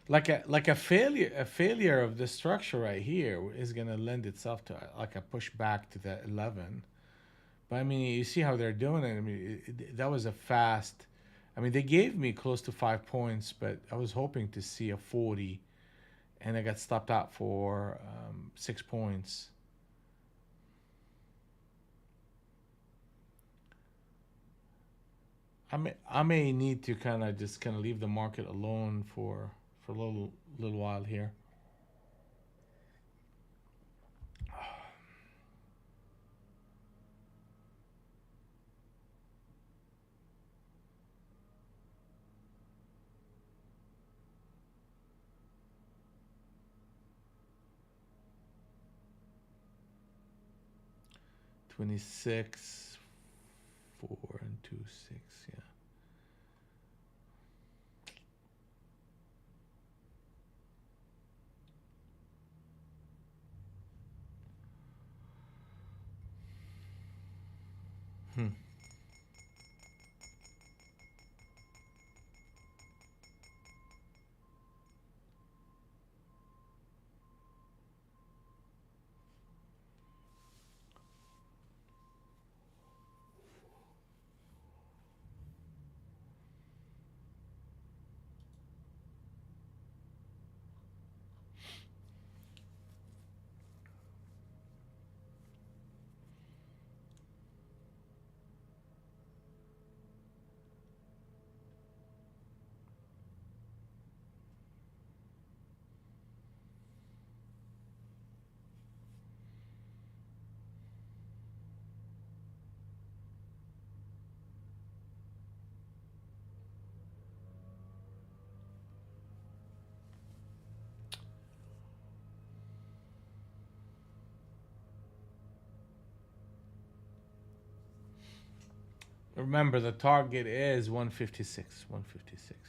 Speaker 1: Like a failure of this structure right here is gonna lend itself to like a pushback to that 11. But I mean, you see how they're doing it. I mean, that was a fast. I mean, they gave me close to 5 points, but I was hoping to see a 40, and I got stopped out for 6 points. I may need to kind of leave the market alone for a little while here. Oh, 26, 4 and 2 6. Yeah. Hmm. Remember, the target is 156. 156.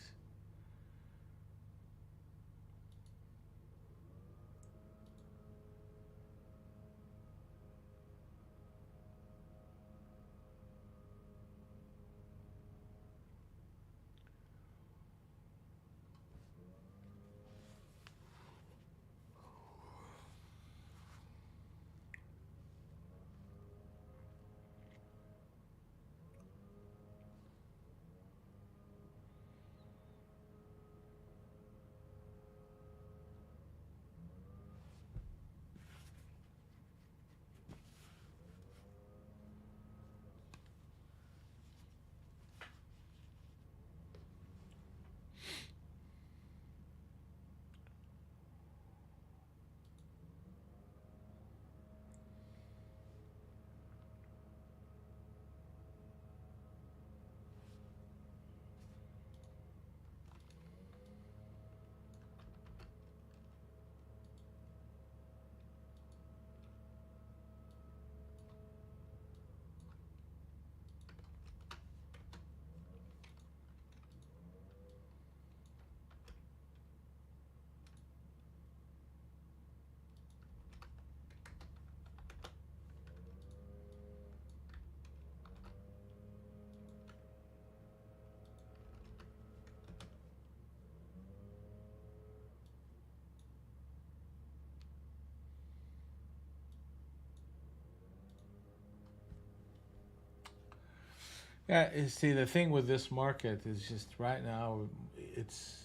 Speaker 1: Yeah, see, the thing with this market is just right now, it's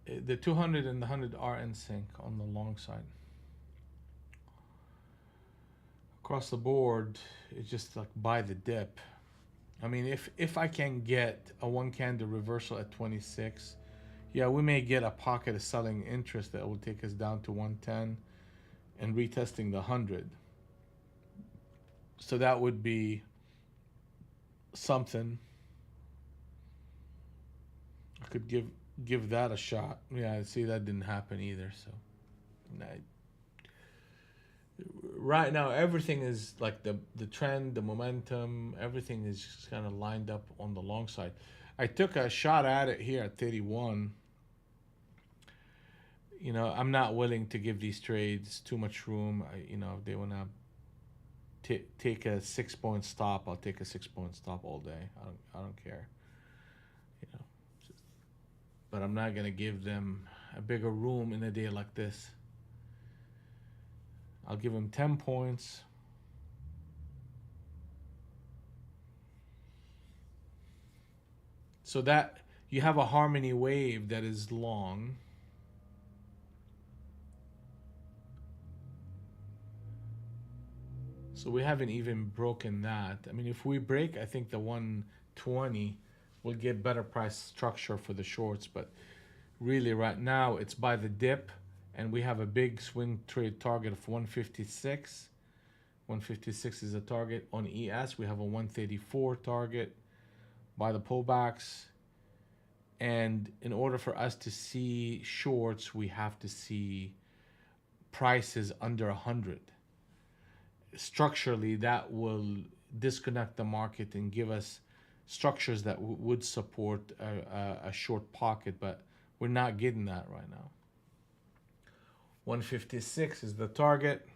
Speaker 1: the 200 and the 100 are in sync on the long side. Across the board, it's just like buy the dip. I mean, if I can get a one candle reversal at 26, yeah, we may get a pocket of selling interest that will take us down to 110 and retesting the 100. So that would be something. I could give that a shot. Yeah, see, that didn't happen either. So I, right now, everything is like the trend, the momentum, everything is just kind of lined up on the long side. I took a shot at it here at 31. I'm not willing to give these trades too much room. If they want to take a 6 point stop, I'll take a 6 point stop all day. I don't care. You know, but I'm not gonna give them a bigger room in a day like this. I'll give them 10 points. So that you have a harmony wave that is long. So we haven't even broken that. I mean, if we break, I think the 120 will get better price structure for the shorts. But really, right now, it's by the dip, and we have a big swing trade target of 156. 156 is a target on ES. We have a 134 target by the pullbacks. And in order for us to see shorts, we have to see prices under 100. Structurally, that will disconnect the market and give us structures that would support a short pocket, but we're not getting that right now. 156 is the target.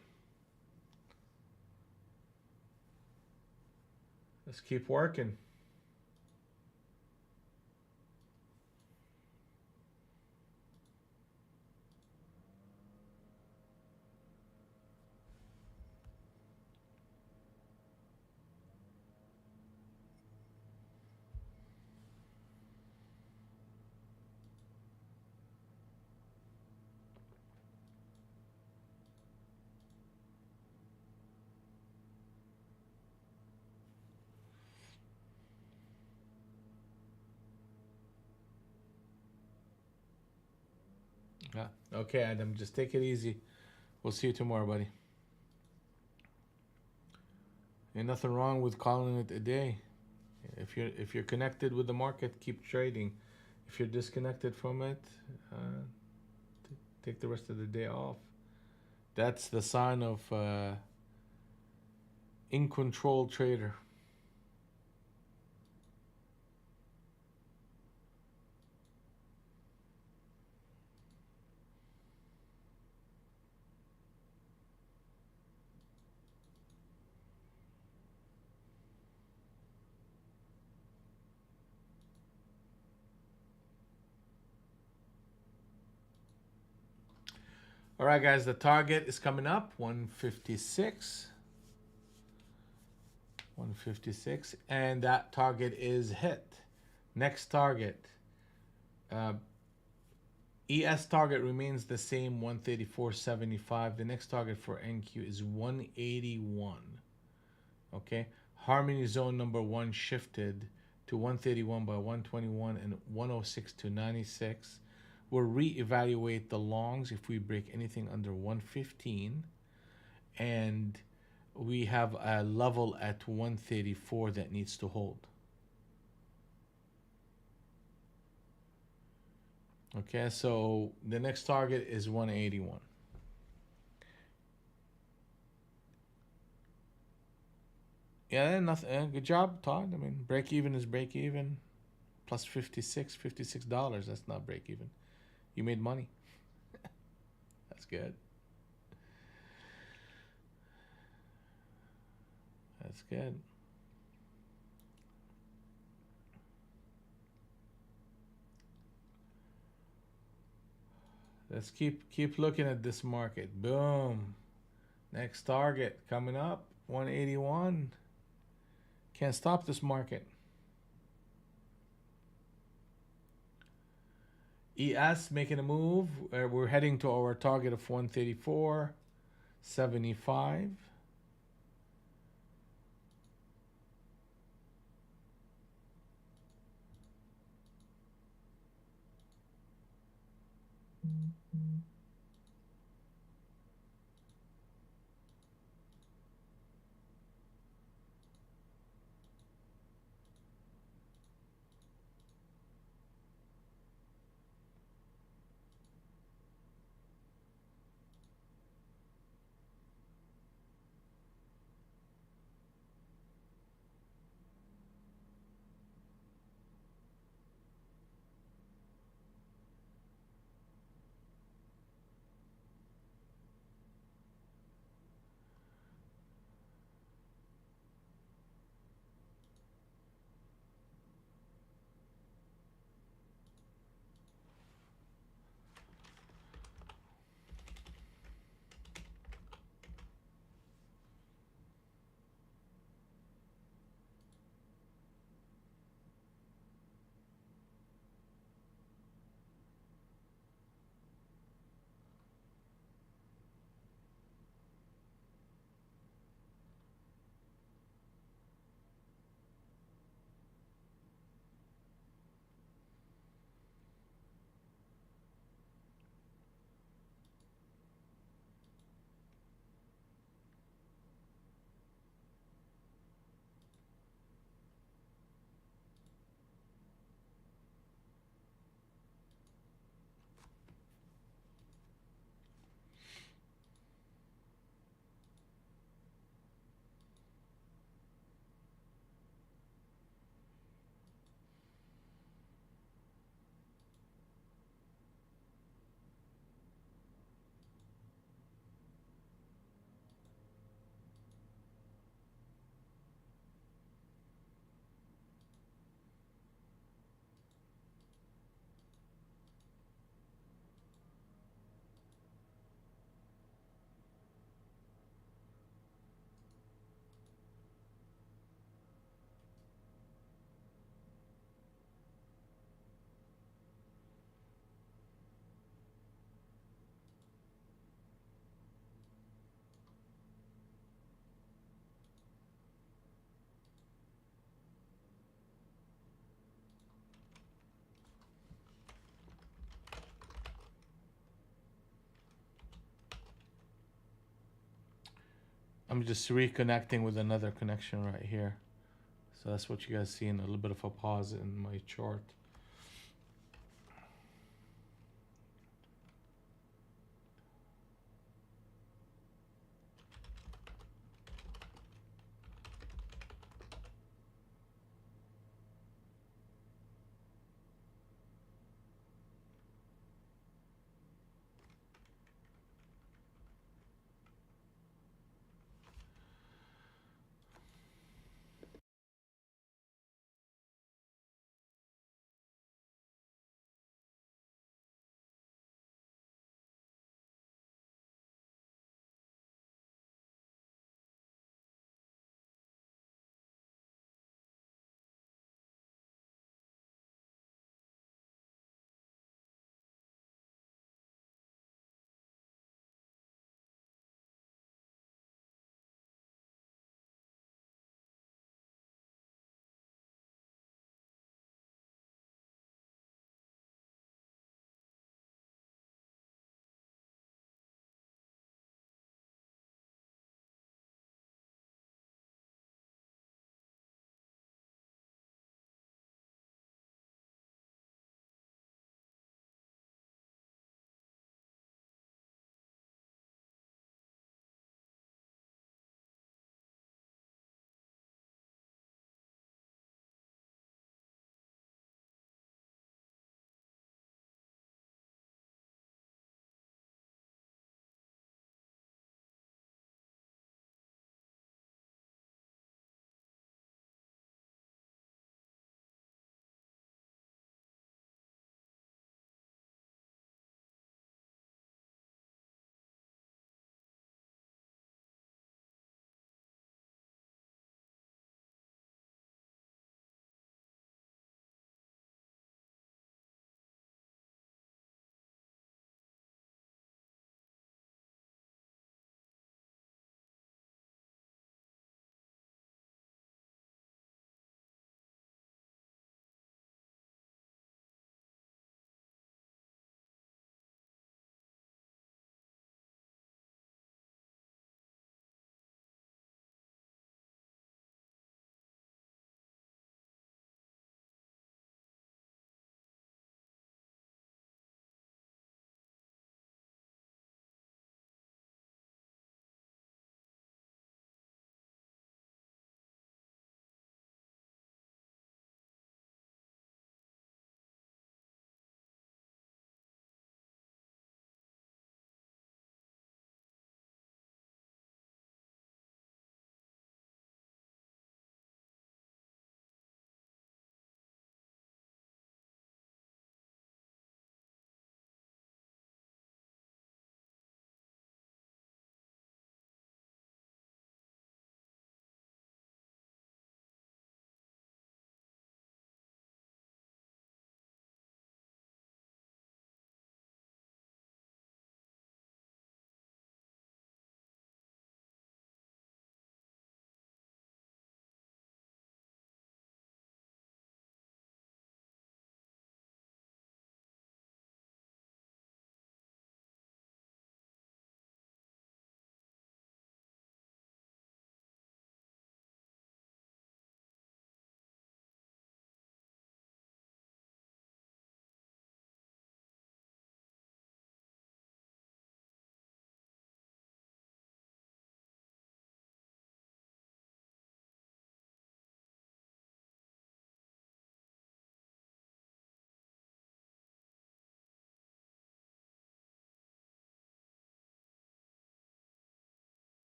Speaker 1: Let's keep working. Yeah. Okay, Adam, just take it easy. We'll see you tomorrow, buddy. Ain't nothing wrong with calling it a day. If you're connected with the market, keep trading. If you're disconnected from it, uh, take the rest of the day off. That's the sign of in control trader. All right, guys, the target is coming up 156. 156, and that target is hit. Next target, uh, ES target remains the same, 134.75. The next target for NQ is 181. Okay, harmony zone number one shifted to 131 by 121 and 106 to 96. We'll reevaluate the longs if we break anything under 115, and we have a level at 134 that needs to hold. Okay, so the next target is 181. Yeah, nothing. Good job, Todd. I mean, break even is break even. Plus $56. That's not break even. You made money. That's good. That's good. Let's keep looking at this market. Boom. Next target coming up, 181. Can't stop this market. ES making a move. We're heading to our target of 134.75. I'm just reconnecting with another connection right here. So that's what you guys see in a little bit of a pause in my chart.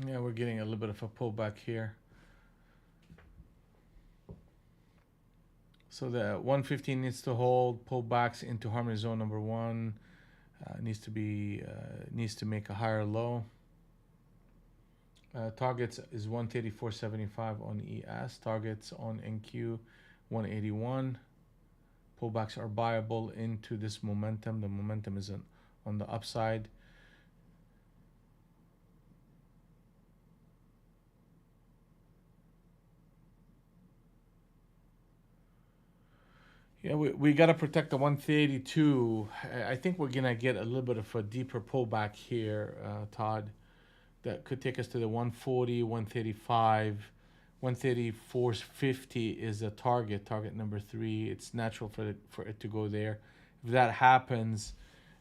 Speaker 1: Yeah, we're getting a little bit of a pullback here. So the 115 needs to hold, pullbacks into harmony zone number one. Needs to make a higher low. Targets is 134.75 on ES. Targets on NQ 181. Pullbacks are buyable into this momentum. The momentum is on the upside. Yeah, we got to protect the 132. I think we're gonna get a little bit of a deeper pullback here, Todd. That could take us to the 140, 135, 134.50 is a target number three. It's natural for it to go there. If that happens,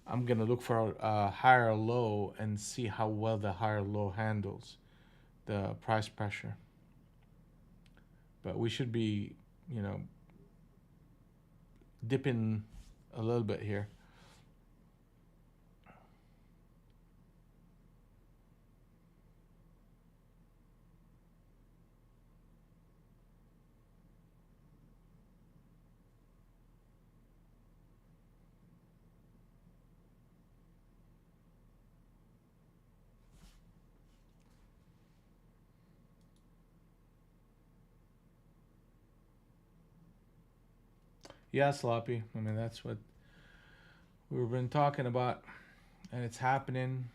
Speaker 1: I'm gonna look for a higher low and see how well the higher low handles the price pressure. But we should be, you know, dipping a little bit here. Yeah, sloppy. I mean, that's what we've been talking about, and it's happening.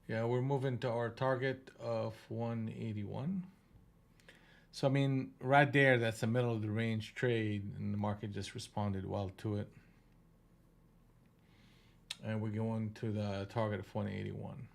Speaker 1: Yeah, we're moving to our target of 181. So I mean, right there, that's the middle of the range trade, and the market just responded well to it. And we're going to the target of 181.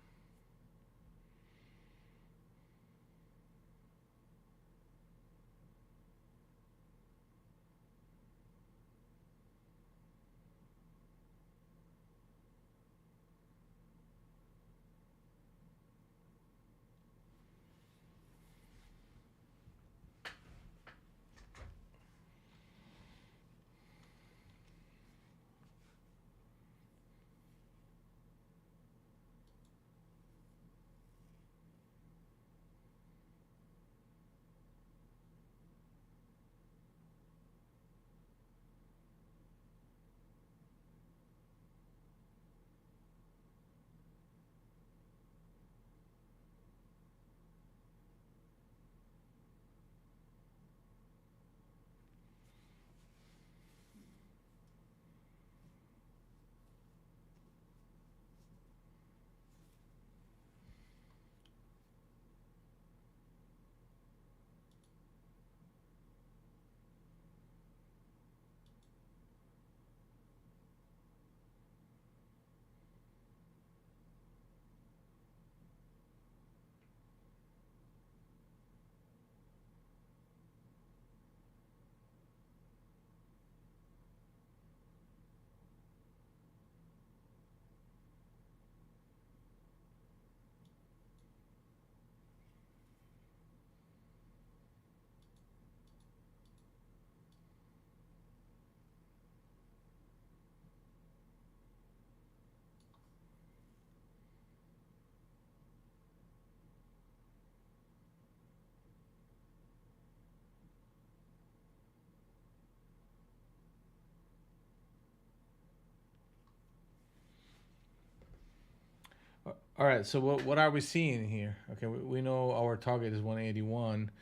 Speaker 1: All right, so what are we seeing here? Okay, we know our target is 181.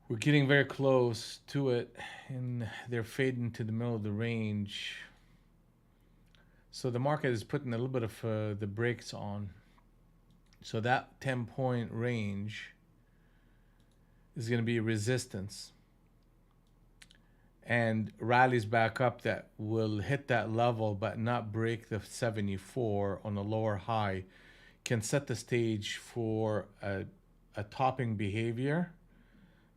Speaker 1: We're getting very close to it, and they're fading to the middle of the range. So the market is putting a little bit of the brakes on. So that 10-point range is going to be resistance, and rallies back up that will hit that level but not break the 74 on a lower high can set the stage for a topping behavior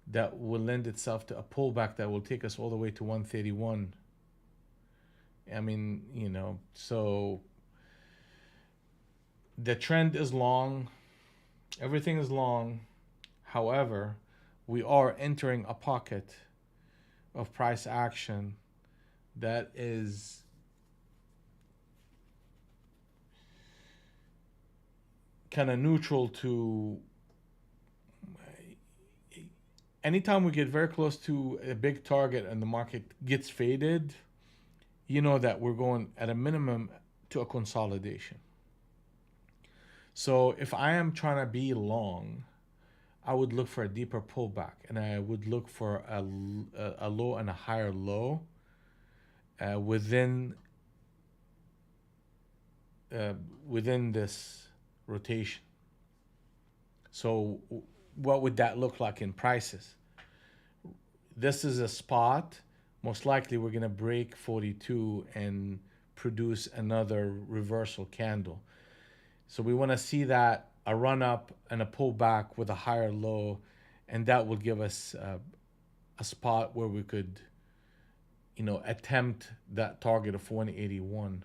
Speaker 1: that will lend itself to a pullback that will take us all the way to 131. I mean, so the trend is long, everything is long. However, we are entering a pocket of price action that is kind of neutral to anytime we get very close to a big target and the market gets faded, you know that we're going at a minimum to a consolidation. So if I am trying to be long, I would look for a deeper pullback, and I would look for a low and a higher low within uh, within this rotation. So what would that look like in prices? This is a spot. Most likely we're going to break 42 and produce another reversal candle. So we want to see that a run up and a pullback with a higher low, and that will give us a spot where we could, attempt that target of 181.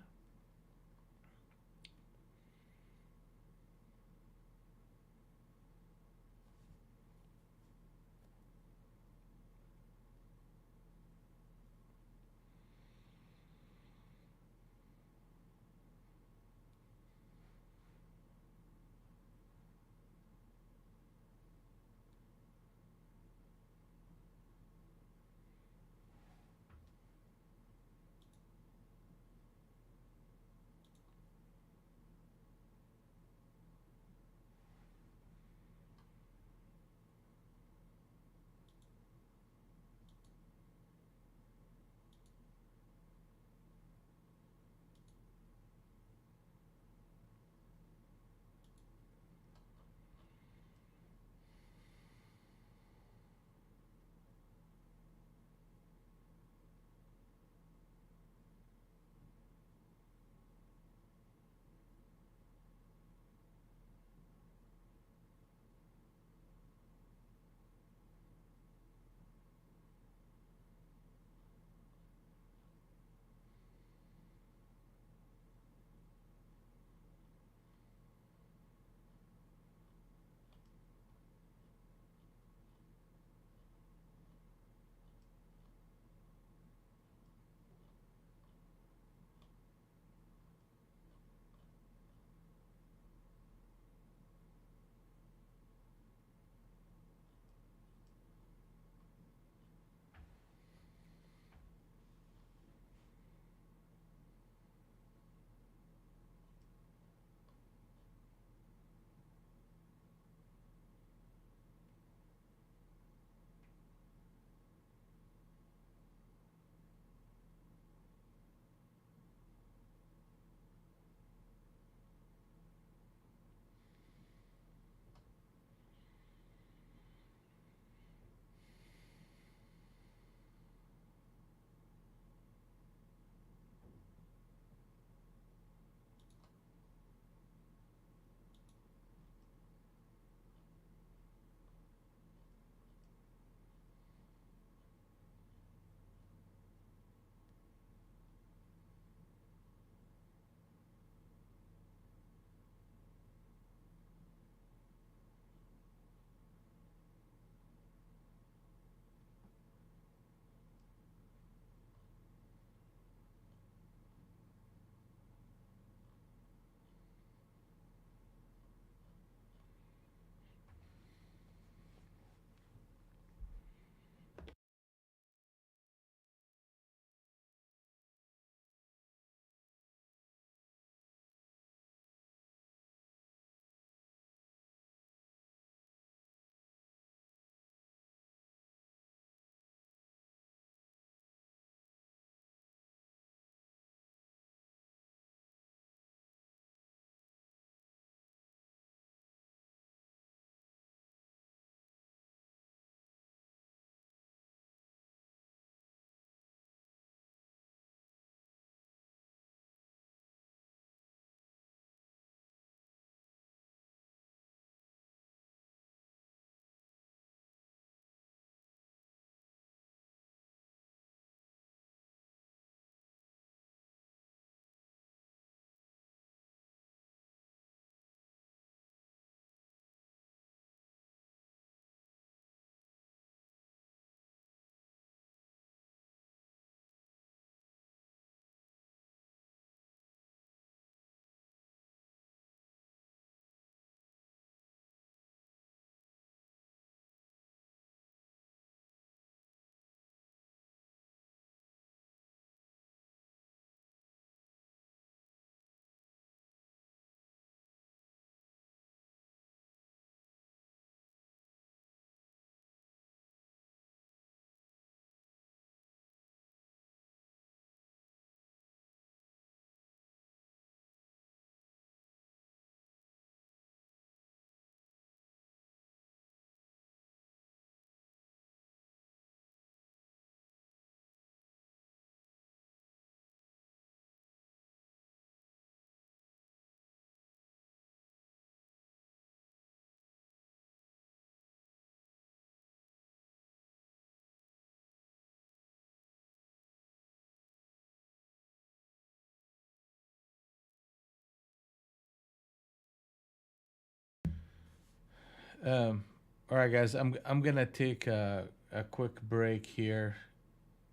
Speaker 1: Um, all right, guys. I'm gonna take a quick break here.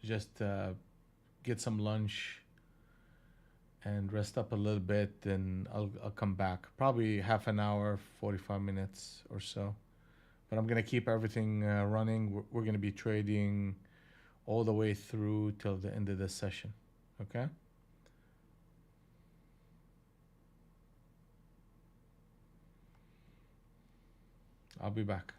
Speaker 1: Just get some lunch and rest up a little bit. Then I'll come back. Probably half an hour, 45 minutes or so. But I'm gonna keep everything running. We're gonna be trading all the way through till the end of the session. Okay. I'll be back.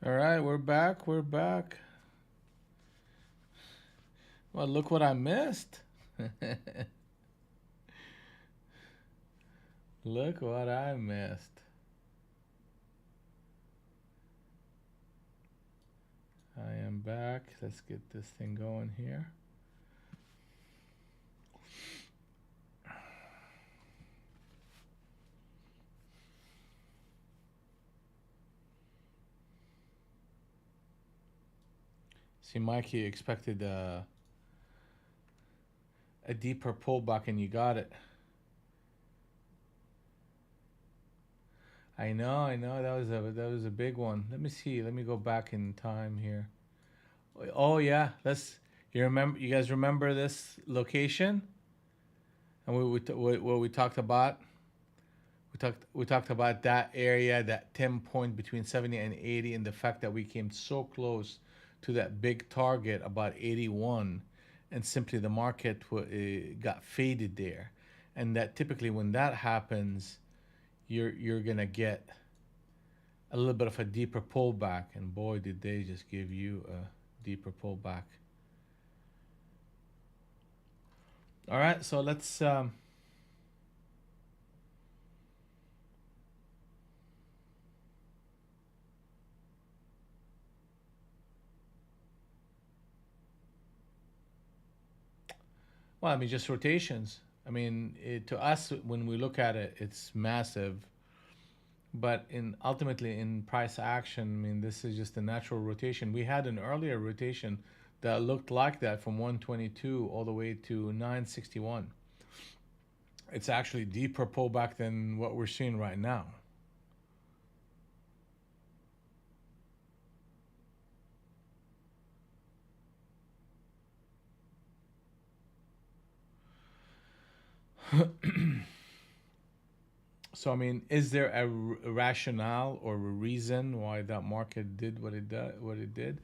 Speaker 1: All right, we're back. We're back. Well, look what I missed. Look what I missed. I am back. Let's get this thing going here. See, Mikey expected a deeper pullback, and you got it. I know. That was a big one. Let me see. Let me go back in time here. Oh yeah, let's. You remember? You guys remember this location? And what we talked about? We talked about that area, that 10 point between 70 and 80, and the fact that we came so close to that big target about 81, and simply the market got faded there, and that typically when that happens, you're gonna get a little bit of a deeper pullback, and boy, did they just give you a deeper pullback. All right, so let's. Well, I mean, just rotations. I mean, to us, when we look at it, it's massive. But in ultimately in price action, I mean, this is just a natural rotation. We had an earlier rotation that looked like that from 122 all the way to 961. It's actually deeper pullback than what we're seeing right now. So I mean, is there a rationale or a reason why that market did what it did?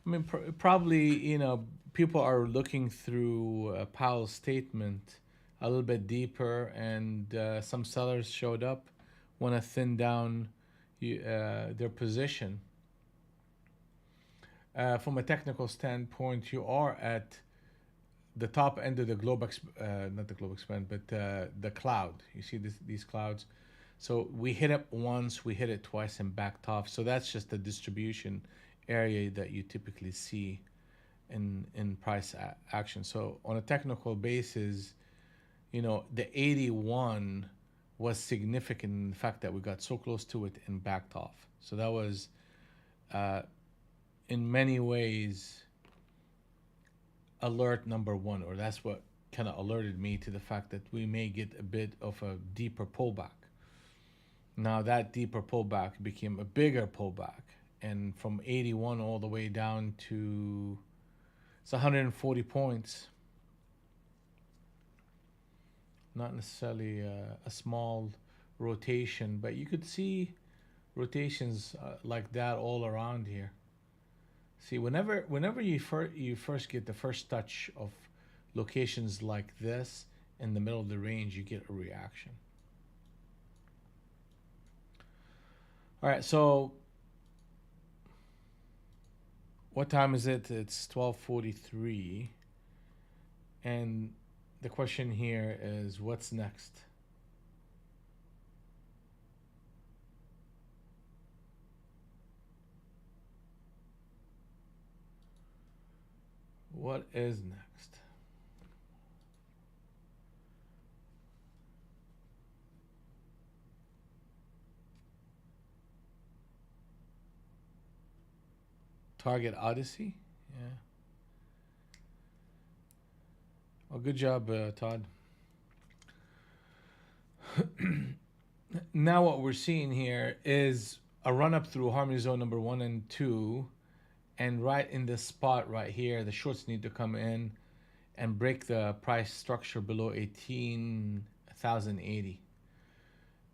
Speaker 1: I mean, probably people are looking through Powell's statement a little bit deeper, and some sellers showed up, want to thin down their position. From a technical standpoint, you are at the top end of the not the globe expand, but the cloud. You see these clouds. So we hit it once, we hit it twice, and backed off. So that's just the distribution area that you typically see in price action. So on a technical basis, the 81 was significant in the fact that we got so close to it and backed off. So that was, uh, in many ways, alert number one, or that's what kind of alerted me to the fact that we may get a bit of a deeper pullback. Now that deeper pullback became a bigger pullback, and from 81 all the way down to it's 140 points. Not necessarily a small rotation, but you could see rotations like that all around here. See, whenever you first get the first touch of locations like this in the middle of the range, you get a reaction. All right, so what time is it? It's 12:43, and the question here is, what's next? What is next? Target Odyssey? Yeah. Well, good job, Todd. Now what we're seeing here is a run up through harmony zone number one and two, and right in this spot right here, the shorts need to come in and break the price structure below 18,080.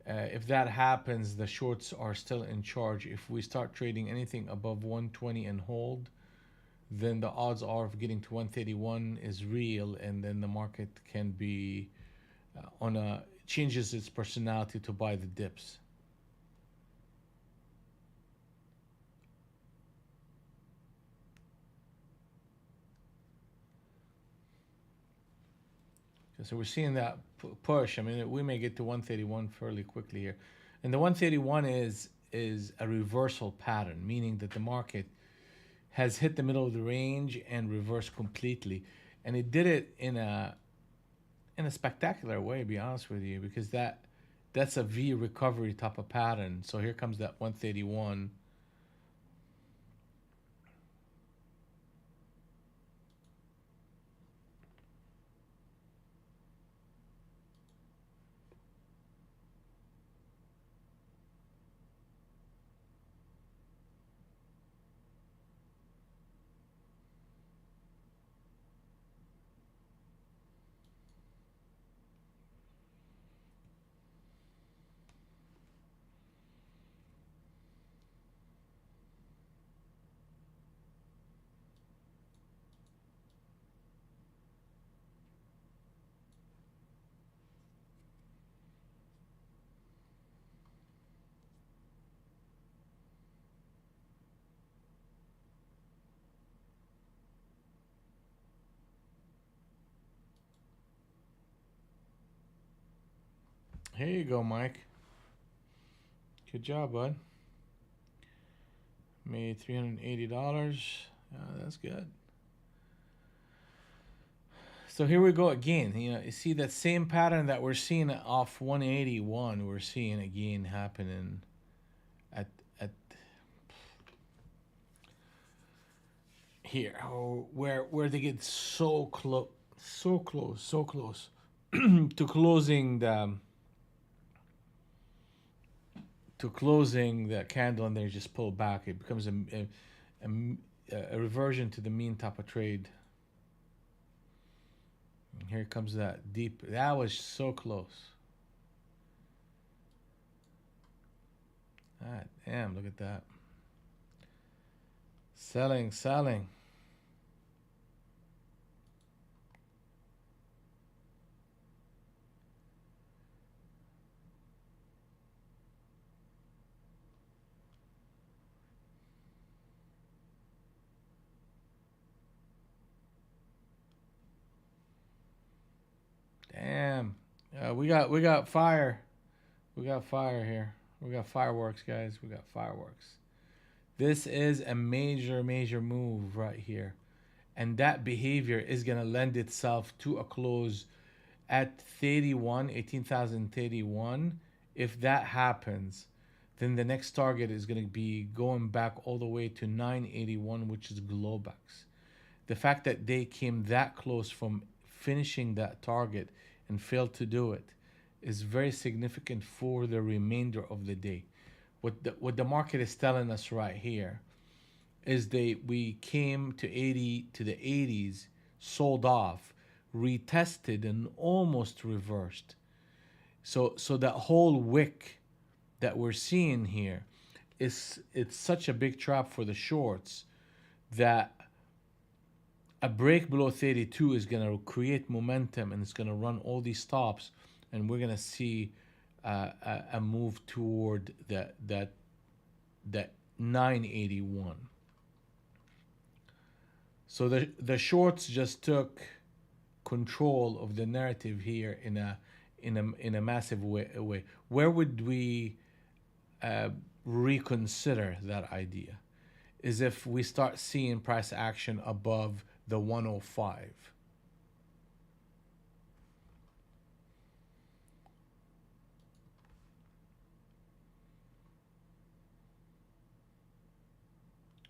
Speaker 1: If that happens, the shorts are still in charge. If we start trading anything above 120 and hold, then the odds are of getting to 131 is real, and then the market can be on a changes its personality to buy the dips. So we're seeing that push. I mean, we may get to 131 fairly quickly here, and the 131 is a reversal pattern, meaning that the market has hit the middle of the range and reversed completely, and it did it in a spectacular way. To be honest with you, because that's a V recovery type of pattern. So here comes that 131. Here you go, Mike. Good job, bud. Made $380. That's good. So here we go again. You see that same pattern that we're seeing off 181. We're seeing again happening at here, where they get so close, so close, so close to closing the candle, and they just pull back. It becomes a reversion to the mean type of trade. And here comes that deep. That was so close. Ah, damn! Look at that. Selling, selling. Damn. We got fire. We got fire here. We got fireworks, guys. We got fireworks. This is a major, major move right here. And that behavior is going to lend itself to a close at 31, 18,031. If that happens, then the next target is going to be going back all the way to 981, which is Globex. The fact that they came that close from finishing that target and failed to do it is very significant for the remainder of the day. What the market is telling us right here is we came to 80 to the 80s, sold off, retested, and almost reversed. So that whole wick that we're seeing here is it's such a big trap for the shorts that a break below 32 is going to create momentum, and it's going to run all these stops, and we're going to see a move toward that 981. So the shorts just took control of the narrative here in a massive way. Where would we uh, reconsider that idea? Is if we start seeing price action above the 105.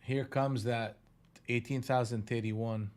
Speaker 1: Here comes that 18,031.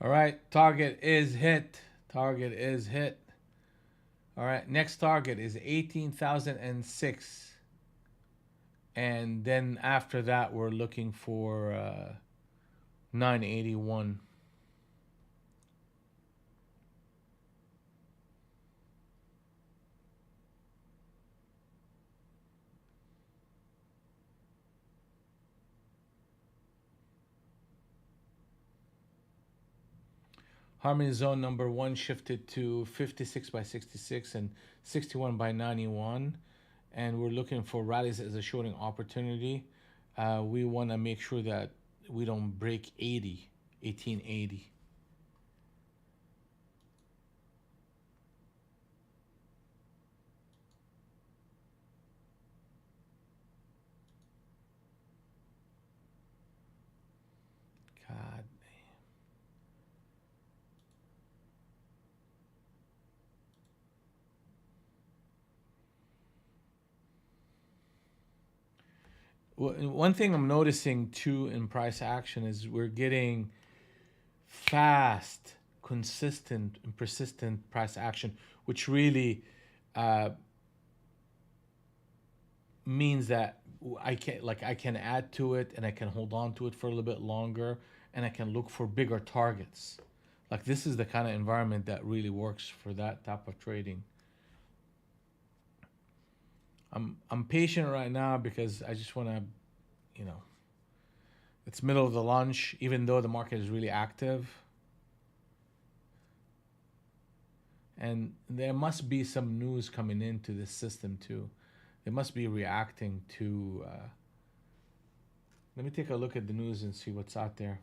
Speaker 1: All right, target is hit. Target is hit. All right, next target is 18,006. And then after that, we're looking for 981. Harmony zone number one shifted to 56 by 66 and 61 by 91. And we're looking for rallies as a shorting opportunity. We want to make sure that we don't break 80, 1880. God. One thing I'm noticing too in price action is we're getting fast, consistent, and persistent price action, which really uh, means that I can add to it and I can hold on to it for a little bit longer and I can look for bigger targets. Like this is the kind of environment that really works for that type of trading. I'm patient right now because I just want to, you know, it's middle of the lunch, even though the market is really active. And there must be some news coming into this system too. They must be reacting to. Let me take a look at the news and see what's out there.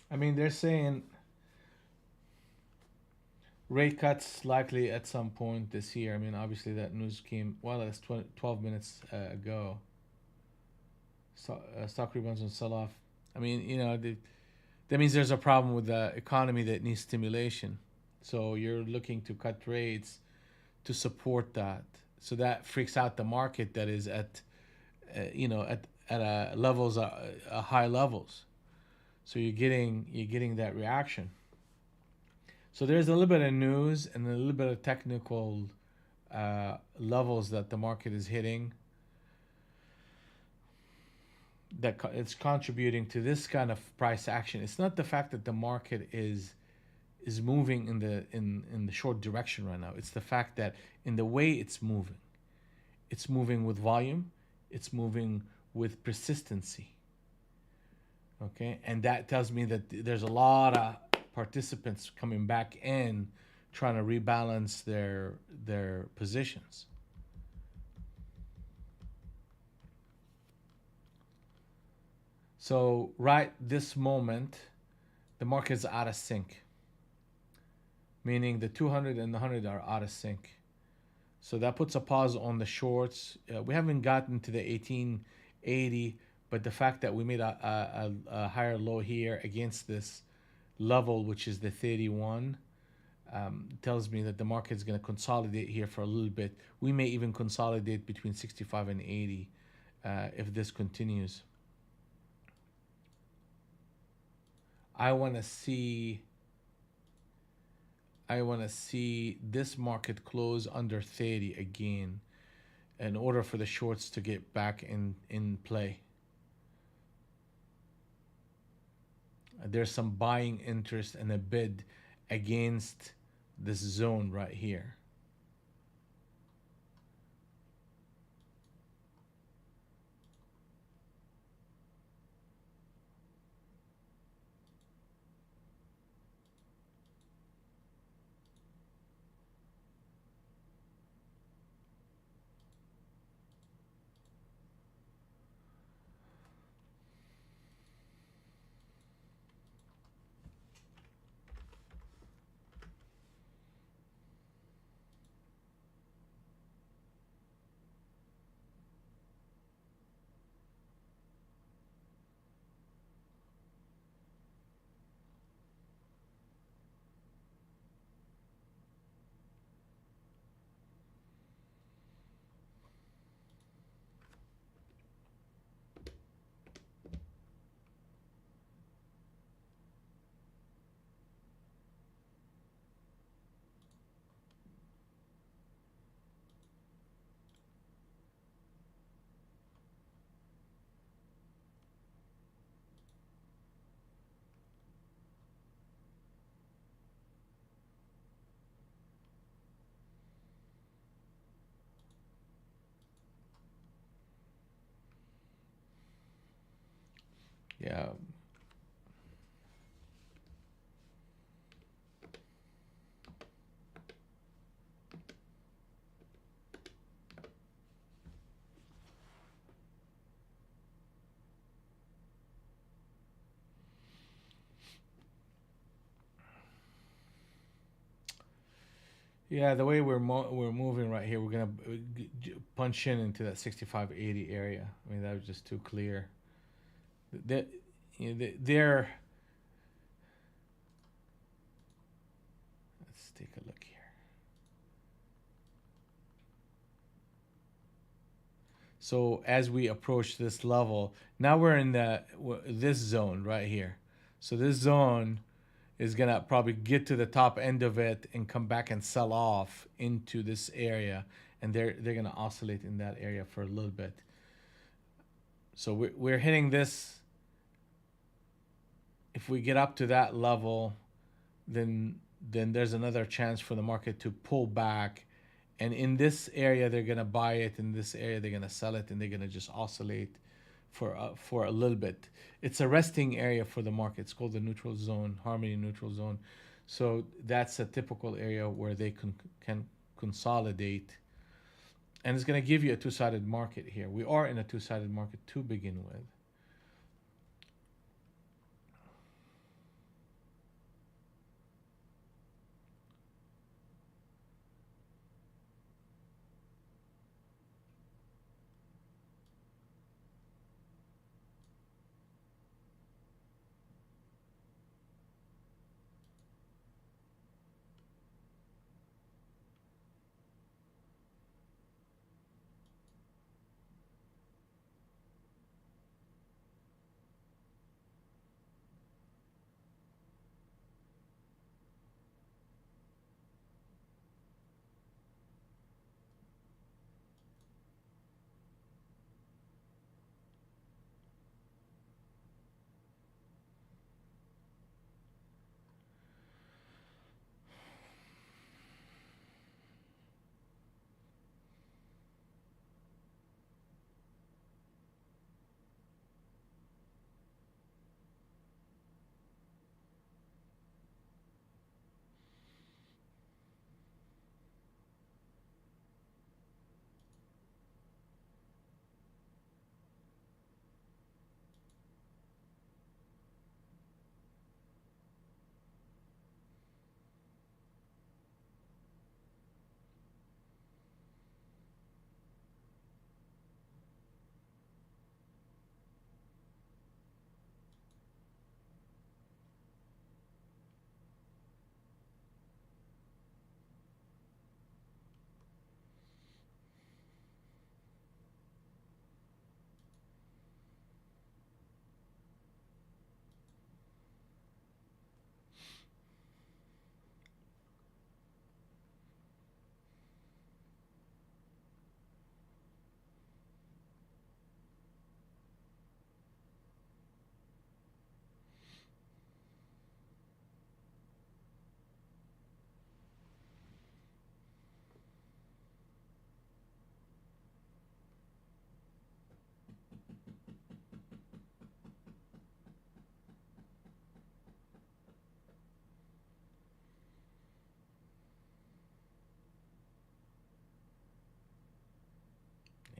Speaker 1: I mean, they're saying rate cuts likely at some point this year. I mean, obviously that news came, well, that's 12 minutes ago. So, stock rebounds and sell off. I mean, that means there's a problem with the economy that needs stimulation. So you're looking to cut rates to support that. So that freaks out the market that is at, at levels, high levels. So you're getting that reaction. So there's a little bit of news and a little bit of technical levels that the market is hitting that it's contributing to this kind of price action. It's not the fact that the market is moving in the short direction right now. It's the fact that in the way it's moving with volume, it's moving with persistency. Okay, and that tells me that there's a lot of participants coming back in trying to rebalance their positions. So right this moment, the market's out of sync, meaning the 200 and the 100 are out of sync. So that puts a pause on the shorts. We haven't gotten to the 1880, but the fact that we made a higher low here against this level, which is the 31, tells me that the market is going to consolidate here for a little bit. We may even consolidate between 65 and 80 if this continues. I want to see I want to see this market close under 30 again in order for the shorts to get back in play. There's some buying interest and a bid against this zone right here. Yeah. Yeah, the way we're moving right here, we're gonna punch in into that 6580 area. I mean, that was just too clear. That, you know, they're. Let's take a look here. So as we approach this level, now we're in this zone right here. So this zone is gonna probably get to the top end of it and come back and sell off into this area, and they're gonna oscillate in that area for a little bit. So we're hitting this. If we get up to that level, then there's another chance for the market to pull back, and in this area they're gonna buy it, in this area they're gonna sell it, and they're gonna just oscillate for a little bit. It's a resting area for the market. It's called the neutral zone, harmony neutral zone. So that's a typical area where they can consolidate, and it's going to give you a two-sided market here. We are in a two-sided market to begin with.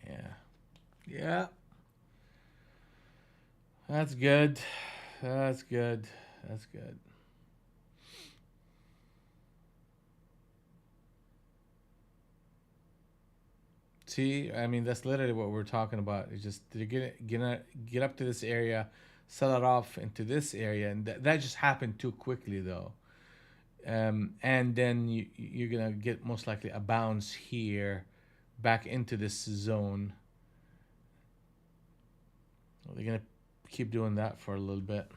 Speaker 1: Yeah. Yeah. That's good. That's good. That's good. See, I mean, that's literally what we're talking about. It's just to get up to this area, sell it off into this area, and that just happened too quickly, though. And then you're gonna get most likely a bounce here, back into this zone. They're gonna keep doing that for a little bit.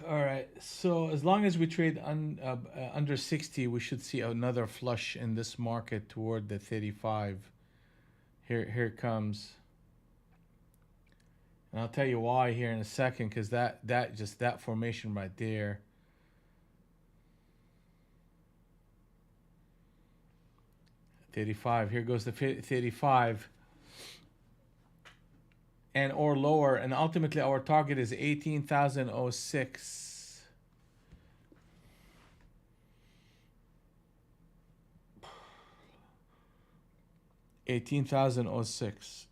Speaker 1: All right. So as long as we trade under 60, we should see another flush in this market toward the 35. Here it comes. And I'll tell you why here in a second, because that formation right there, 35. Here goes the 35, and or lower, and ultimately our target is 18,006. 18,006.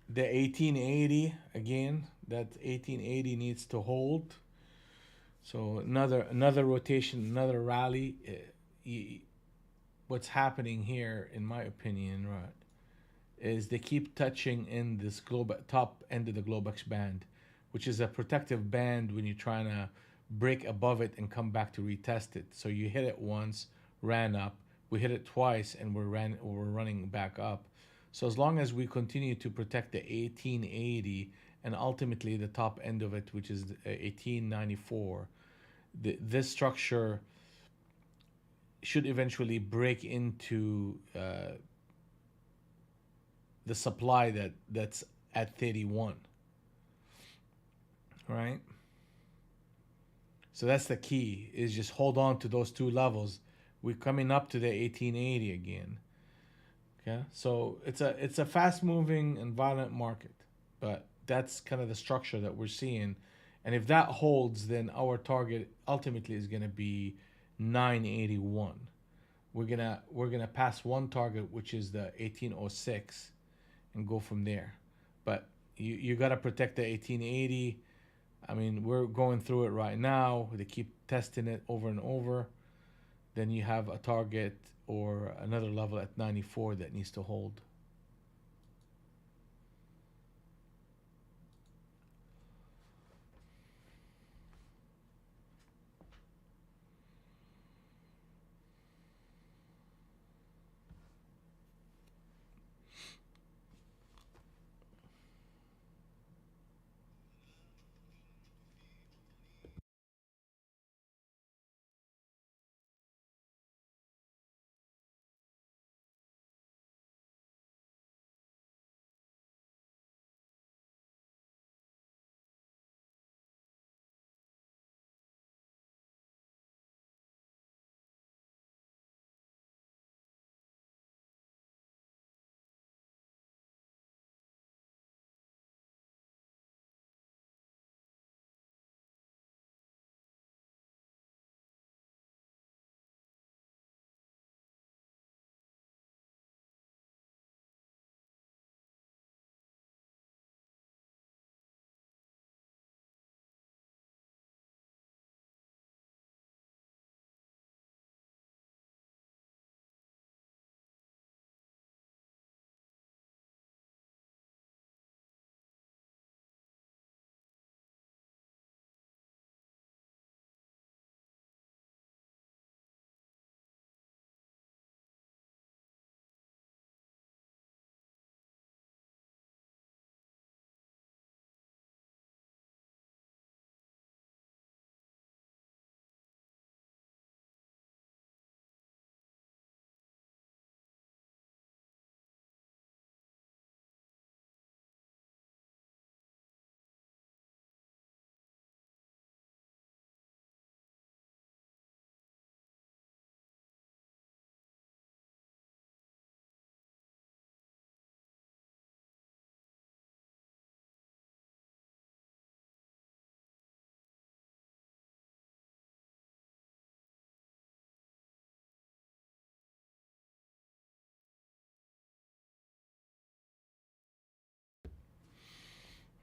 Speaker 1: The 1880 again, that 1880 needs to hold. So another rotation, another rally. What's happening here, in my opinion, right, is they keep touching in this top end of the Globex band, which is a protective band when you're trying to break above it and come back to retest it. So you hit it once, ran up. We hit it twice, and we're running back up. So as long as we continue to protect the 1880 and ultimately the top end of it, which is 1894, this structure should eventually break into the supply that's at 31, right? So that's the key, is just hold on to those two levels. We're coming up to the 1880 again. Okay, so it's a fast moving and violent market, but that's kind of the structure that we're seeing. And if that holds, then our target ultimately is going to be 981. We're gonna pass one target, which is the 1806, and go from there. But you got to protect the 1880. I mean, we're going through it right now. They keep testing it over and over. Then you have a target or another level at 94 that needs to hold.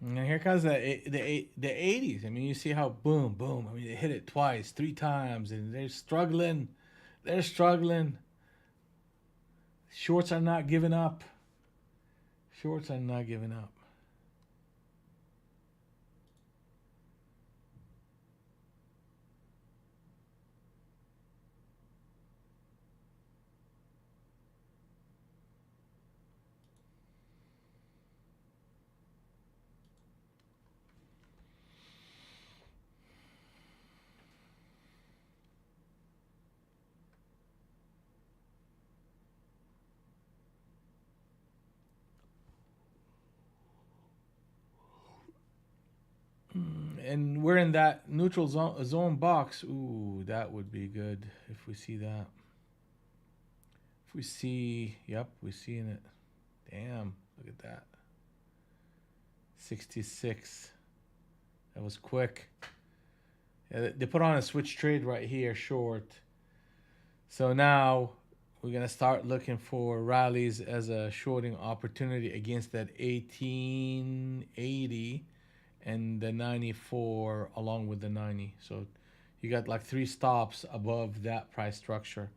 Speaker 1: And here comes the 80s. I mean, you see how boom, boom. I mean, they hit it twice, three times, and they're struggling. They're struggling. Shorts are not giving up. Shorts are not giving up. And we're in that neutral zone box. Ooh, that would be good if we see that. If we see, yep, we're seeing it. Damn, look at that. 66. That was quick. Yeah, they put on a switch trade right here, short. So now we're gonna start looking for rallies as a shorting opportunity against that 1880 and the 94 along with the 90. So you got like three stops above that price structure.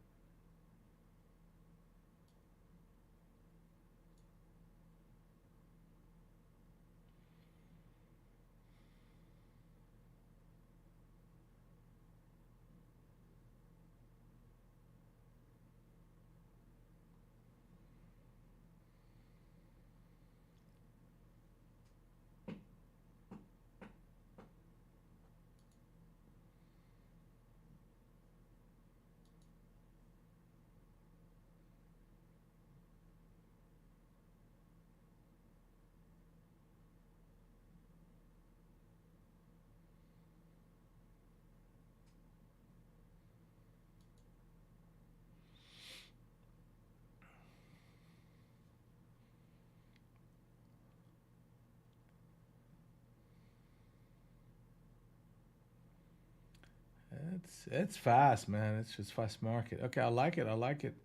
Speaker 1: It's fast, man. It's just fast market. Okay, I like it. I like it.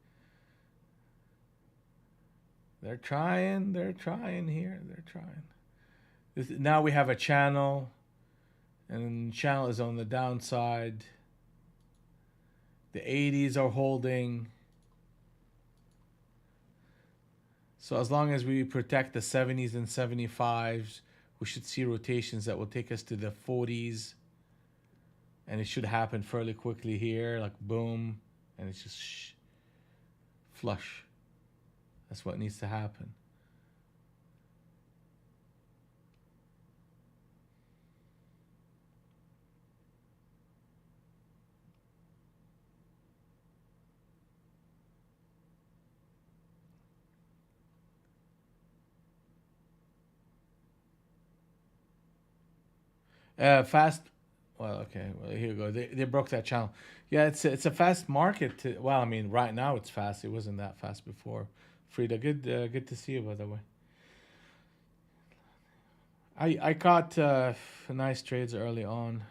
Speaker 1: They're trying. They're trying here. They're trying. Now we have a channel, and channel is on the downside. The 80s are holding. So as long as we protect the 70s and 75s, we should see rotations that will take us to the 40s, and it should happen fairly quickly here, like boom, and it's just flush. That's what needs to happen. Fast. Well, okay. Well, here we go. They broke that channel. Yeah, it's a fast market. Well, I mean, right now it's fast. It wasn't that fast before. Frida, good to see you, by the way. I caught nice trades early on.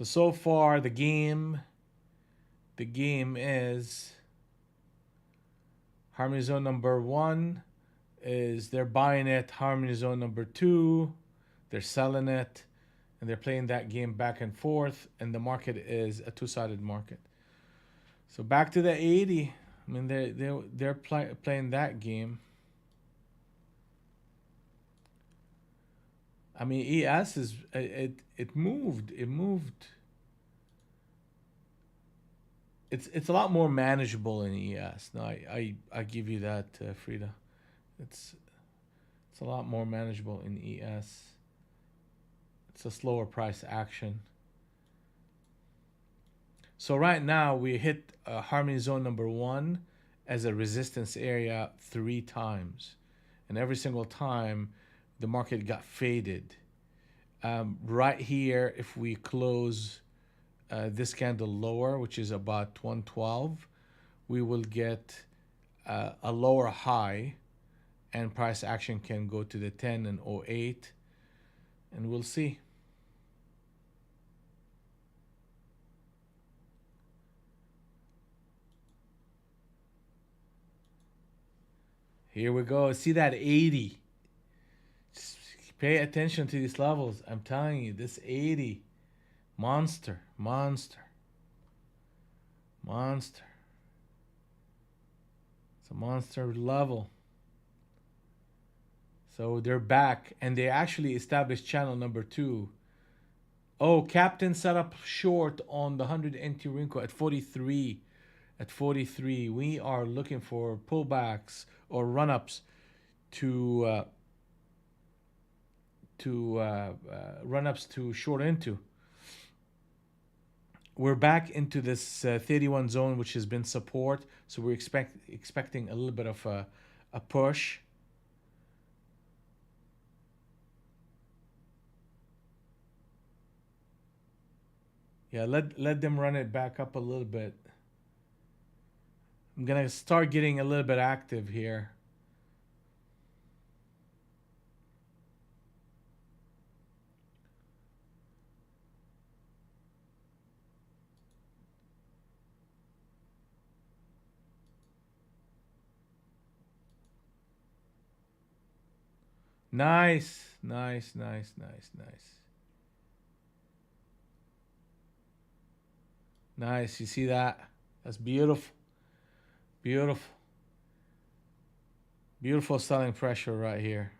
Speaker 1: So far the game is harmony zone number one is they're buying it. Harmony zone number two, they're selling it, and they're playing that game back and forth. And the market is a two-sided market. So back to the 80. I mean, they're playing that game. I mean, ES is it moved. It moved. It's a lot more manageable in ES. No, I give you that, Frida. It's it's a lot more manageable in ES. It's a slower price action. So right now we hit harmony zone number one as a resistance area three times, and every single time the market got faded. Right here, if we close this candle lower, which is about 112, we will get a lower high, and price action can go to the 10 and 08, and we'll see. Here we go. See that 80. Just pay attention to these levels. I'm telling you, this 80. Monster. Monster. Monster. It's a monster level. So they're back, and they actually established channel number 2. Oh, Captain set up short on the 100 NT Rinko at 43. At 43, we are looking for pullbacks or run-ups to run-ups to short into. We're back into this 31 zone, which has been support. So we're expecting a little bit of a push. Yeah, let them run it back up a little bit. I'm gonna start getting a little bit active here. Nice, nice, nice, nice, nice. Nice, you see that? That's beautiful. Beautiful. Beautiful selling pressure right here.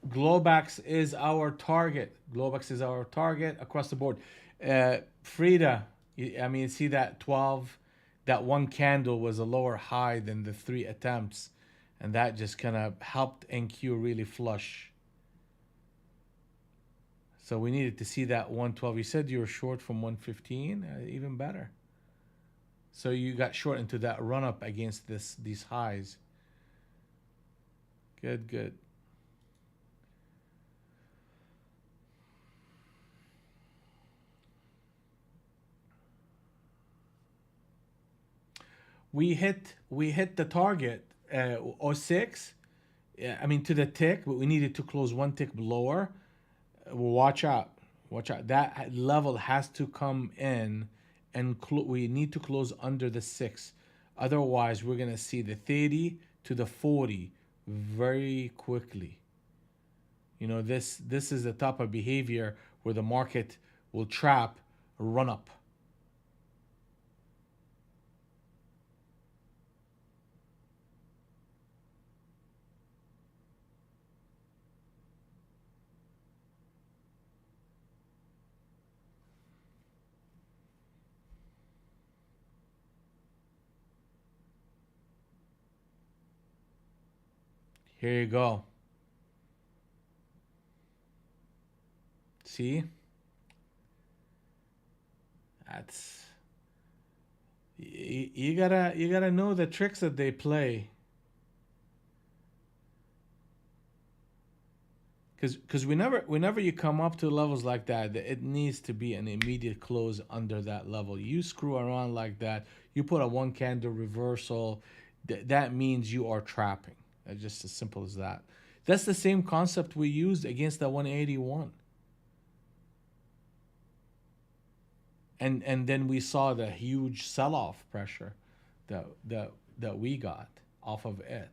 Speaker 1: Globex is our target. Globex is our target across the board. Frida, I mean, see that 12, that one candle was a lower high than the 3 attempts, and that just kind of helped NQ really flush. So we needed to see that 112. You said you were short from 115, even better. So you got short into that run up against these highs. Good, good. We hit the target, or 6. Yeah, I mean to the tick, but we needed to close one tick lower. Watch out, watch out. That level has to come in, and we need to close under the 6. Otherwise, we're gonna see the 30 to the 40 very quickly. You know, this is the type of behavior where the market will trap a run up. Here you go. See? That's you gotta know the tricks that they play. Because whenever you come up to levels like that, it needs to be an immediate close under that level. You screw around like that, you put a one candle reversal, that means you are trapping. It's just as simple as that. That's the same concept we used against that 181. And then we saw the huge sell-off pressure that we got off of it.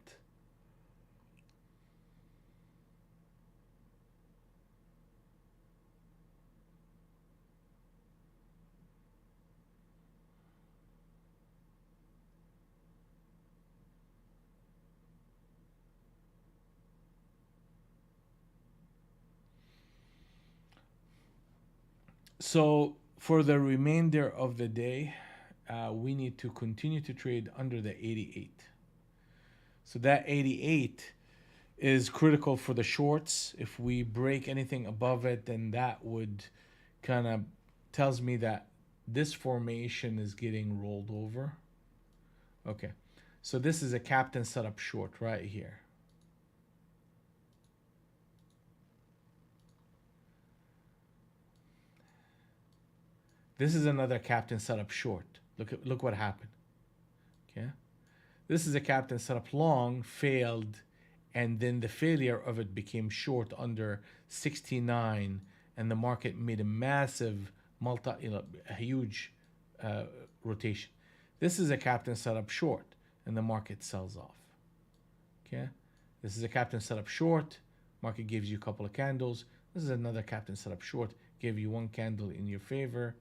Speaker 1: So for the remainder of the day, we need to continue to trade under the 88. So that 88 is critical for the shorts. If we break anything above it, then that would kind of tells me that this formation is getting rolled over. Okay, so this is a captain setup short right here. This is another captain setup short. Look what happened. Okay, This is a captain set up long, failed, and then the failure of it became short under 69, and the market made a massive a huge uh, rotation. This is a captain set up short, and the market sells off. Okay, this is a captain set up short. Market gives you a couple of candles. This is another captain set up short. Gave you one candle in your favor.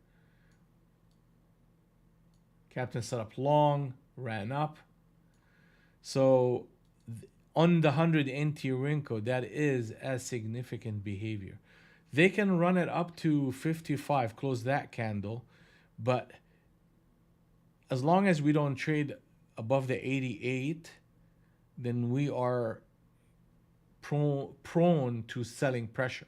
Speaker 1: Captain set up long, ran up. So on the 100 NT Rinko, that is a significant behavior. They can run it up to 55, close that candle, but as long as we don't trade above the 88, then we are prone to selling pressure.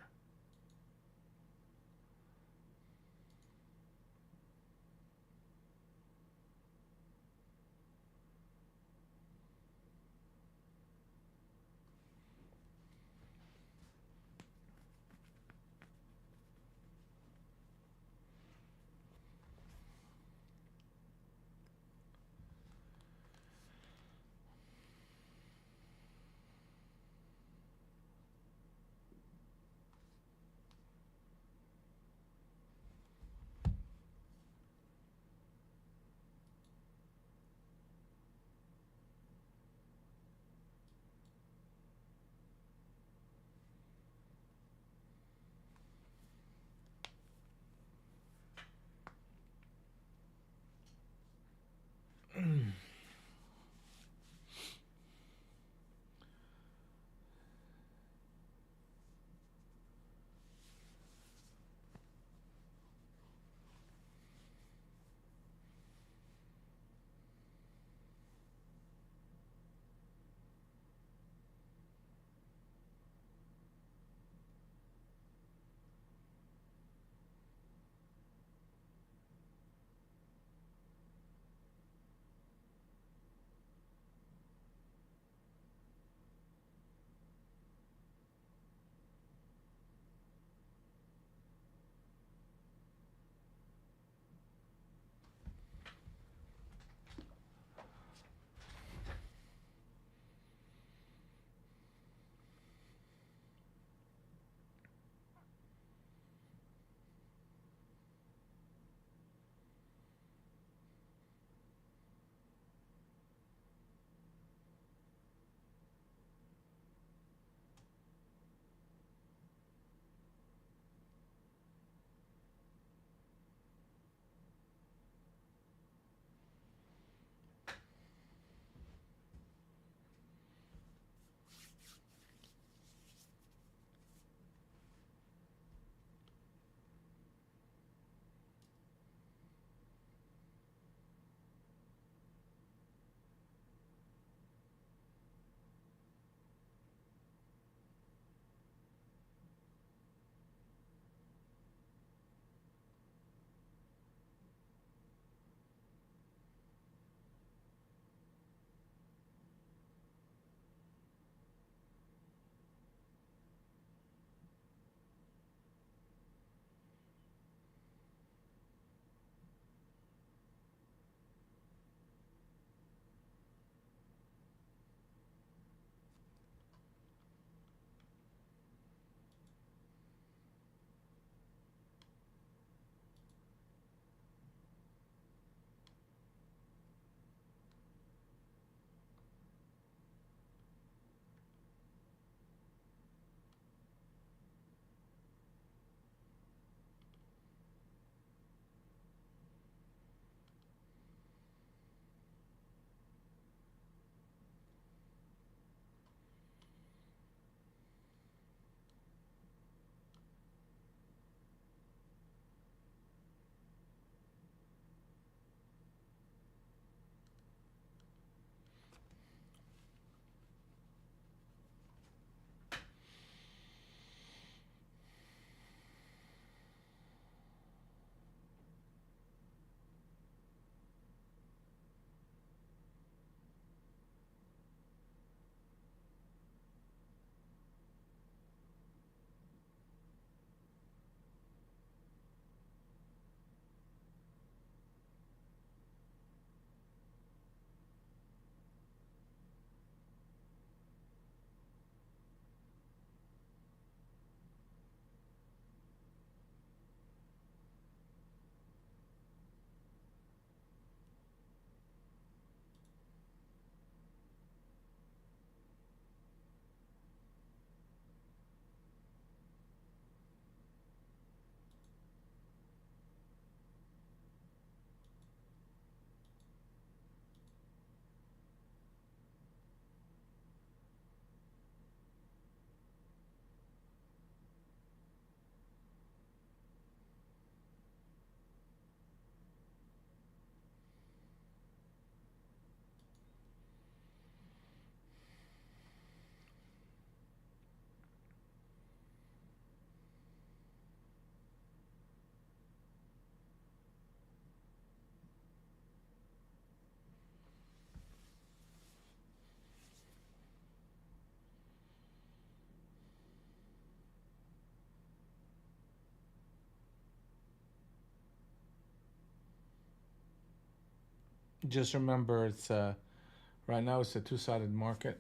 Speaker 1: Just remember, it's right now it's a two-sided market.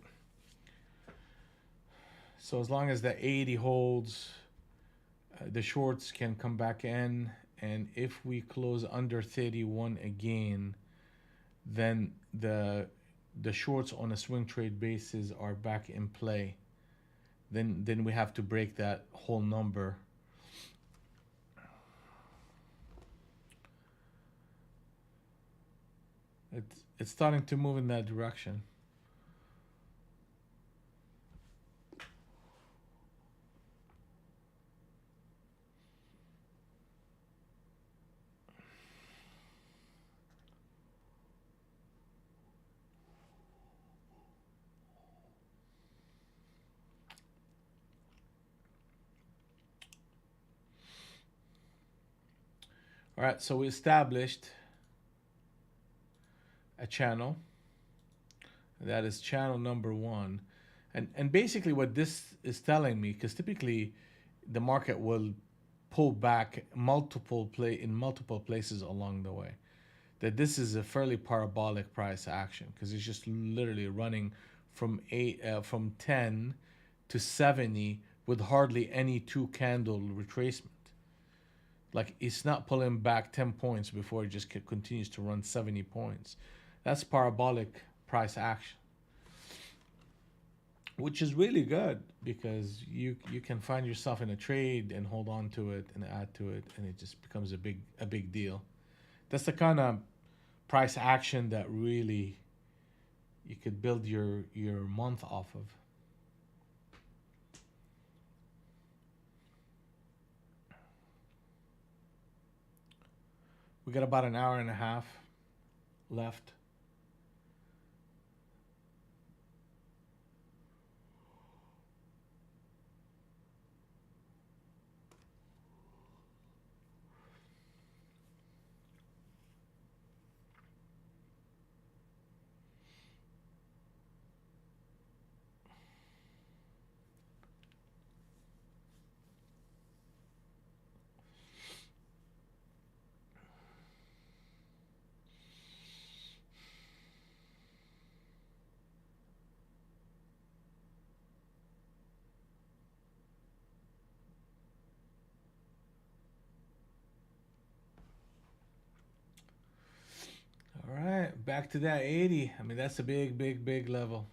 Speaker 1: So as long as the 80 holds, the shorts can come back in, and if we close under 31 again, then the shorts on a swing trade basis are back in play. Then we have to break that whole number. It's starting to move in that direction. All right, so we established a channel. That is channel number one. And basically what this is telling me, because typically the market will pull back multiple places along the way, that this is a fairly parabolic price action because it's just literally running from 10 to 70 with hardly any two candle retracement. Like it's not pulling back 10 points before it just continues to run 70 points. That's parabolic price action, which is really good because you can find yourself in a trade and hold on to it and add to it, and it just becomes a big deal. That's the kind of price action that really you could build your month off of. We got about an hour and a half left. All right, back to that 80. I mean, that's a big level.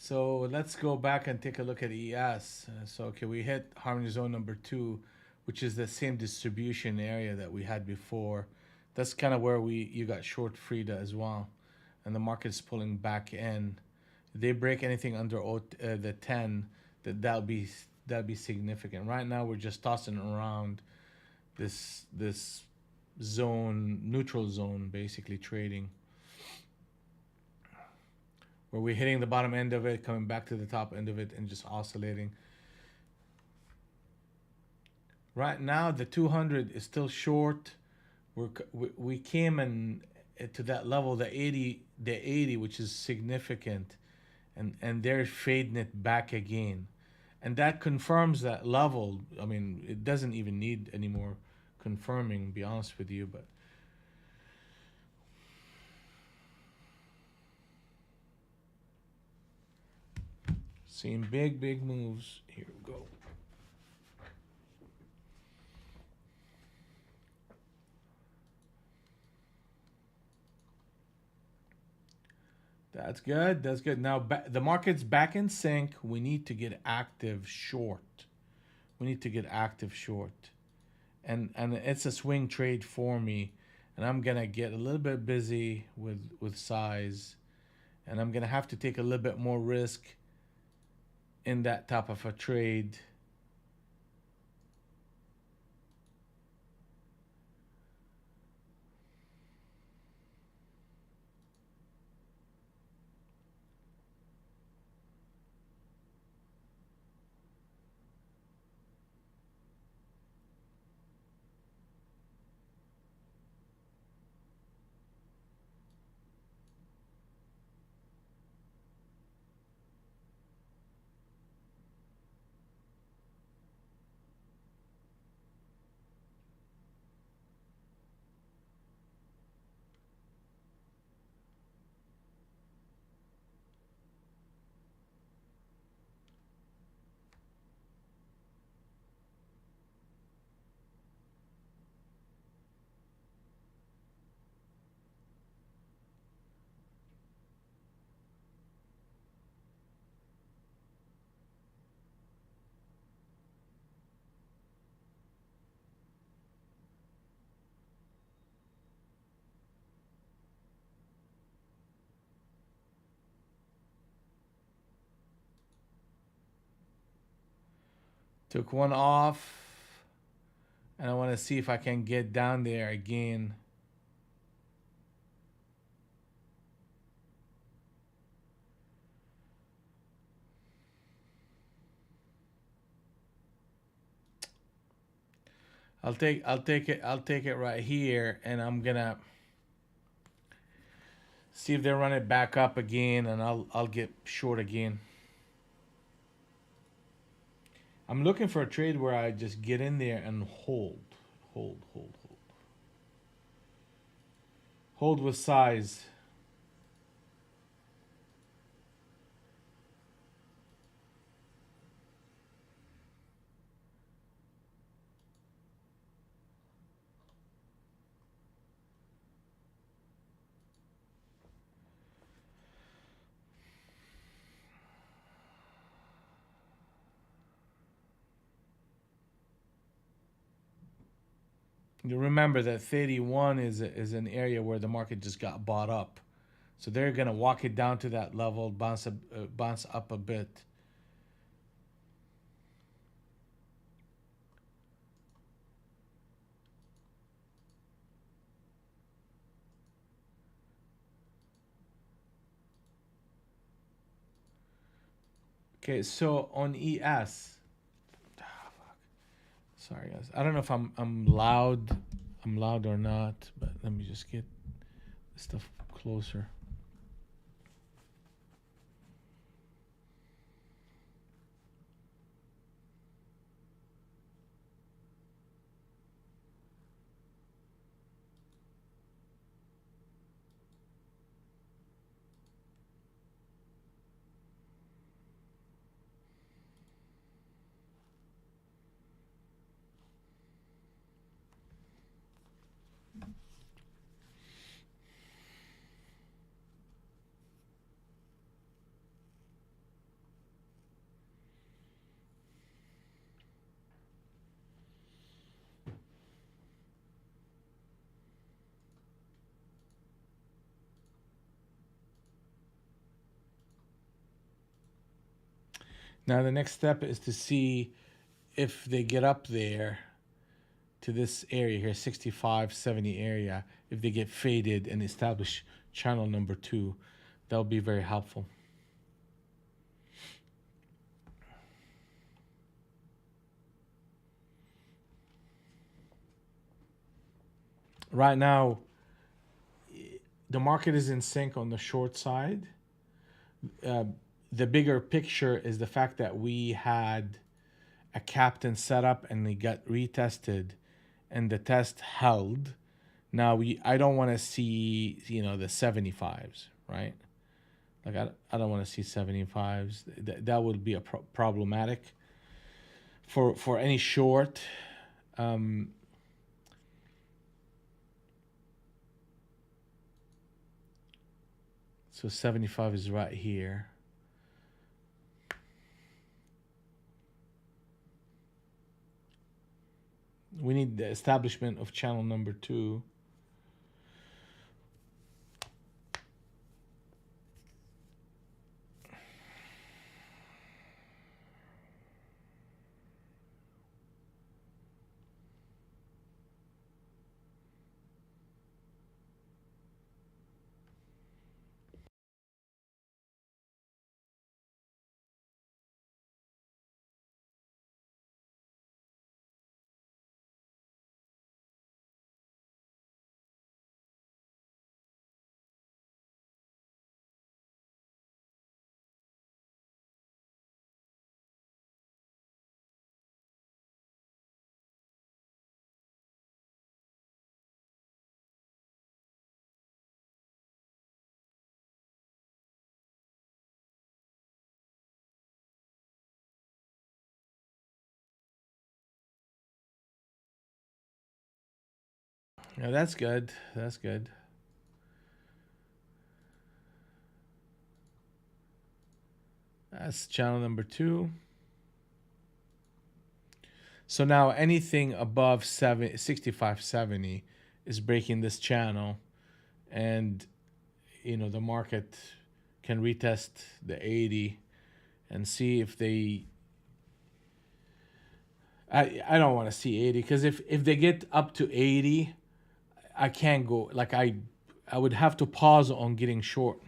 Speaker 1: So let's go back and take a look at ES. So okay, we hit harmony zone number 2, which is the same distribution area that we had before. That's kind of where we you got short Frida as well, and the market's pulling back in. If they break anything under the 10, that'll be significant. Right now we're just tossing around this zone, neutral zone, basically trading, where we're hitting the bottom end of it, coming back to the top end of it, and just oscillating. Right now, the 200 is still short. We came in to that level, the 80, which is significant, and they're fading it back again, and that confirms that level. I mean, it doesn't even need any more confirming, be honest with you, but seeing big moves. Here we go. That's good. That's good. Now the market's back in sync. We need to get active short. We need to get active short, and it's a swing trade for me, and I'm gonna get a little bit busy with size, and I'm gonna have to take a little bit more risk in that type of a trade. Took one off, and I want to see if I can get down there again. I'll take it right here, and I'm gonna see if they run it back up again, and I'll get short again. I'm looking for a trade where I just get in there and hold with size. You remember that 31 is an area where the market just got bought up, so they're gonna walk it down to that level, bounce up a bit. Okay, so on ES, sorry guys, I don't know if I'm loud or not, but let me just get this stuff closer. Now the next step is to see if they get up there to this area here, 65-70 area. If they get faded and establish channel number 2, that'll be very helpful. Right now, the market is in sync on the short side. Uh, the bigger picture is the fact that we had a captain set up and they got retested, and the test held. Now I don't want to see the 75s, right? Like I don't want to see 75s. That would be a problematic for any short. Um, so 75 is right here. We need the establishment of channel number 2. Yeah, that's good. That's good. That's channel number 2. So now anything above 65-70 is breaking this channel, and the market can retest the 80 and see if they. I don't want to see 80 because if they get up to 80, I can't go. Like I would have to pause on getting short.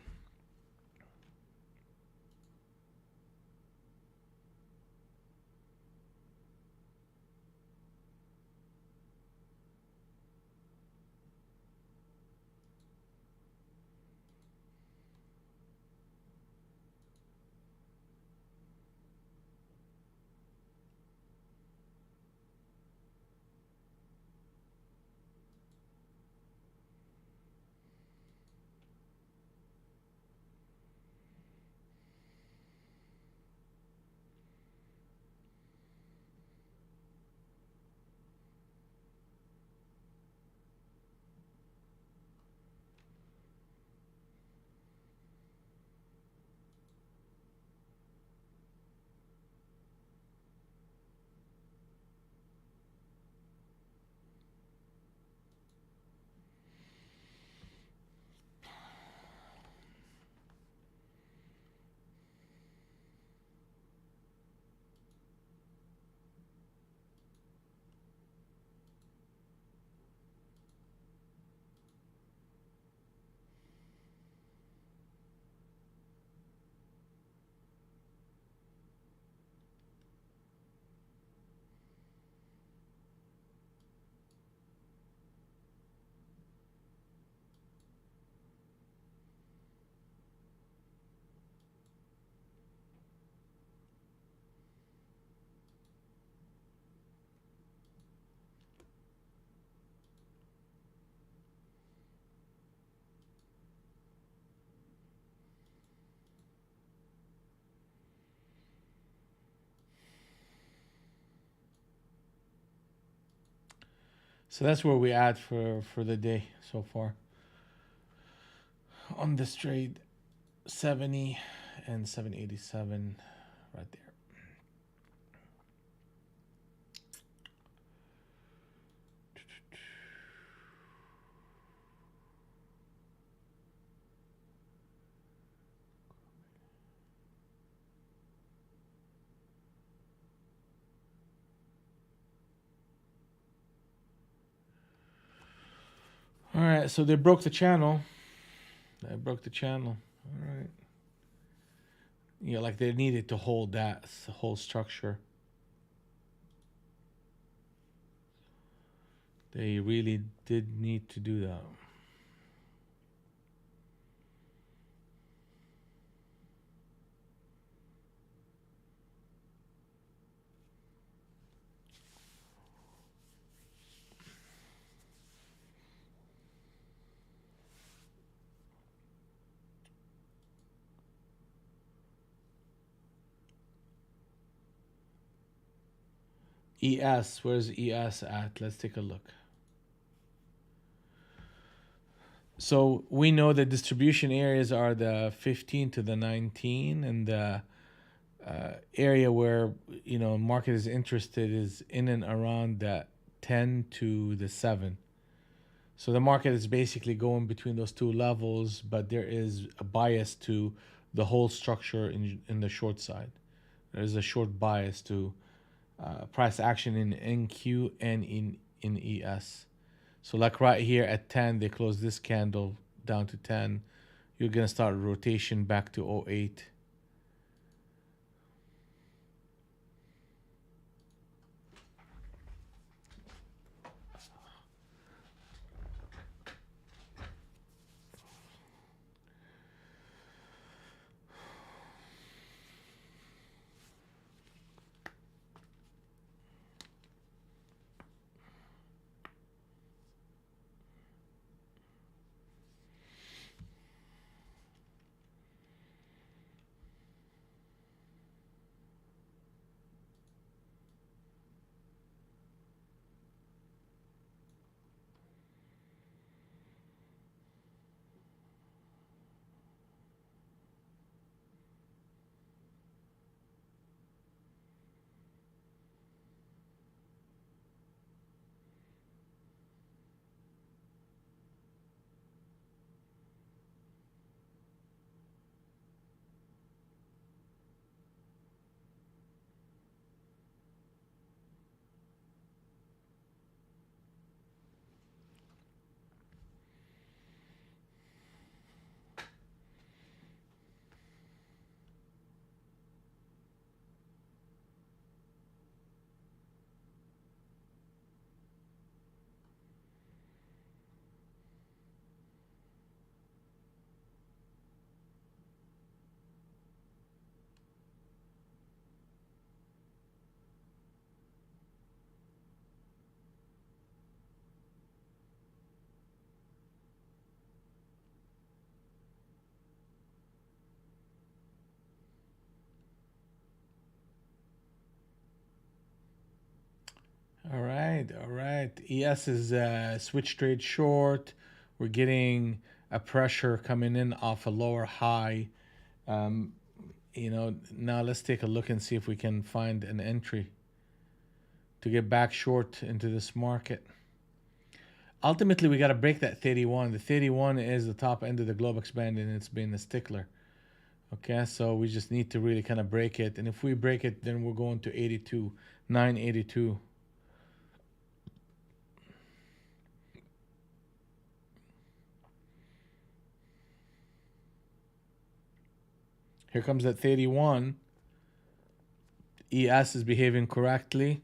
Speaker 1: So that's where we at for the day so far on this trade. 70 and 787 right there. right, so they broke the channel. They broke the channel. All right. Yeah, like they needed to hold that whole structure. They really did need to do that. ES, where's ES at? Let's take a look. So we know the distribution areas are the 15 to the 19, and the area where market is interested is in and around the 10 to the 7. So the market is basically going between those two levels, but there is a bias to the whole structure in the short side. There is a short bias to price action in NQ and in ES. So like right here at 10, they close this candle down to 10. You're gonna start a rotation back to '08. All right, all right. ES is switch trade short. We're getting a pressure coming in off a lower high. Um, now let's take a look and see if we can find an entry to get back short into this market. Ultimately, we got to break that 31. The 31 is the top end of the Globex band, and it's been a stickler. Okay, so we just need to really kind of break it. And if we break it, then we're going to 82, 982. Here comes that 31. ES is behaving correctly.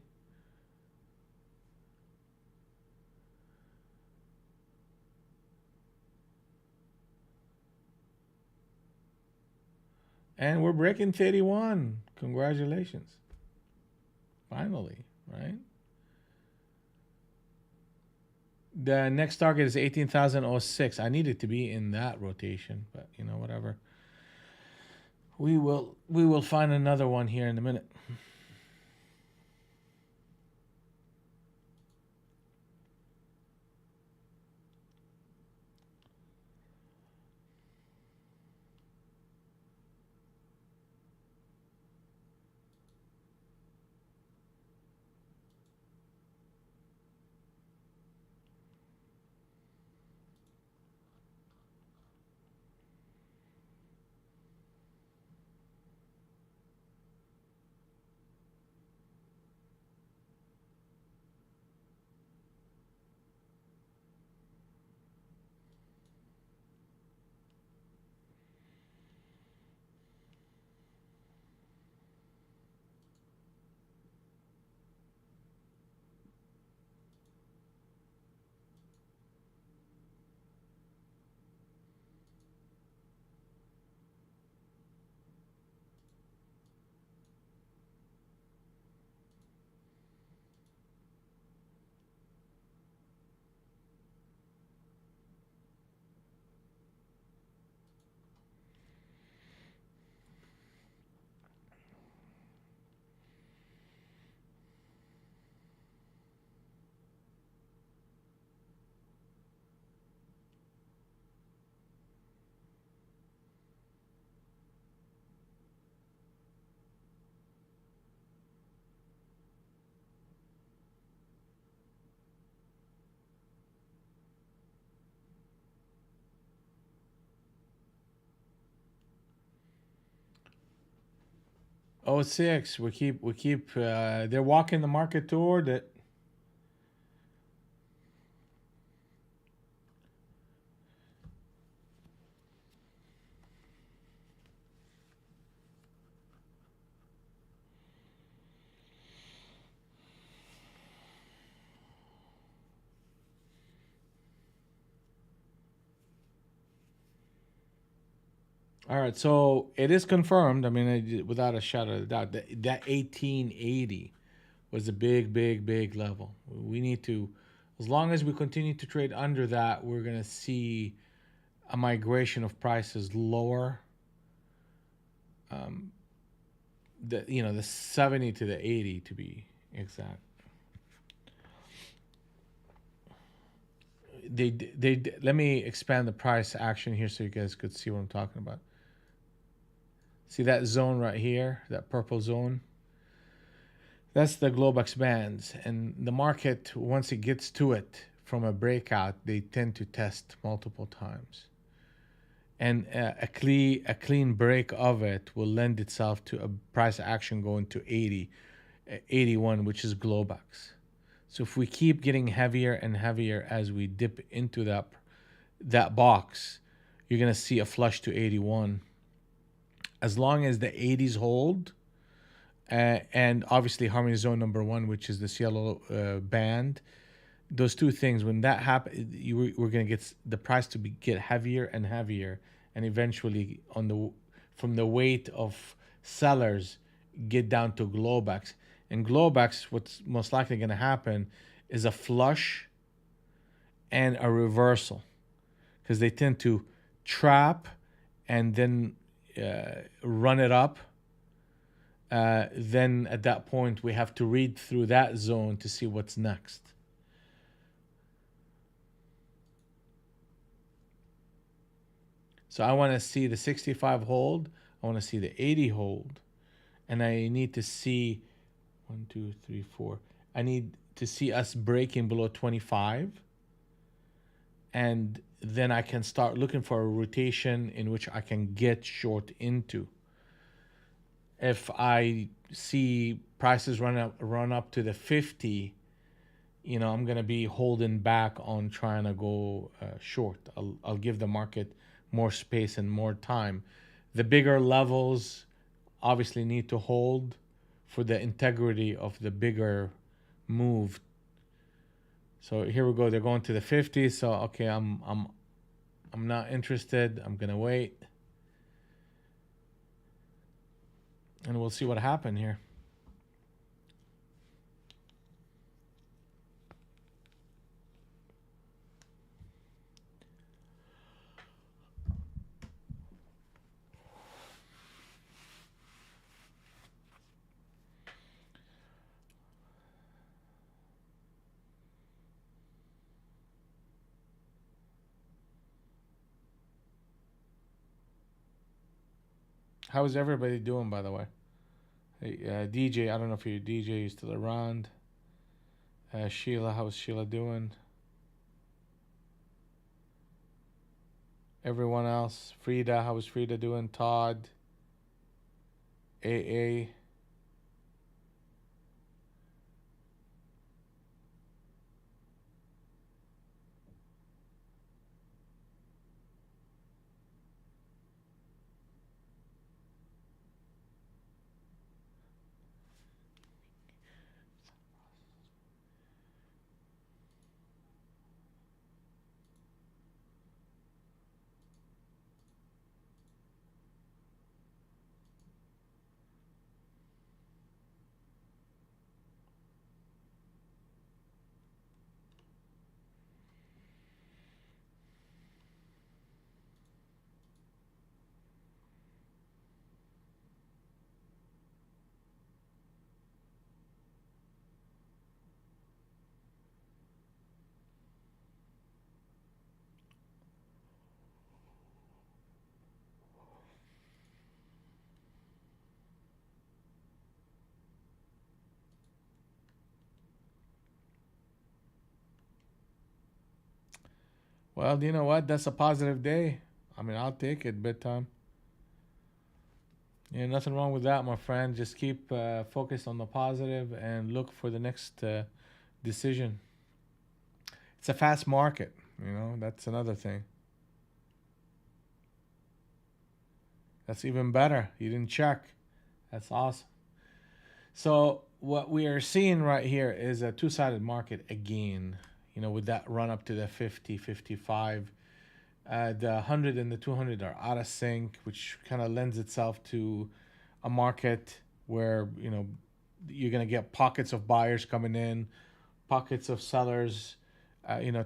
Speaker 1: And we're breaking 31. Congratulations. Finally, right? The next target is 18,006. I needed to be in that rotation, but whatever. We will find another one here in a minute. Oh, 06. We keep. They're walking the market toward it. All right, so it is confirmed. I mean, without a shadow of a doubt, that 1880 was a big, big, big level. We need to, as long as we continue to trade under that, we're gonna see a migration of prices lower. Um, the 70 to the 80 to be exact. Let me expand the price action here so you guys could see what I'm talking about. See that zone right here, that purple zone? That's the Globex bands. And the market, once it gets to it from a breakout, they tend to test multiple times. And a clean break of it will lend itself to a price action going to 80, 81, which is Globex. So if we keep getting heavier and heavier as we dip into that box, you're gonna see a flush to 81. As long as the 80s hold, and obviously harmony zone number one, which is this yellow band, those two things, when that happens, we're going to get the price to get heavier and heavier, and eventually from the weight of sellers get down to Globex. And Globex, what's most likely going to happen is a flush and a reversal, because they tend to trap and then run it up. Then at that point, we have to read through that zone to see what's next. So I want to see the 65 hold. I want to see the 80 hold. And I need to see one, two, three, four. I need to see us breaking below 25. And then I can start looking for a rotation in which I can get short into. If I see prices run up to the 50, I'm gonna be holding back on trying to go short. I'll give the market more space and more time. The bigger levels obviously need to hold for the integrity of the bigger move. So here we go. They're going to the 50. So okay, I'm not interested. I'm gonna wait, and we'll see what happened here. How is everybody doing, by the way? Hey, DJ, I don't know if your DJ is still around. Sheila, how's Sheila doing? Everyone else, Frida, how is Frida doing? Todd, AA. Well, you know what? That's a positive day. I mean, I'll take it big time. Yeah, nothing wrong with that, my friend. Just keep focused on the positive and look for the next decision. It's a fast market, that's another thing. That's even better. You didn't check. That's awesome. So what we are seeing right here is a two-sided market again. With that run up to the 50, 55, the 100 and the 200 are out of sync, which kind of lends itself to a market where you're gonna get pockets of buyers coming in, pockets of sellers,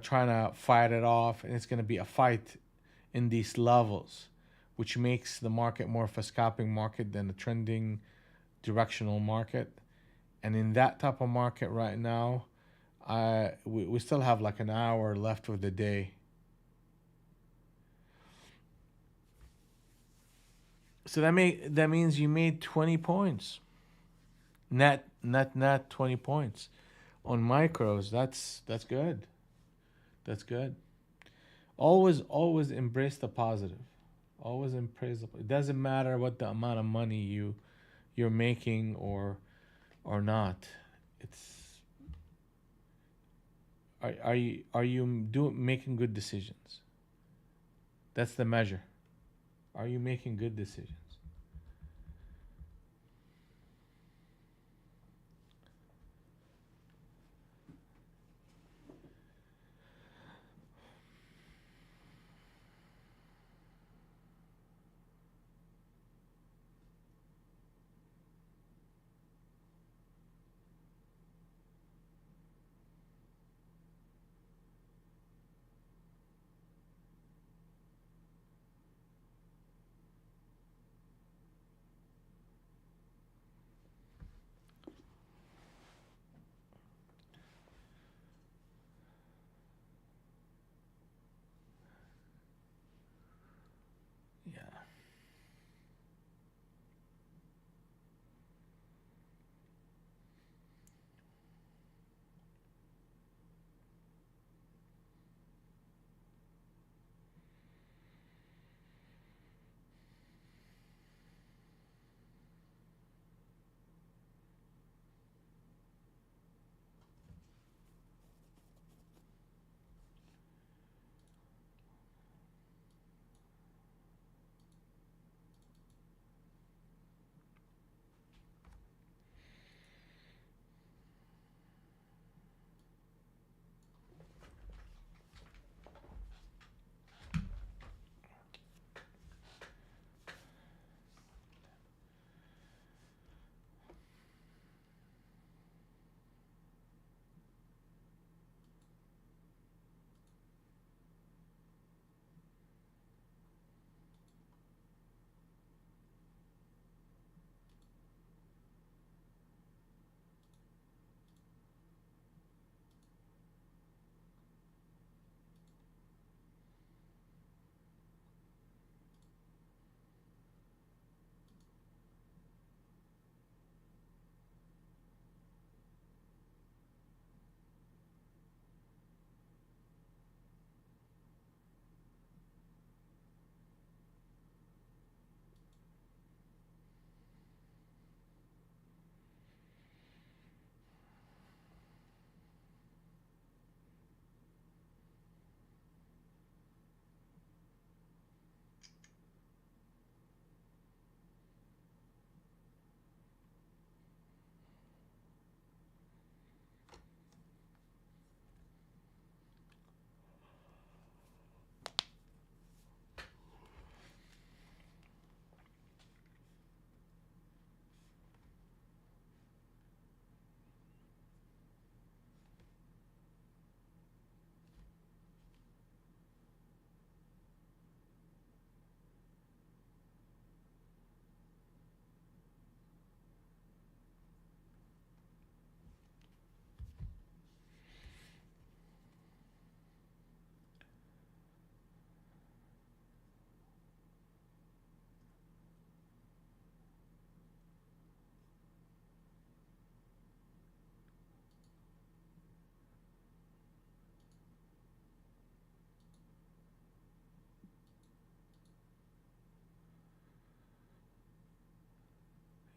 Speaker 1: trying to fight it off, and it's gonna be a fight in these levels, which makes the market more of a scalping market than a trending directional market. And in that type of market right now, we still have like an hour left of the day. So that means you made 20 points. Net 20 points on micros. That's good. That's good. Always embrace the positive. Always embrace it doesn't matter what the amount of money you're making or not. It's are you making good decisions? That's the measure. Are you making good decisions?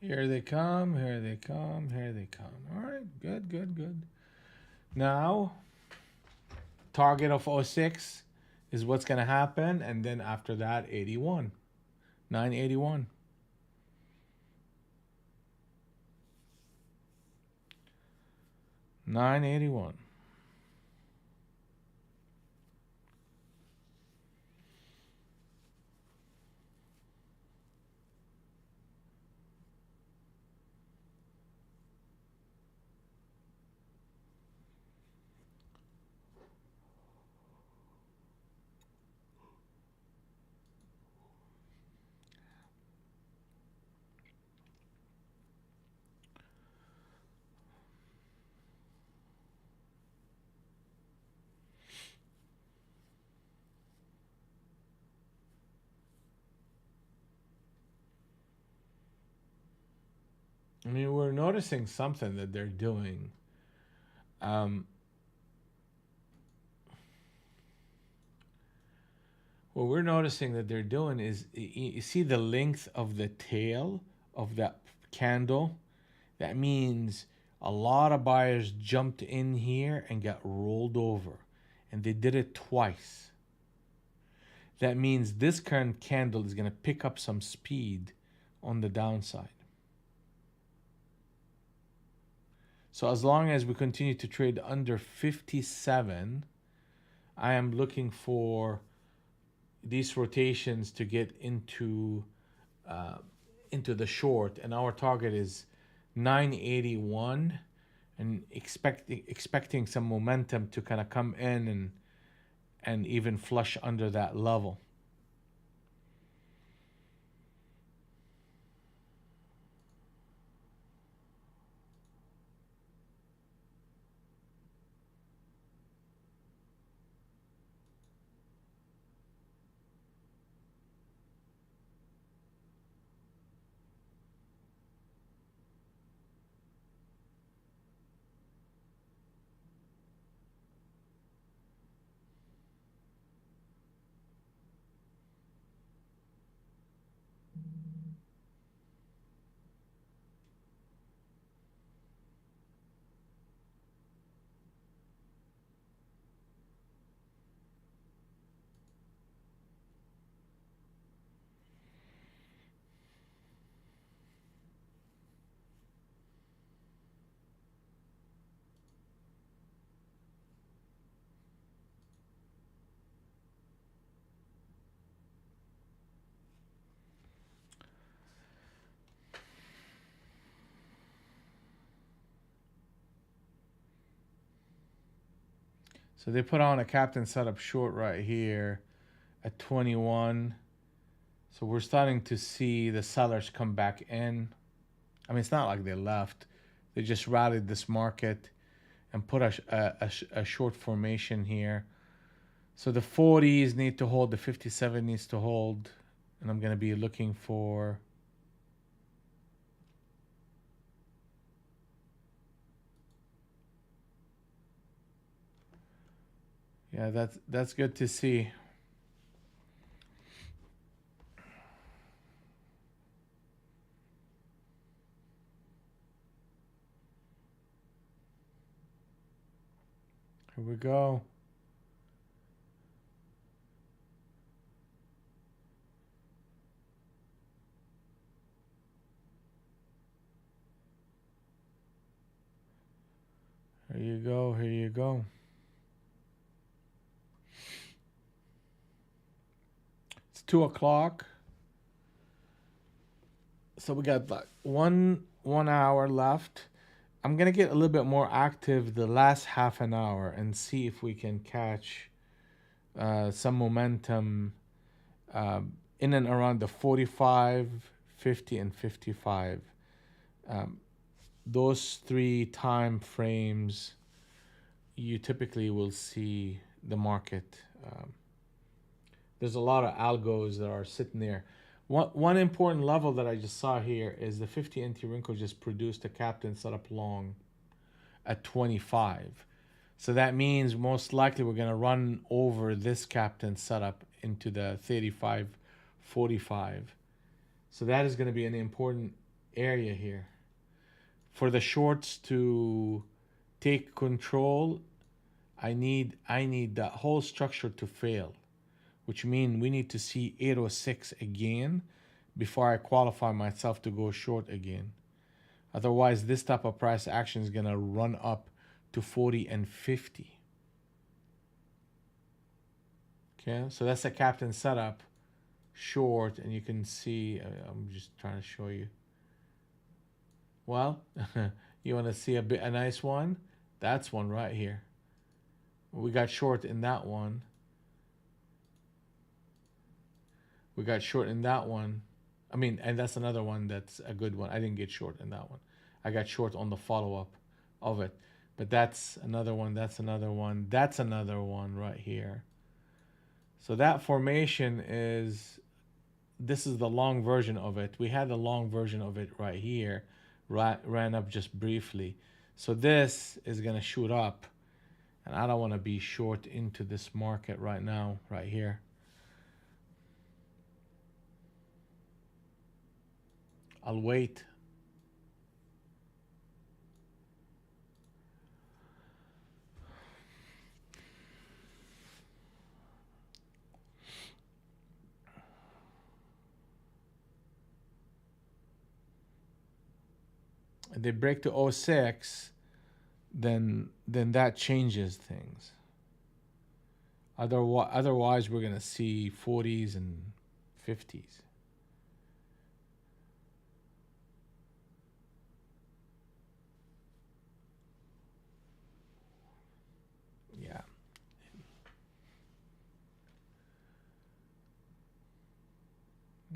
Speaker 1: Here they come, here they come, here they come. All right, good, good, good. Now, target of '06 is what's going to happen. And then after that, 81, 981. 981. I mean, we're noticing something that they're doing. Um, what we're noticing that they're doing is you see the length of the tail of that candle. That means a lot of buyers jumped in here and got rolled over, and they did it twice. That means this current candle is going to pick up some speed on the downside. So as long as we continue to trade under 57, I am looking for these rotations to get uh, into the short, and our target is 981, and expecting some momentum to kind of come in and even flush under that level. So they put on a captain setup short right here at 21. So we're starting to see the sellers come back in. I mean, it's not like they left. They just rallied this market and put a short formation here. So the 40s need to hold, the 57 needs to hold. And I'm going to be looking for... Yeah, that's good to see. Here we go. Here you go. Here you go. It's 2 o'clock. So we got like one hour left. I'm gonna get a little bit more active the last half an hour and see if we can catch some momentum in and around the 45, 50, and 55. Um, those three time frames, you typically will see the market. There's a lot of algos that are sitting there. One important level that I just saw here is the 50 NT Rinko just produced a captain setup long at 25. So that means most likely we're going to run over this captain setup into the 35, 45. So that is going to be an important area here. For the shorts to take control, I need that whole structure to fail, which means we need to see 806 again before I qualify myself to go short again. Otherwise, this type of price action is gonna run up to 40 and 50. Okay, so that's a captain setup short, and you can see, I'm just trying to show you. Well, you want to see a nice one? That's one right here. We got short in that one. We got short in that one. I mean, and that's another one that's a good one. I didn't get short in that one. I got short on the follow up of it. But that's another one. That's another one. That's another one right here. So that formation is, this is the long version of it. We had the long version of it right here. Ran up just briefly. So this is going to shoot up. And I don't want to be short into this market right now, right here. I'll wait. If they break to '06, then that changes things. Otherwise, we're gonna see 40s and 50s. Yeah.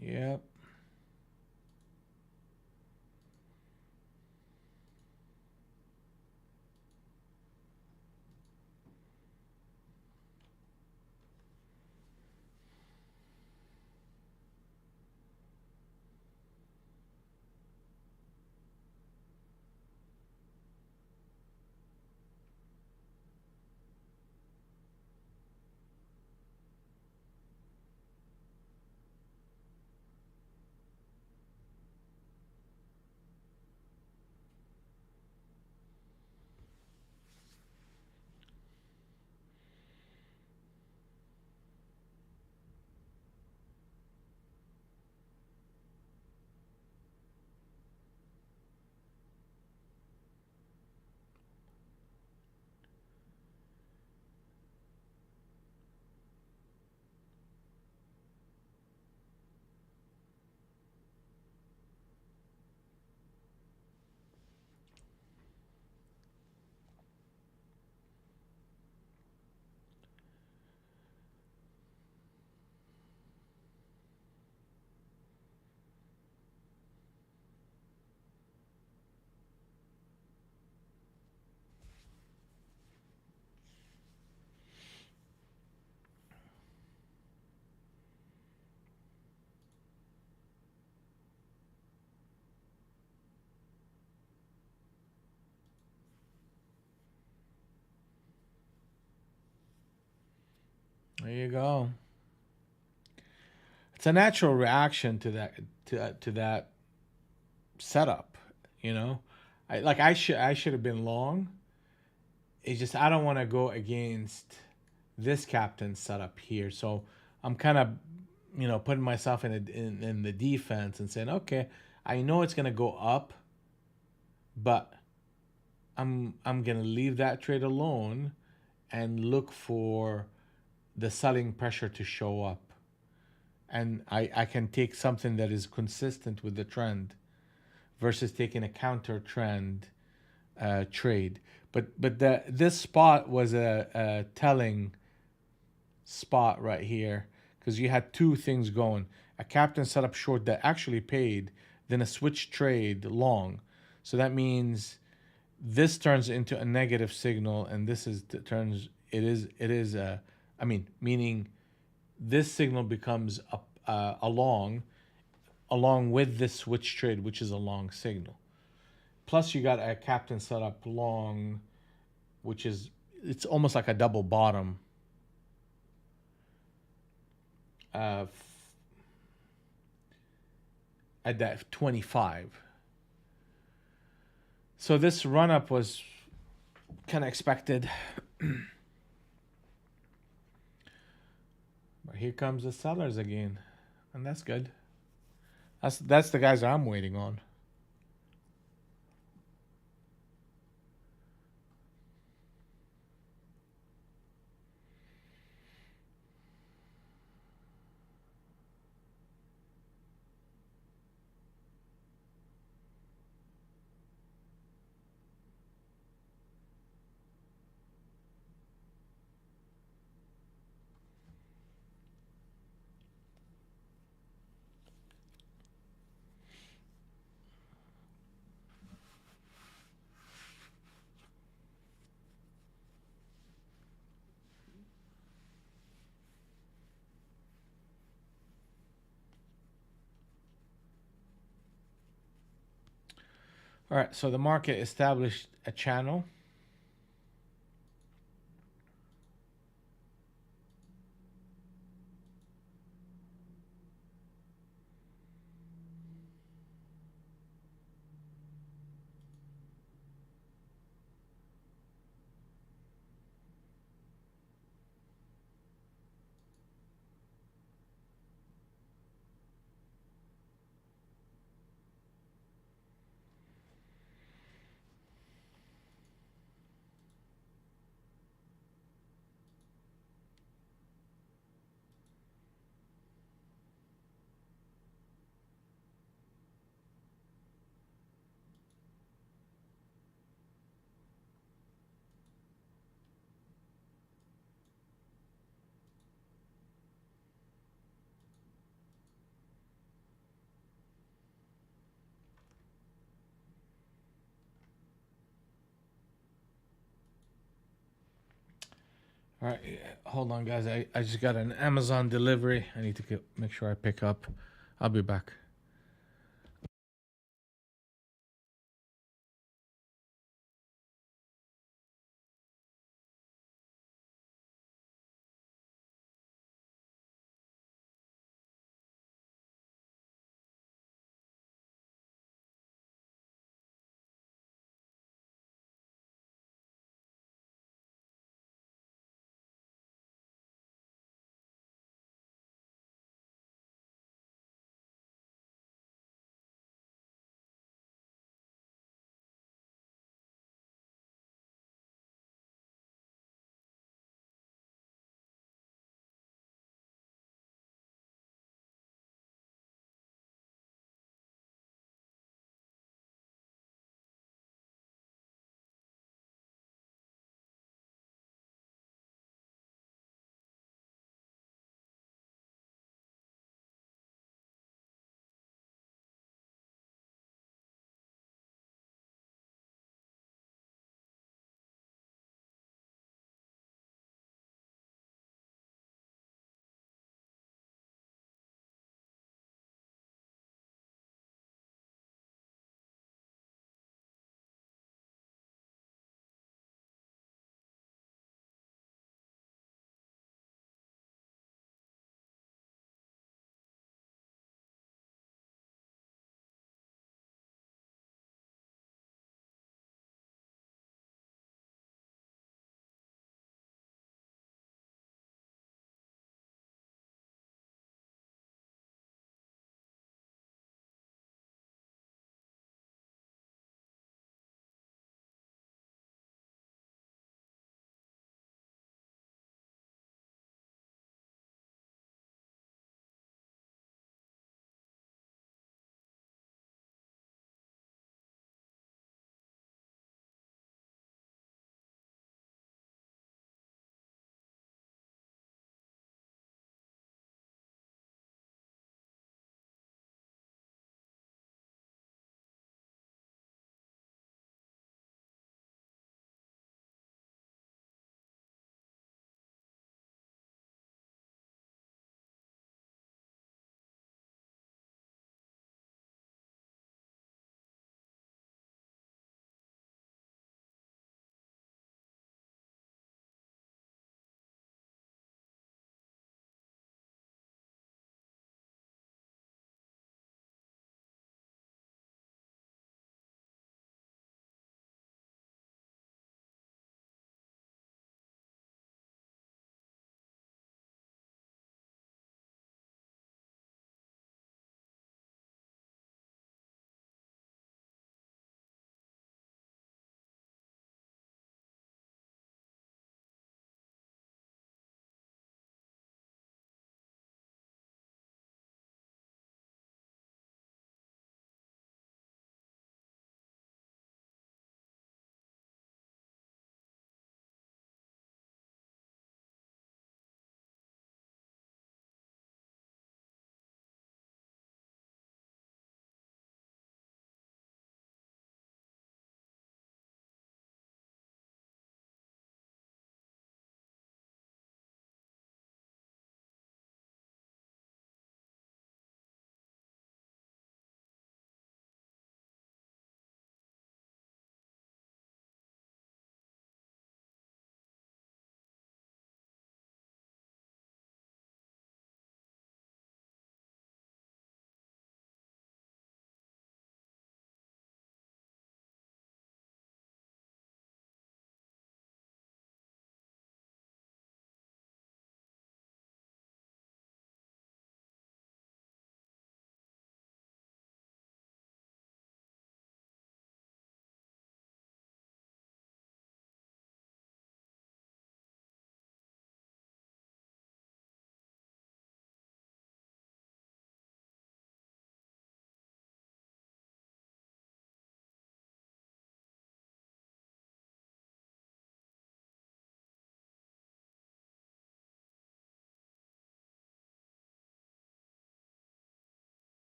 Speaker 1: Yep. There you go. It's a natural reaction to that, to that setup. You know, I should have been long. It's just I don't want to go against this captain setup here. So I'm kind of, putting myself in the defense and saying, okay, I know it's gonna go up, but I'm gonna leave that trade alone and look for the selling pressure to show up. And I can take something that is consistent with the trend versus taking a counter trend trade. But this spot was a telling spot right here because you had two things going: a captain set up short that actually paid, then a switch trade long. So that means this turns into a negative signal, and this is turns it is I mean, meaning this signal becomes a long along with this switch trade, which is a long signal. Plus, you got a captain set up long, which is, it's almost like a double bottom. Uh, at that 25. So this run up was kind of expected. But here comes the sellers again, and that's good. That's the guys I'm waiting on. All right, so the market established a channel. All right, hold on, guys. I just got an Amazon delivery. I need to make sure I pick up. I'll be back.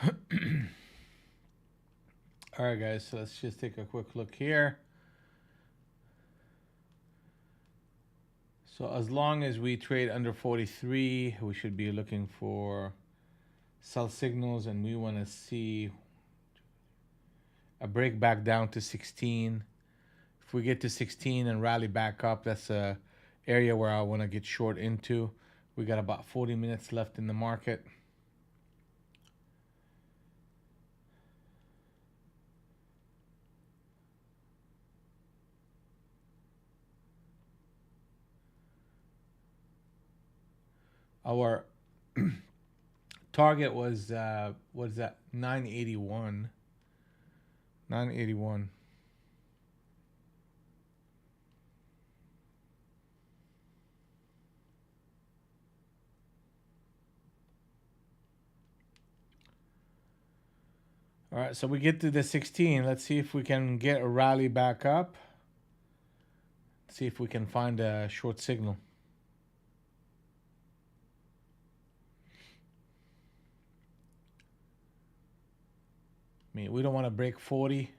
Speaker 1: All right, guys, so let's just take a quick look here. So as long as we trade under 43, we should be looking for sell signals, and we want to see a break back down to 16. If we get to 16 and rally back up, that's a area where I want to get short into. We got about 40 minutes left in the market. Our target was what is that? 981. 981. All right, so we get to the 16. Let's see if we can get a rally back up. See if we can find a short signal. I mean, we don't want to break 40.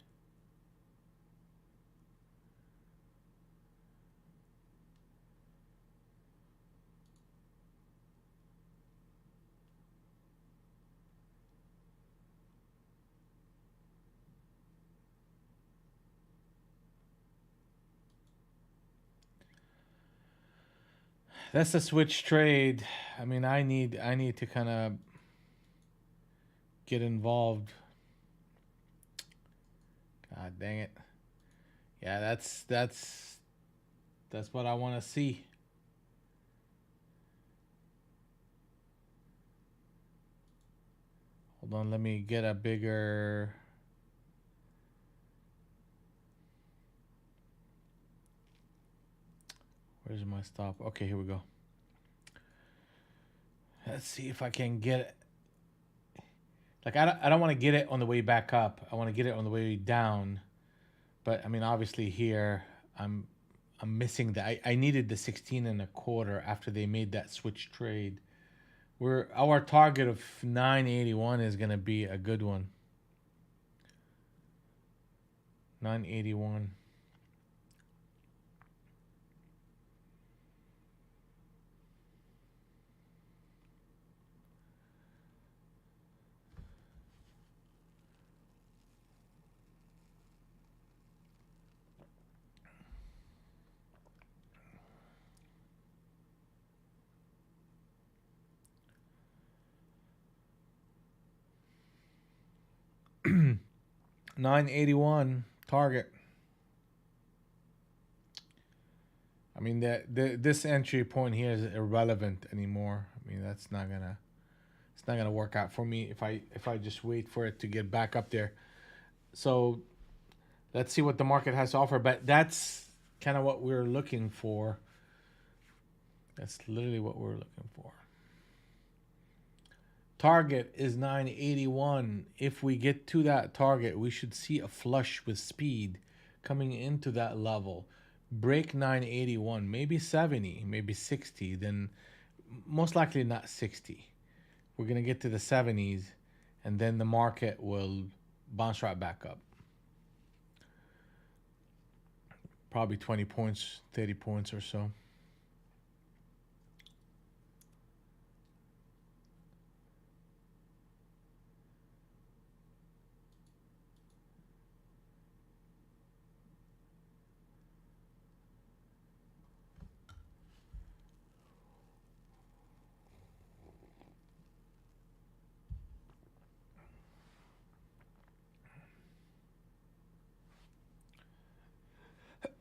Speaker 1: That's a switch trade. I mean, I need to kind of get involved. God dang it. Yeah, that's what I want to see. Hold on, let me get a bigger. Where's my stop? Okay, here we go. Let's see if I can get it. Like, I don't want to get it on the way back up. I want to get it on the way down. But I mean, obviously here I'm missing the. I needed the 16 and a quarter after they made that switch trade. Our target of 981 is gonna be a good one. 981. $981 target. I mean, this entry point here is irrelevant anymore. I mean, it's not gonna work out for me if I just wait for it to get back up there. So let's see what the market has to offer. But that's kind of what we're looking for. That's literally what we're looking for. Target is 981. If we get to that target, we should see a flush with speed coming into that level. Break 981, maybe 70, maybe 60, then most likely not 60. We're going to get to the 70s, and then the market will bounce right back up. Probably 20 points, 30 points or so.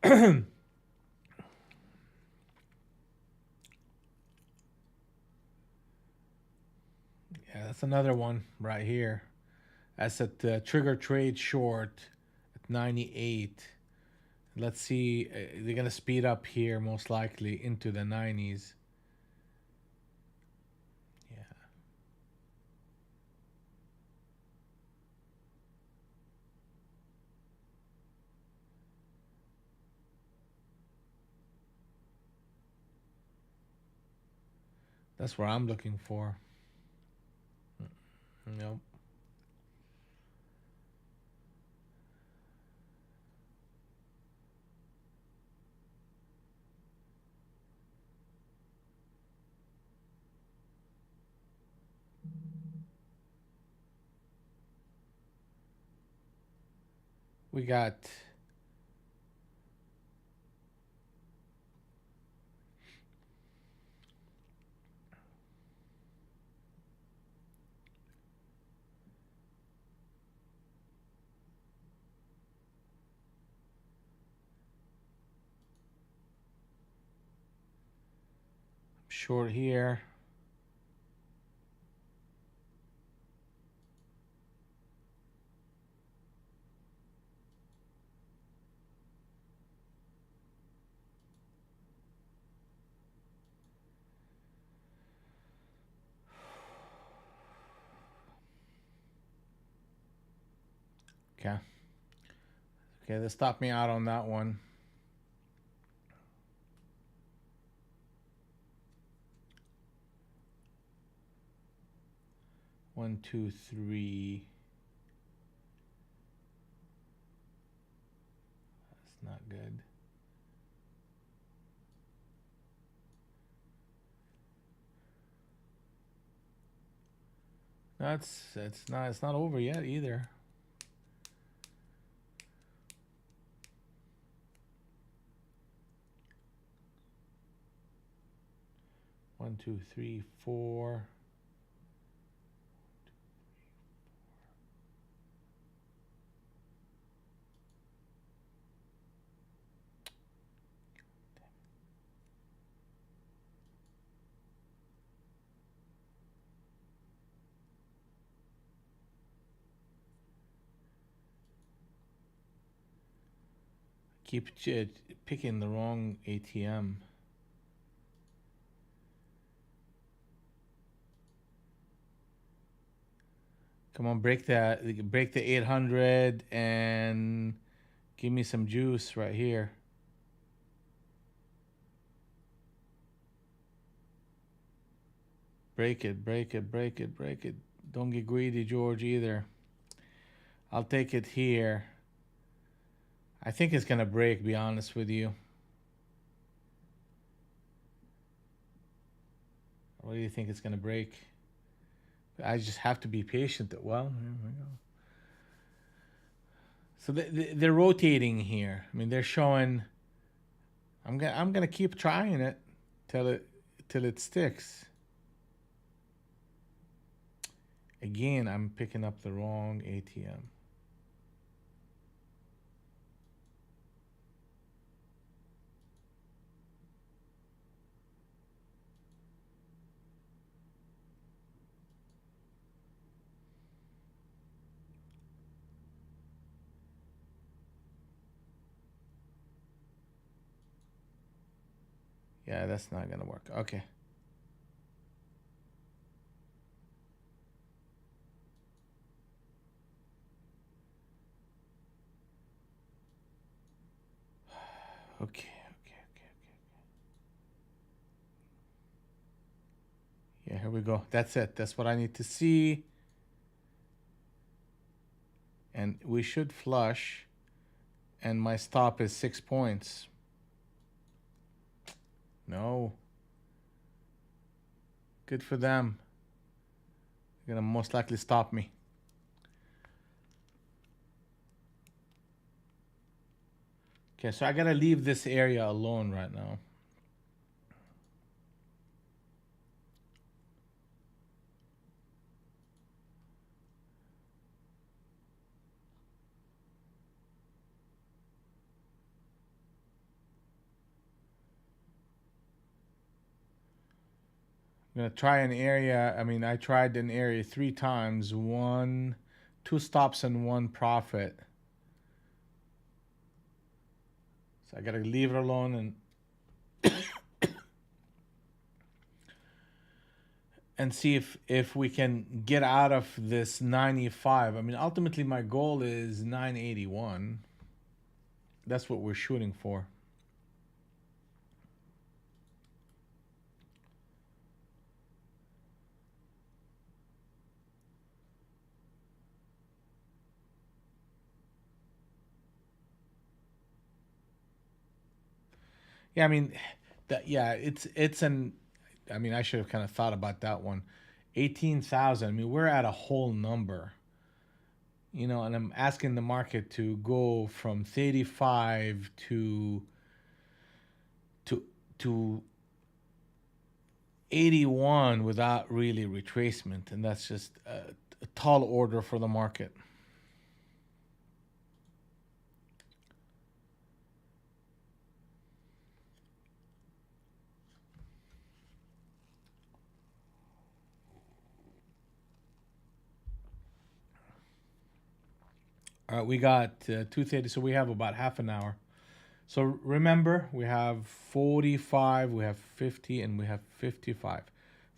Speaker 1: Yeah, that's another one right here. That's at the trigger trade short at 98. Let's see, they're going to speed up here most likely into the 90s. Yeah. That's what I'm looking for. Nope. We got short here. Okay. Okay, that stopped me out on that one. One, two, three. That's not good. It's not over yet either. One, two, three, four. Keep picking the wrong ATM. Come on, break the 800 and give me some juice right here. Break it, break it, break it, break it. Don't get greedy, George, either. I'll take it here. I think it's gonna break, be honest with you. What do you think it's gonna break? I just have to be patient. Well, here we go. So they're rotating here. I mean, they're showing. I'm gonna keep trying it till it sticks. Again, I'm picking up the wrong ATM. Yeah, that's not gonna work. Okay. Okay, okay, okay, okay. Yeah, here we go. That's it. That's what I need to see. And we should flush. And my stop is 6 points. No. Good for them. They're gonna most likely stop me. Okay, so I gotta leave this area alone right now. I'm gonna try an area. I mean, I tried an area 3 times. Two stops and one profit. So I gotta leave it alone and see if we can get out of this 95. I mean, ultimately my goal is 981. That's what we're shooting for. Yeah, I mean, it's an. I mean, I should have kind of thought about that one. 18,000. I mean, we're at a whole number. you know, and I'm asking the market to go from 35 to to 81 without really retracement, and that's just a tall order for the market. All right, we got 2:30, so we have about half an hour. So remember, we have 45, we have 50, and we have 55.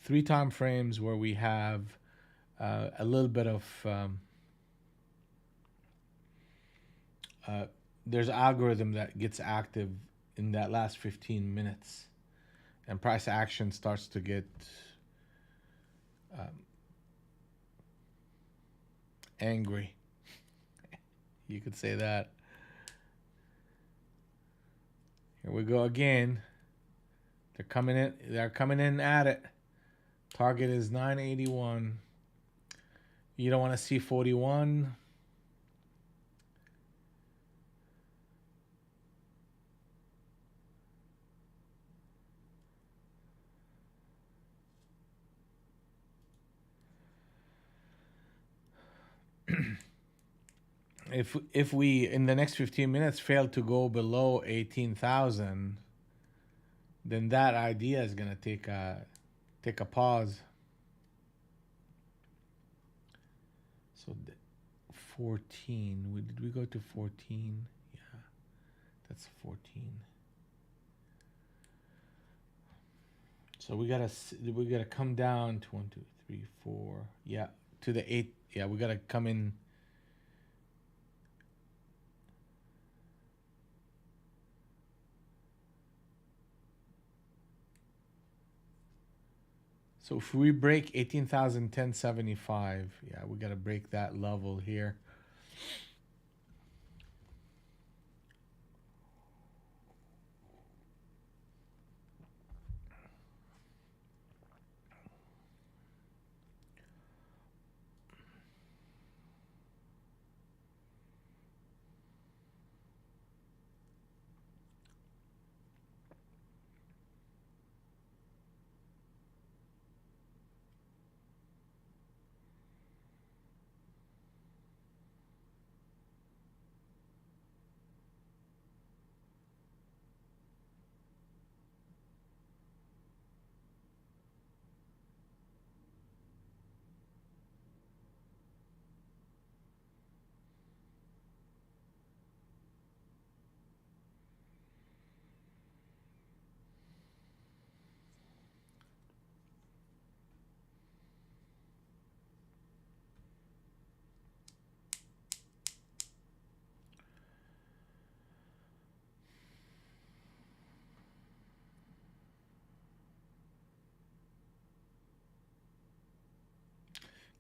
Speaker 1: Three time frames where we have a little bit of uh, there's an algorithm that gets active in that last 15 minutes, and price action starts to get um, angry. You could say that. Here we go again. They're coming in. They're coming in at it. Target is 981. You don't want to see 41. If we in the next 15 minutes fail to go below 18,000, then that idea is gonna take a pause. So 14. Did we go to 14? Yeah, that's 14. So we gotta come down to 1, 2, 3, 4. Yeah, to the 8. Yeah, we gotta come in. So if we break 18,1075, yeah, we gotta break that level here.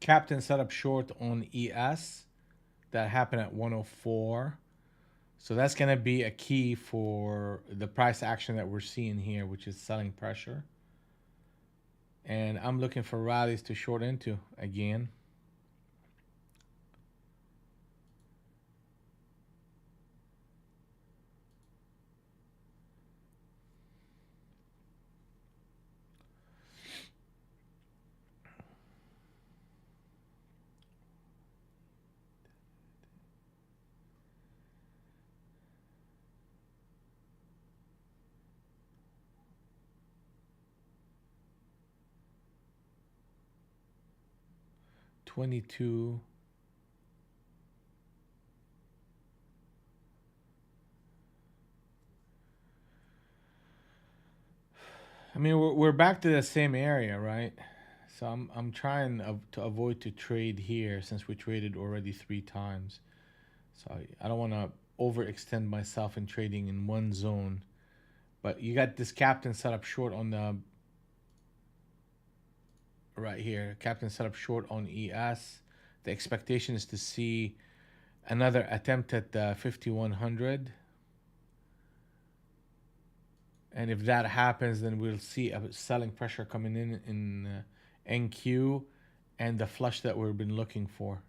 Speaker 1: 'Captain set up short on ES. That happened at 104. So that's going to be a key for the price action that we're seeing here, which is selling pressure. And I'm looking for rallies to short into again. '22. I mean, we're back to the same area, right? So I'm trying to avoid to trade here since we traded already three times. So I don't want to overextend myself in trading in one zone. But you got this captain set up short on the right here. Captain set up short on ES. The expectation is to see another attempt at the 5100. And if that happens, then we'll see a selling pressure coming in NQ and the flush that we've been looking for.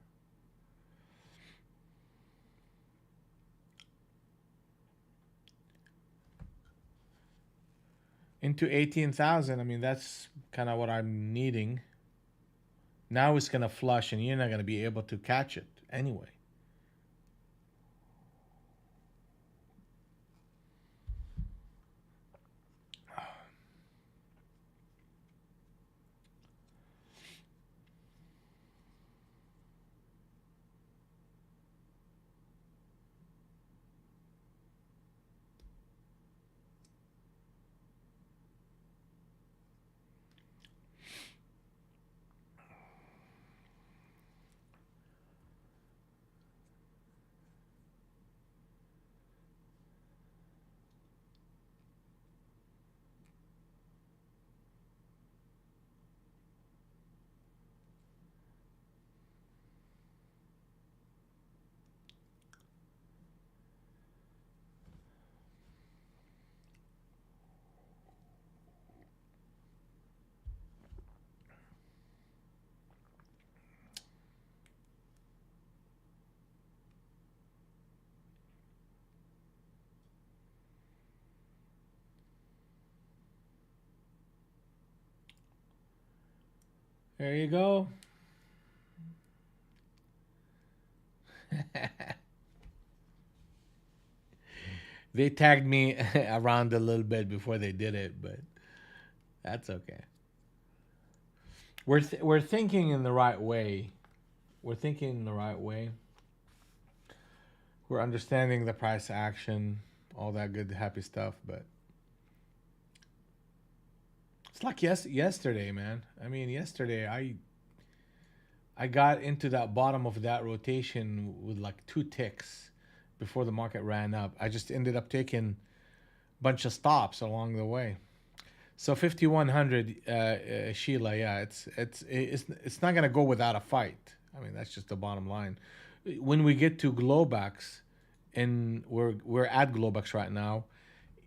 Speaker 1: into 18,000. I mean, that's kind of what I'm needing. Now it's going to flush and you're not going to be able to catch it anyway. There you go. They tagged me around a little bit before they did it, but that's okay. We're thinking in the right way. We're thinking in the right way. We're understanding the price action, all that good happy stuff, but it's like yesterday, man. I mean, yesterday I got into that bottom of that rotation with like two ticks before the market ran up. I just ended up taking a bunch of stops along the way. So 5100, Sheila, yeah, it's not gonna go without a fight. I mean, that's just the bottom line. When we get to Globex, and we're at Globex right now,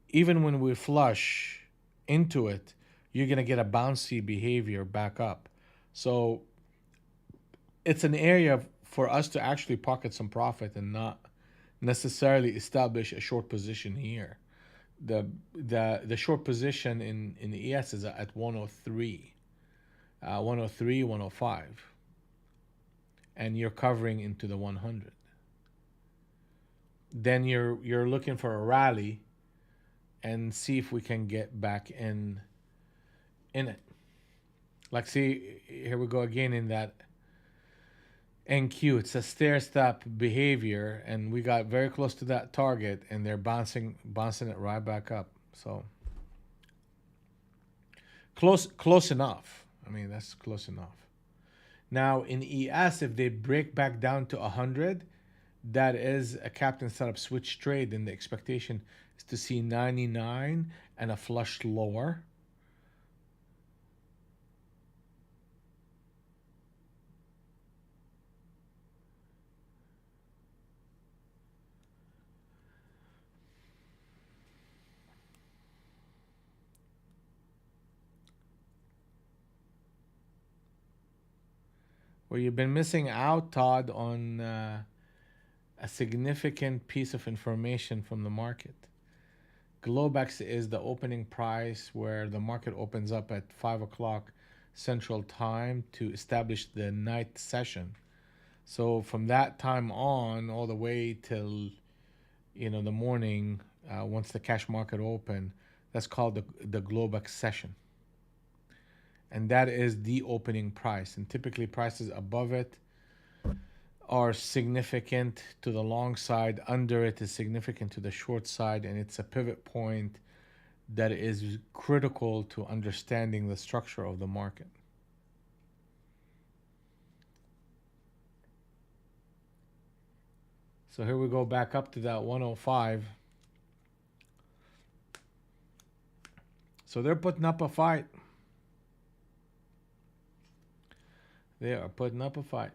Speaker 1: even when we flush into it, you're gonna get a bouncy behavior back up. So it's an area for us to actually pocket some profit and not necessarily establish a short position here. The short position in the ES is at 103, 103, 105, and you're covering into the 100. Then you're looking for a rally and see if we can get back in it. Like, see, here we go again in that NQ. It's a stair step behavior, and we got very close to that target, and they're bouncing it right back up. So close enough. I mean, that's close enough. Now in ES, if they break back down to 100, that is a captain setup switch trade, and the expectation is to see 99 and a flush lower. Where you've been missing out, Todd, on a significant piece of information from the market. Globex is the opening price where the market opens up at 5 o'clock Central Time to establish the night session. So from that time on, all the way till the morning, once the cash market open, that's called the Globex session, and that is the opening price. And typically, prices above it are significant to the long side, under it is significant to the short side, and it's a pivot point that is critical to understanding the structure of the market. So here we go back up to that 105. So they're putting up a fight. They are putting up a fight.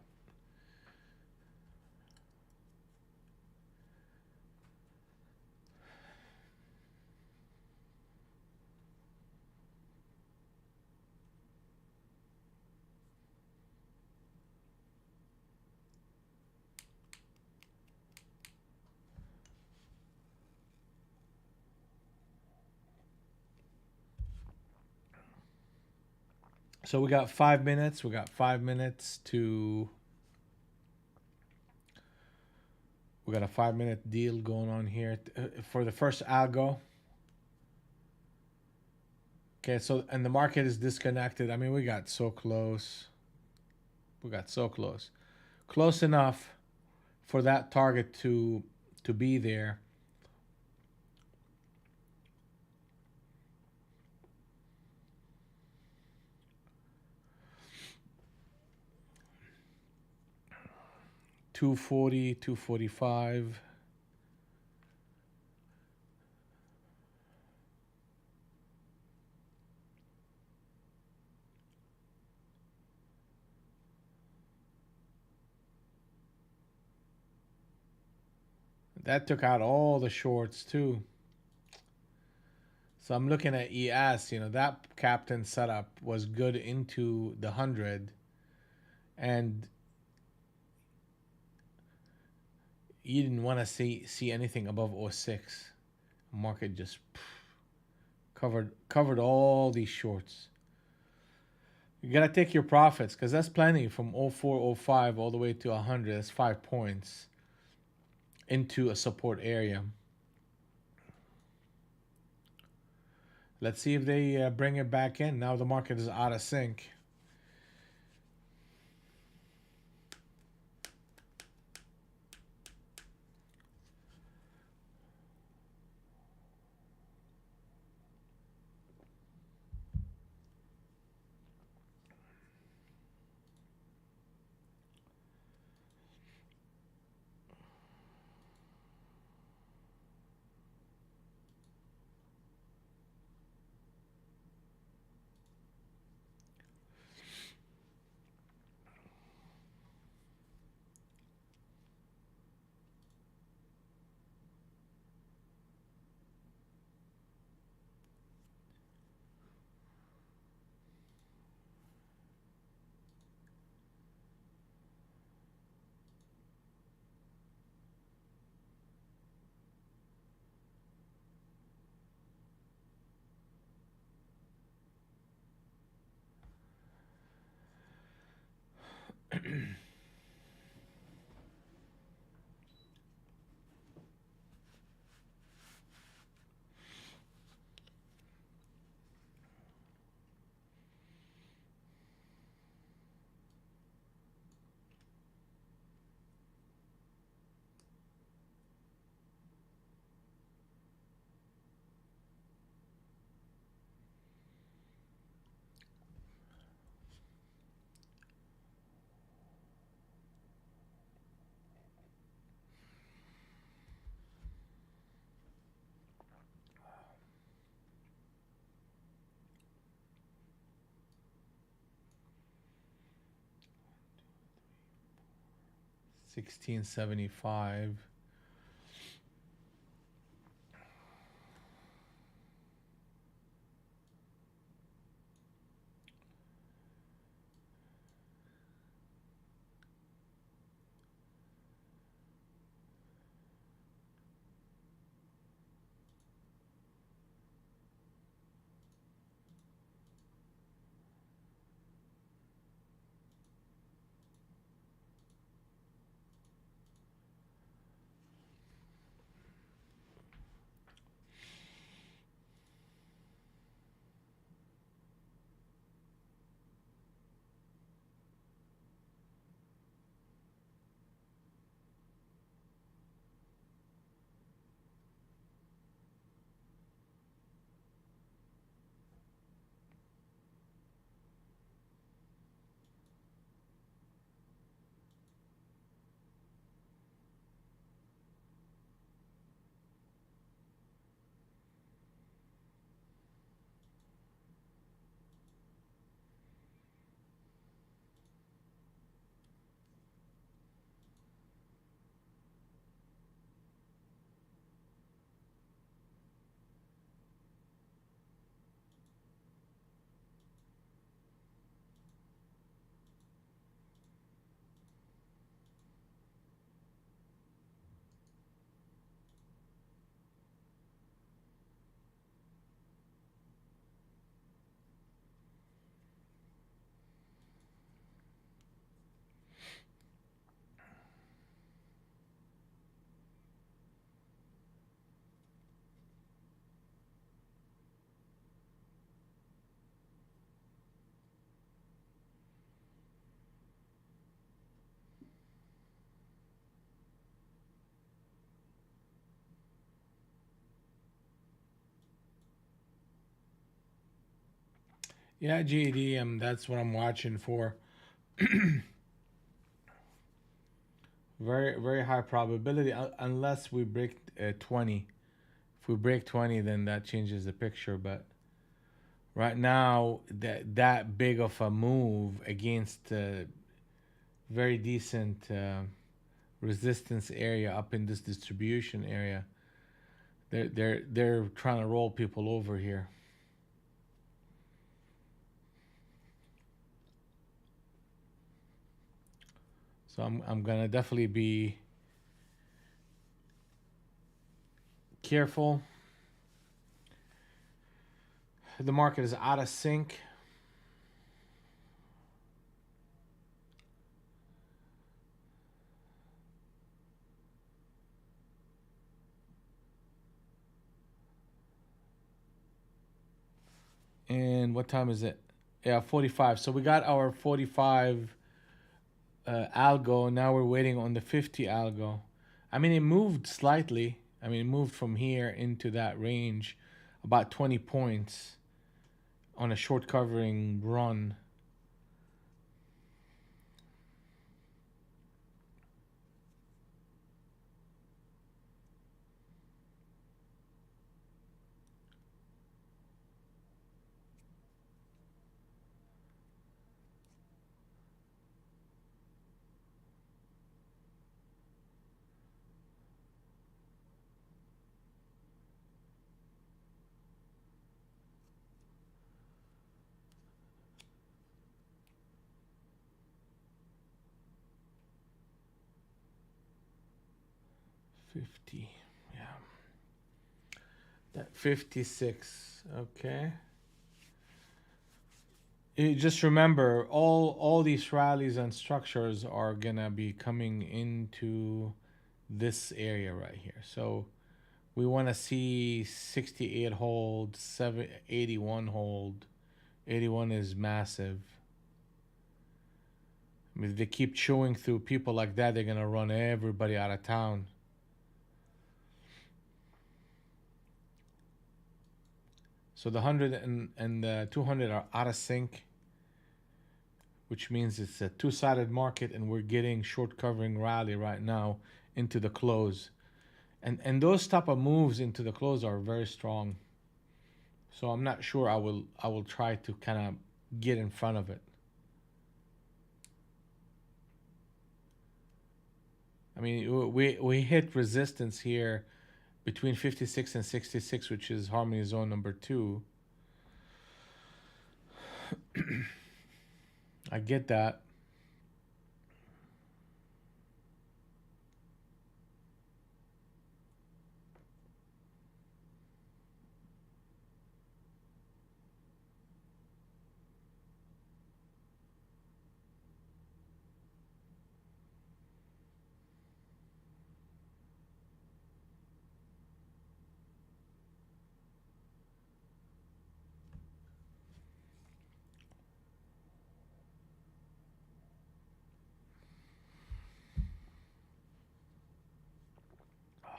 Speaker 1: So we got 5 minutes. We got 5 minutes to. We got a 5 minute deal going on here for the first algo. Okay, so and the market is disconnected. I mean, we got so close. We got so close, close enough for that target to be there. Two 40, 245. That took out all the shorts too. So I'm looking at ES. That captain setup was good into the 100, and you didn't want to see anything above '06. Market just covered all these shorts. You gotta take your profits because that's plenty from '04, '05 all the way to 100. That's 5 points into a support area. Let's see if they bring it back in. Now the market is out of sync. $16.75. Yeah, GED, that's what I'm watching for. Very, very high probability, unless we break 20. If we break 20, then that changes the picture. But right now, that big of a move against very decent resistance area up in this distribution area, they're trying to roll people over here. So I'm gonna definitely be careful. The market is out of sync. And what time is it? Yeah, 45. So we got our 45 algo. Now we're waiting on the 50 algo. I mean, it moved slightly. I mean, it moved from here into that range about 20 points on a short covering run. '50, yeah. That 56, okay. Just remember, all these rallies and structures are gonna be coming into this area right here. So we want to see 68 hold, 81 hold. 81 is massive. I mean, if they keep chewing through people like that, they're gonna run everybody out of town. So the 100 and the 200 are out of sync, which means it's a two-sided market, and we're getting short covering rally right now into the close. And those type of moves into the close are very strong. So I'm not sure I will try to kind of get in front of it. I mean, we hit resistance here between 56 and 66, which is harmony zone number 2. I get that. Oh,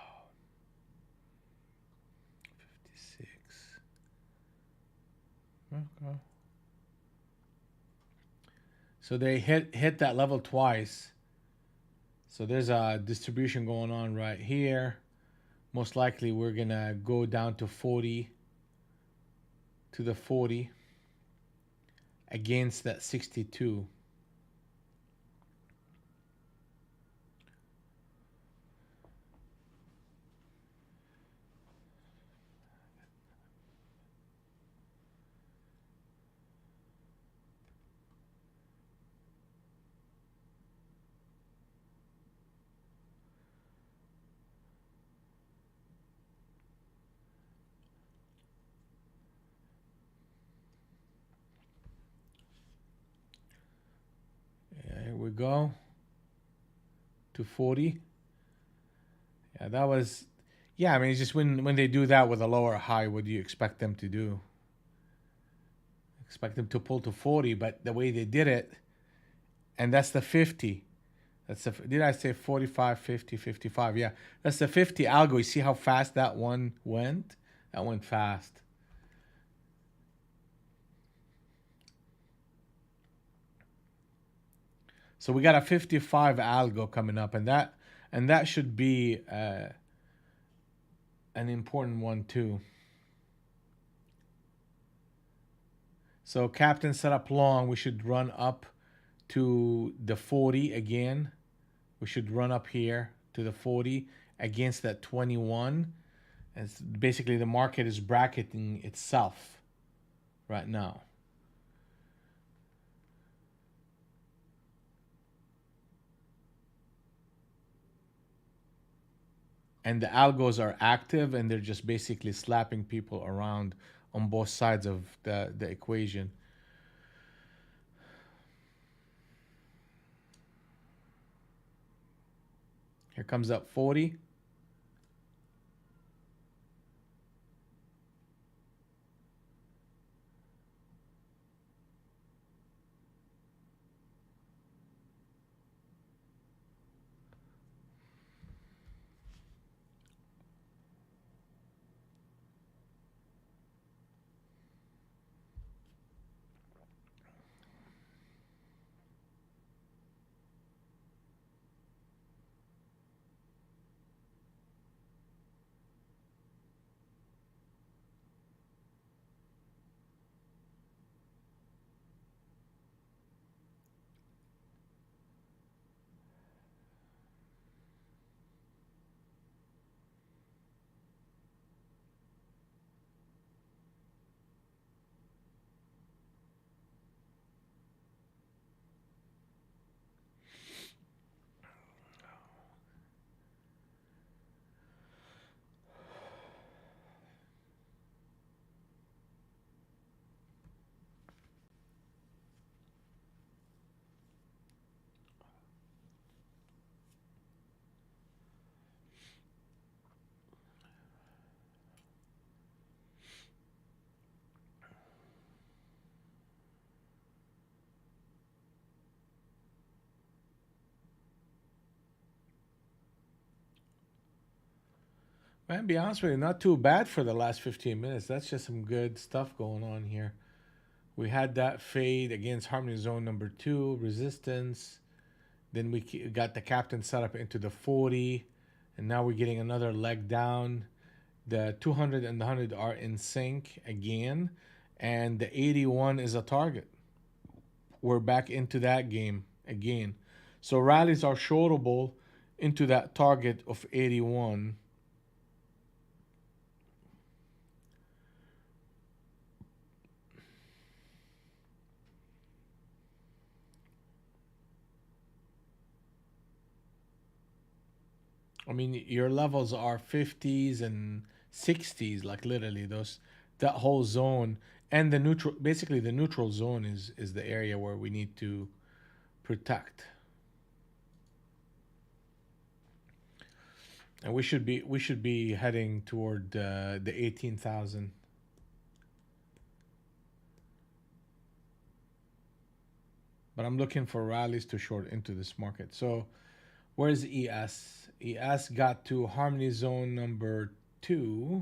Speaker 1: 56. Okay. So they hit that level twice. So there's a distribution going on right here. Most likely we're gonna go down to 40, to the 40 against that 62. Yeah, here we go to 40. Yeah, that was. Yeah, I mean, it's just when they do that with a lower high, what do you expect them to do? Expect them to pull to 40, but the way they did it, and that's the 50. Did I say 45, 50, 55? Yeah, that's the 50 algo. You see how fast that one went? That went fast. So we got a 55 algo coming up, and that should be an important one too. So captain set up long. We should run up to the 40 again. We should run up here to the 40 against that 21. And basically the market is bracketing itself right now. And the algos are active, and they're just basically slapping people around on both sides of the equation. Here comes up 40. Man, be honest with you, not too bad for the last 15 minutes. That's just some good stuff going on here. We had that fade against Harmony Zone number 2, resistance. Then we got the captain set up into the 40. And now we're getting another leg down. The 200 and the 100 are in sync again. And the 81 is a target. We're back into that game again. So rallies are shortable into that target of 81. I mean, your levels are 50s and 60s, like literally those, that whole zone. And the neutral, basically the neutral zone is the area where we need to protect. And we should be heading toward the 18,000. But I'm looking for rallies to short into this market. So where's ES? ES got to Harmony Zone number 2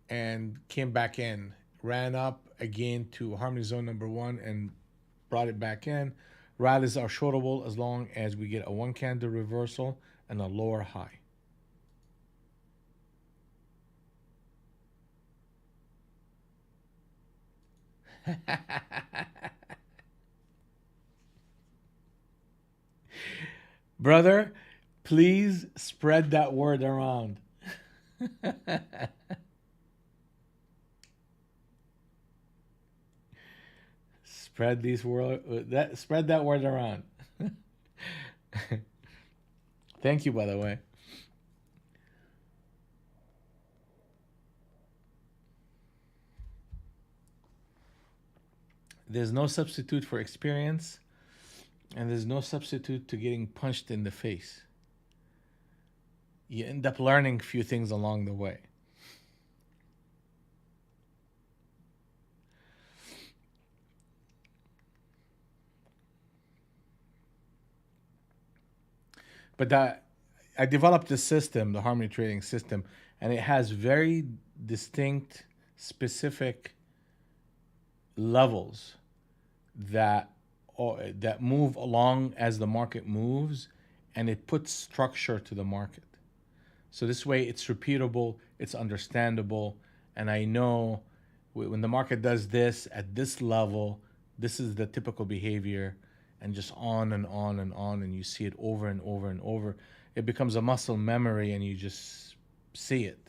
Speaker 1: and came back in. Ran up again to Harmony Zone number 1 and brought it back in. Rallies are shortable as long as we get a one candle reversal and a lower high. Brother, please spread that word around. Spread that word around. Thank you, by the way. There's no substitute for experience, and there's no substitute to getting punched in the face. You end up learning a few things along the way. But that I developed this system, the Harmony Trading system, and it has very distinct, specific levels that that move along as the market moves, and it puts structure to the market. So this way it's repeatable, it's understandable, and I know when the market does this at this level, this is the typical behavior, and just on and on and on, and you see it over and over and over. It becomes a muscle memory, and you just see it.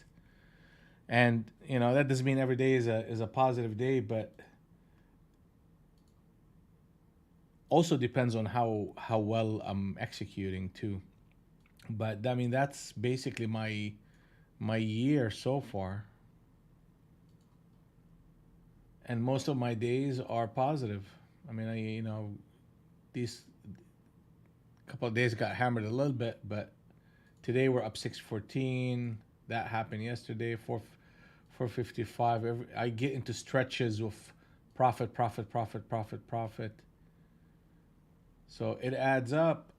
Speaker 1: And that doesn't mean every day is a positive day, but also depends on how well I'm executing too. But I mean, that's basically my year so far, and most of my days are positive. I mean, these couple of days got hammered a little bit, but today we're up 614. That happened yesterday, 455. I get into stretches of profit, profit, profit, profit, profit. So it adds up.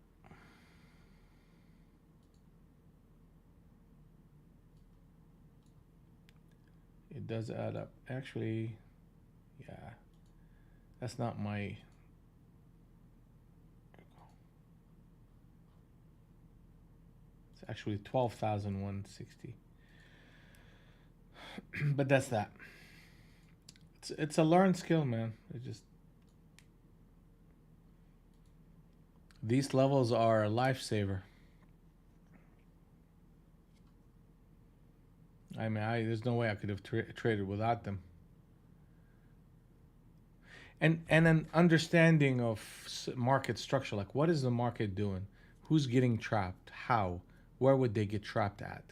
Speaker 1: It does add up. Actually, yeah, that's not my. It's actually 12,160. But that's that. It's a learned skill, man. It just these levels are a lifesaver. I mean, there's no way I could have traded without them. And an understanding of market structure, like what is the market doing, who's getting trapped, how, where would they get trapped at.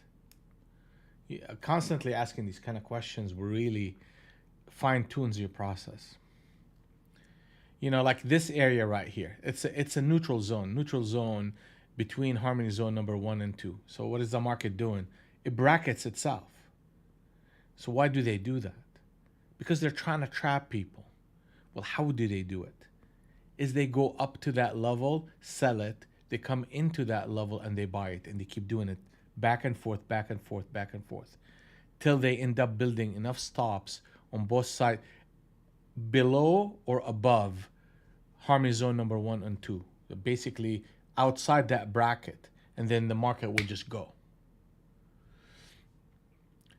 Speaker 1: Yeah, constantly asking these kind of questions will really fine tunes your process. Like this area right here, it's a neutral zone between harmony zone number 1 and 2. So what is the market doing? It brackets itself. So why do they do that? Because they're trying to trap people. Well, how do they do it? Is they go up to that level, sell it, they come into that level and they buy it, and they keep doing it back and forth, back and forth, back and forth, till they end up building enough stops on both sides, below or above harmony zone number 1 and 2. Basically outside that bracket, and then the market will just go.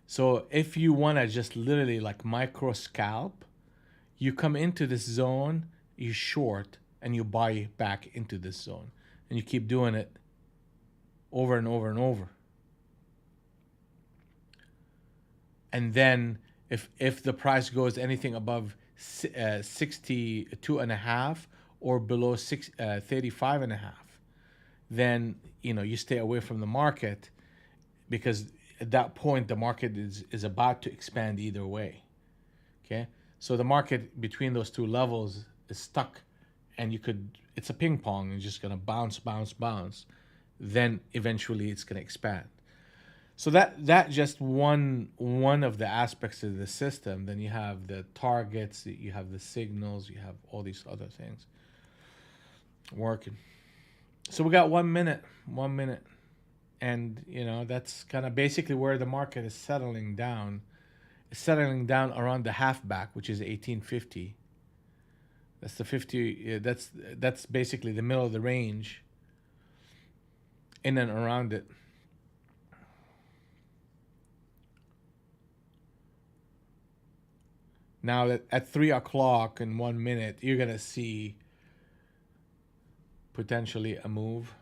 Speaker 1: So if you want to just literally like micro scalp, you come into this zone, you short, and you buy back into this zone. And you keep doing it over and over and over. And then if the price goes anything above 62.5 or below 35.5, then you stay away from the market, because at that point the market is about to expand either way. Okay, so the market between those two levels is stuck, and it's a ping pong, and just gonna bounce, bounce, bounce. Then eventually it's gonna expand. So that just one of the aspects of the system. Then you have the targets, you have the signals, you have all these other things working. So we got 1 minute, and that's kind of basically where the market is settling down. It's settling down around the halfback, which is 1850. That's the 50. That's basically the middle of the range, in and around it. Now at 3 o'clock in 1 minute, you're gonna see potentially a move.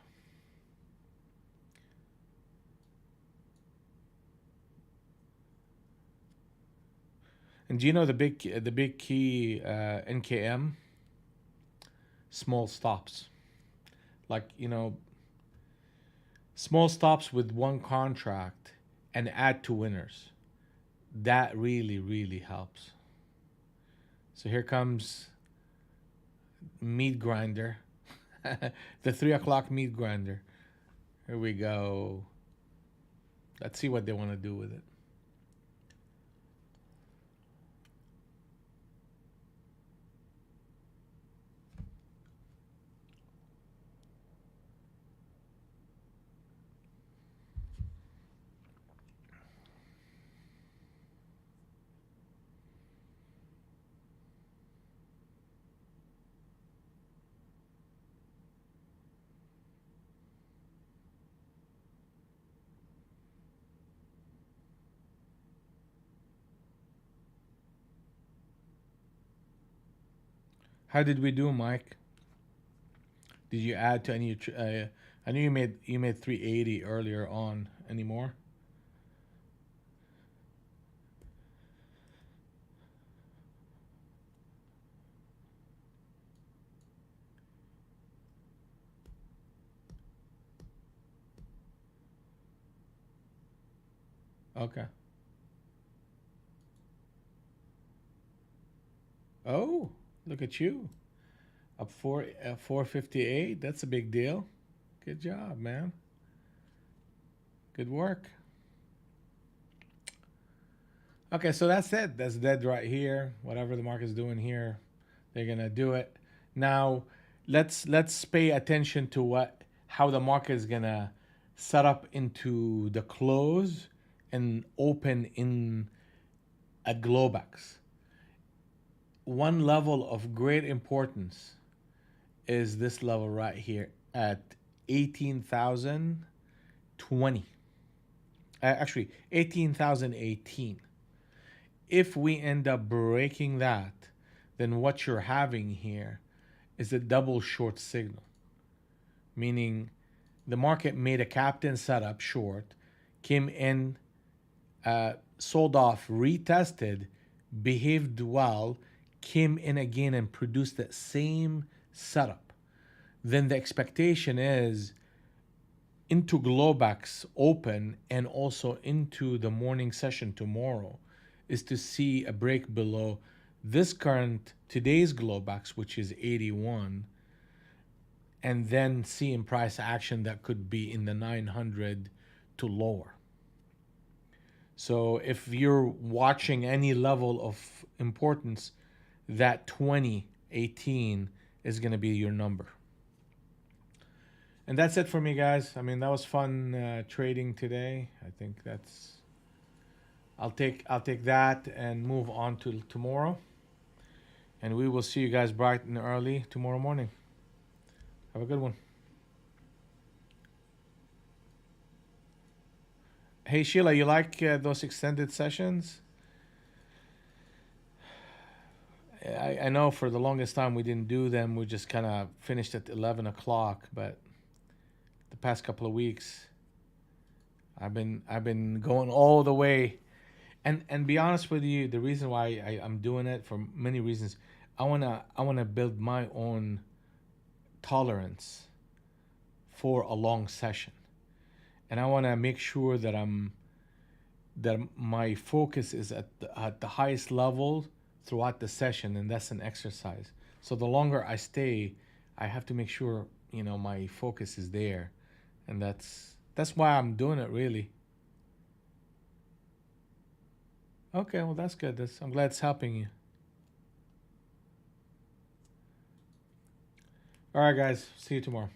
Speaker 1: And do you know the big key, NKM? Small stops. Like, small stops with one contract and add to winners. That really, really helps. So here comes meat grinder. The 3 o'clock meat grinder. Here we go. Let's see what they want to do with it. How did we do, Mike? Did you add to any? I knew you made 380 earlier on. Any more? Okay. Oh, look at you. Up 458. That's a big deal. Good job, man. Good work. Okay, so that's it. That's dead right here. Whatever the market's doing here, they're gonna do it. Now, let's pay attention to what how the market is gonna set up into the close and open in at Globex. One level of great importance is this level right here at 18,020. Actually, 18,018. If we end up breaking that, then what you're having here is a double short signal, meaning the market made a captain setup short, came in, sold off, retested, behaved well, came in again and produced that same setup. Then the expectation is into Globex open and also into the morning session tomorrow is to see a break below this current today's Globex, which is 81, and then seeing price action that could be in the 900 to lower. So if you're watching any level of importance, that 2018 is going to be your number. And that's it for me, guys. I mean, that was fun trading today. I think that's. I'll take that and move on to tomorrow. And we will see you guys bright and early tomorrow morning. Have a good one. Hey Sheila, you like those extended sessions? I know for the longest time we didn't do them. We just kind of finished at 11 o'clock. But the past couple of weeks, I've been going all the way. And be honest with you, the reason why I'm doing it for many reasons, I wanna build my own tolerance for a long session, and I wanna make sure that my focus is at the highest level throughout the session, and that's an exercise. So the longer I stay, I have to make sure my focus is there, and that's why I'm doing it really. Okay, well that's good. I'm glad it's helping you. All right, guys. See you tomorrow.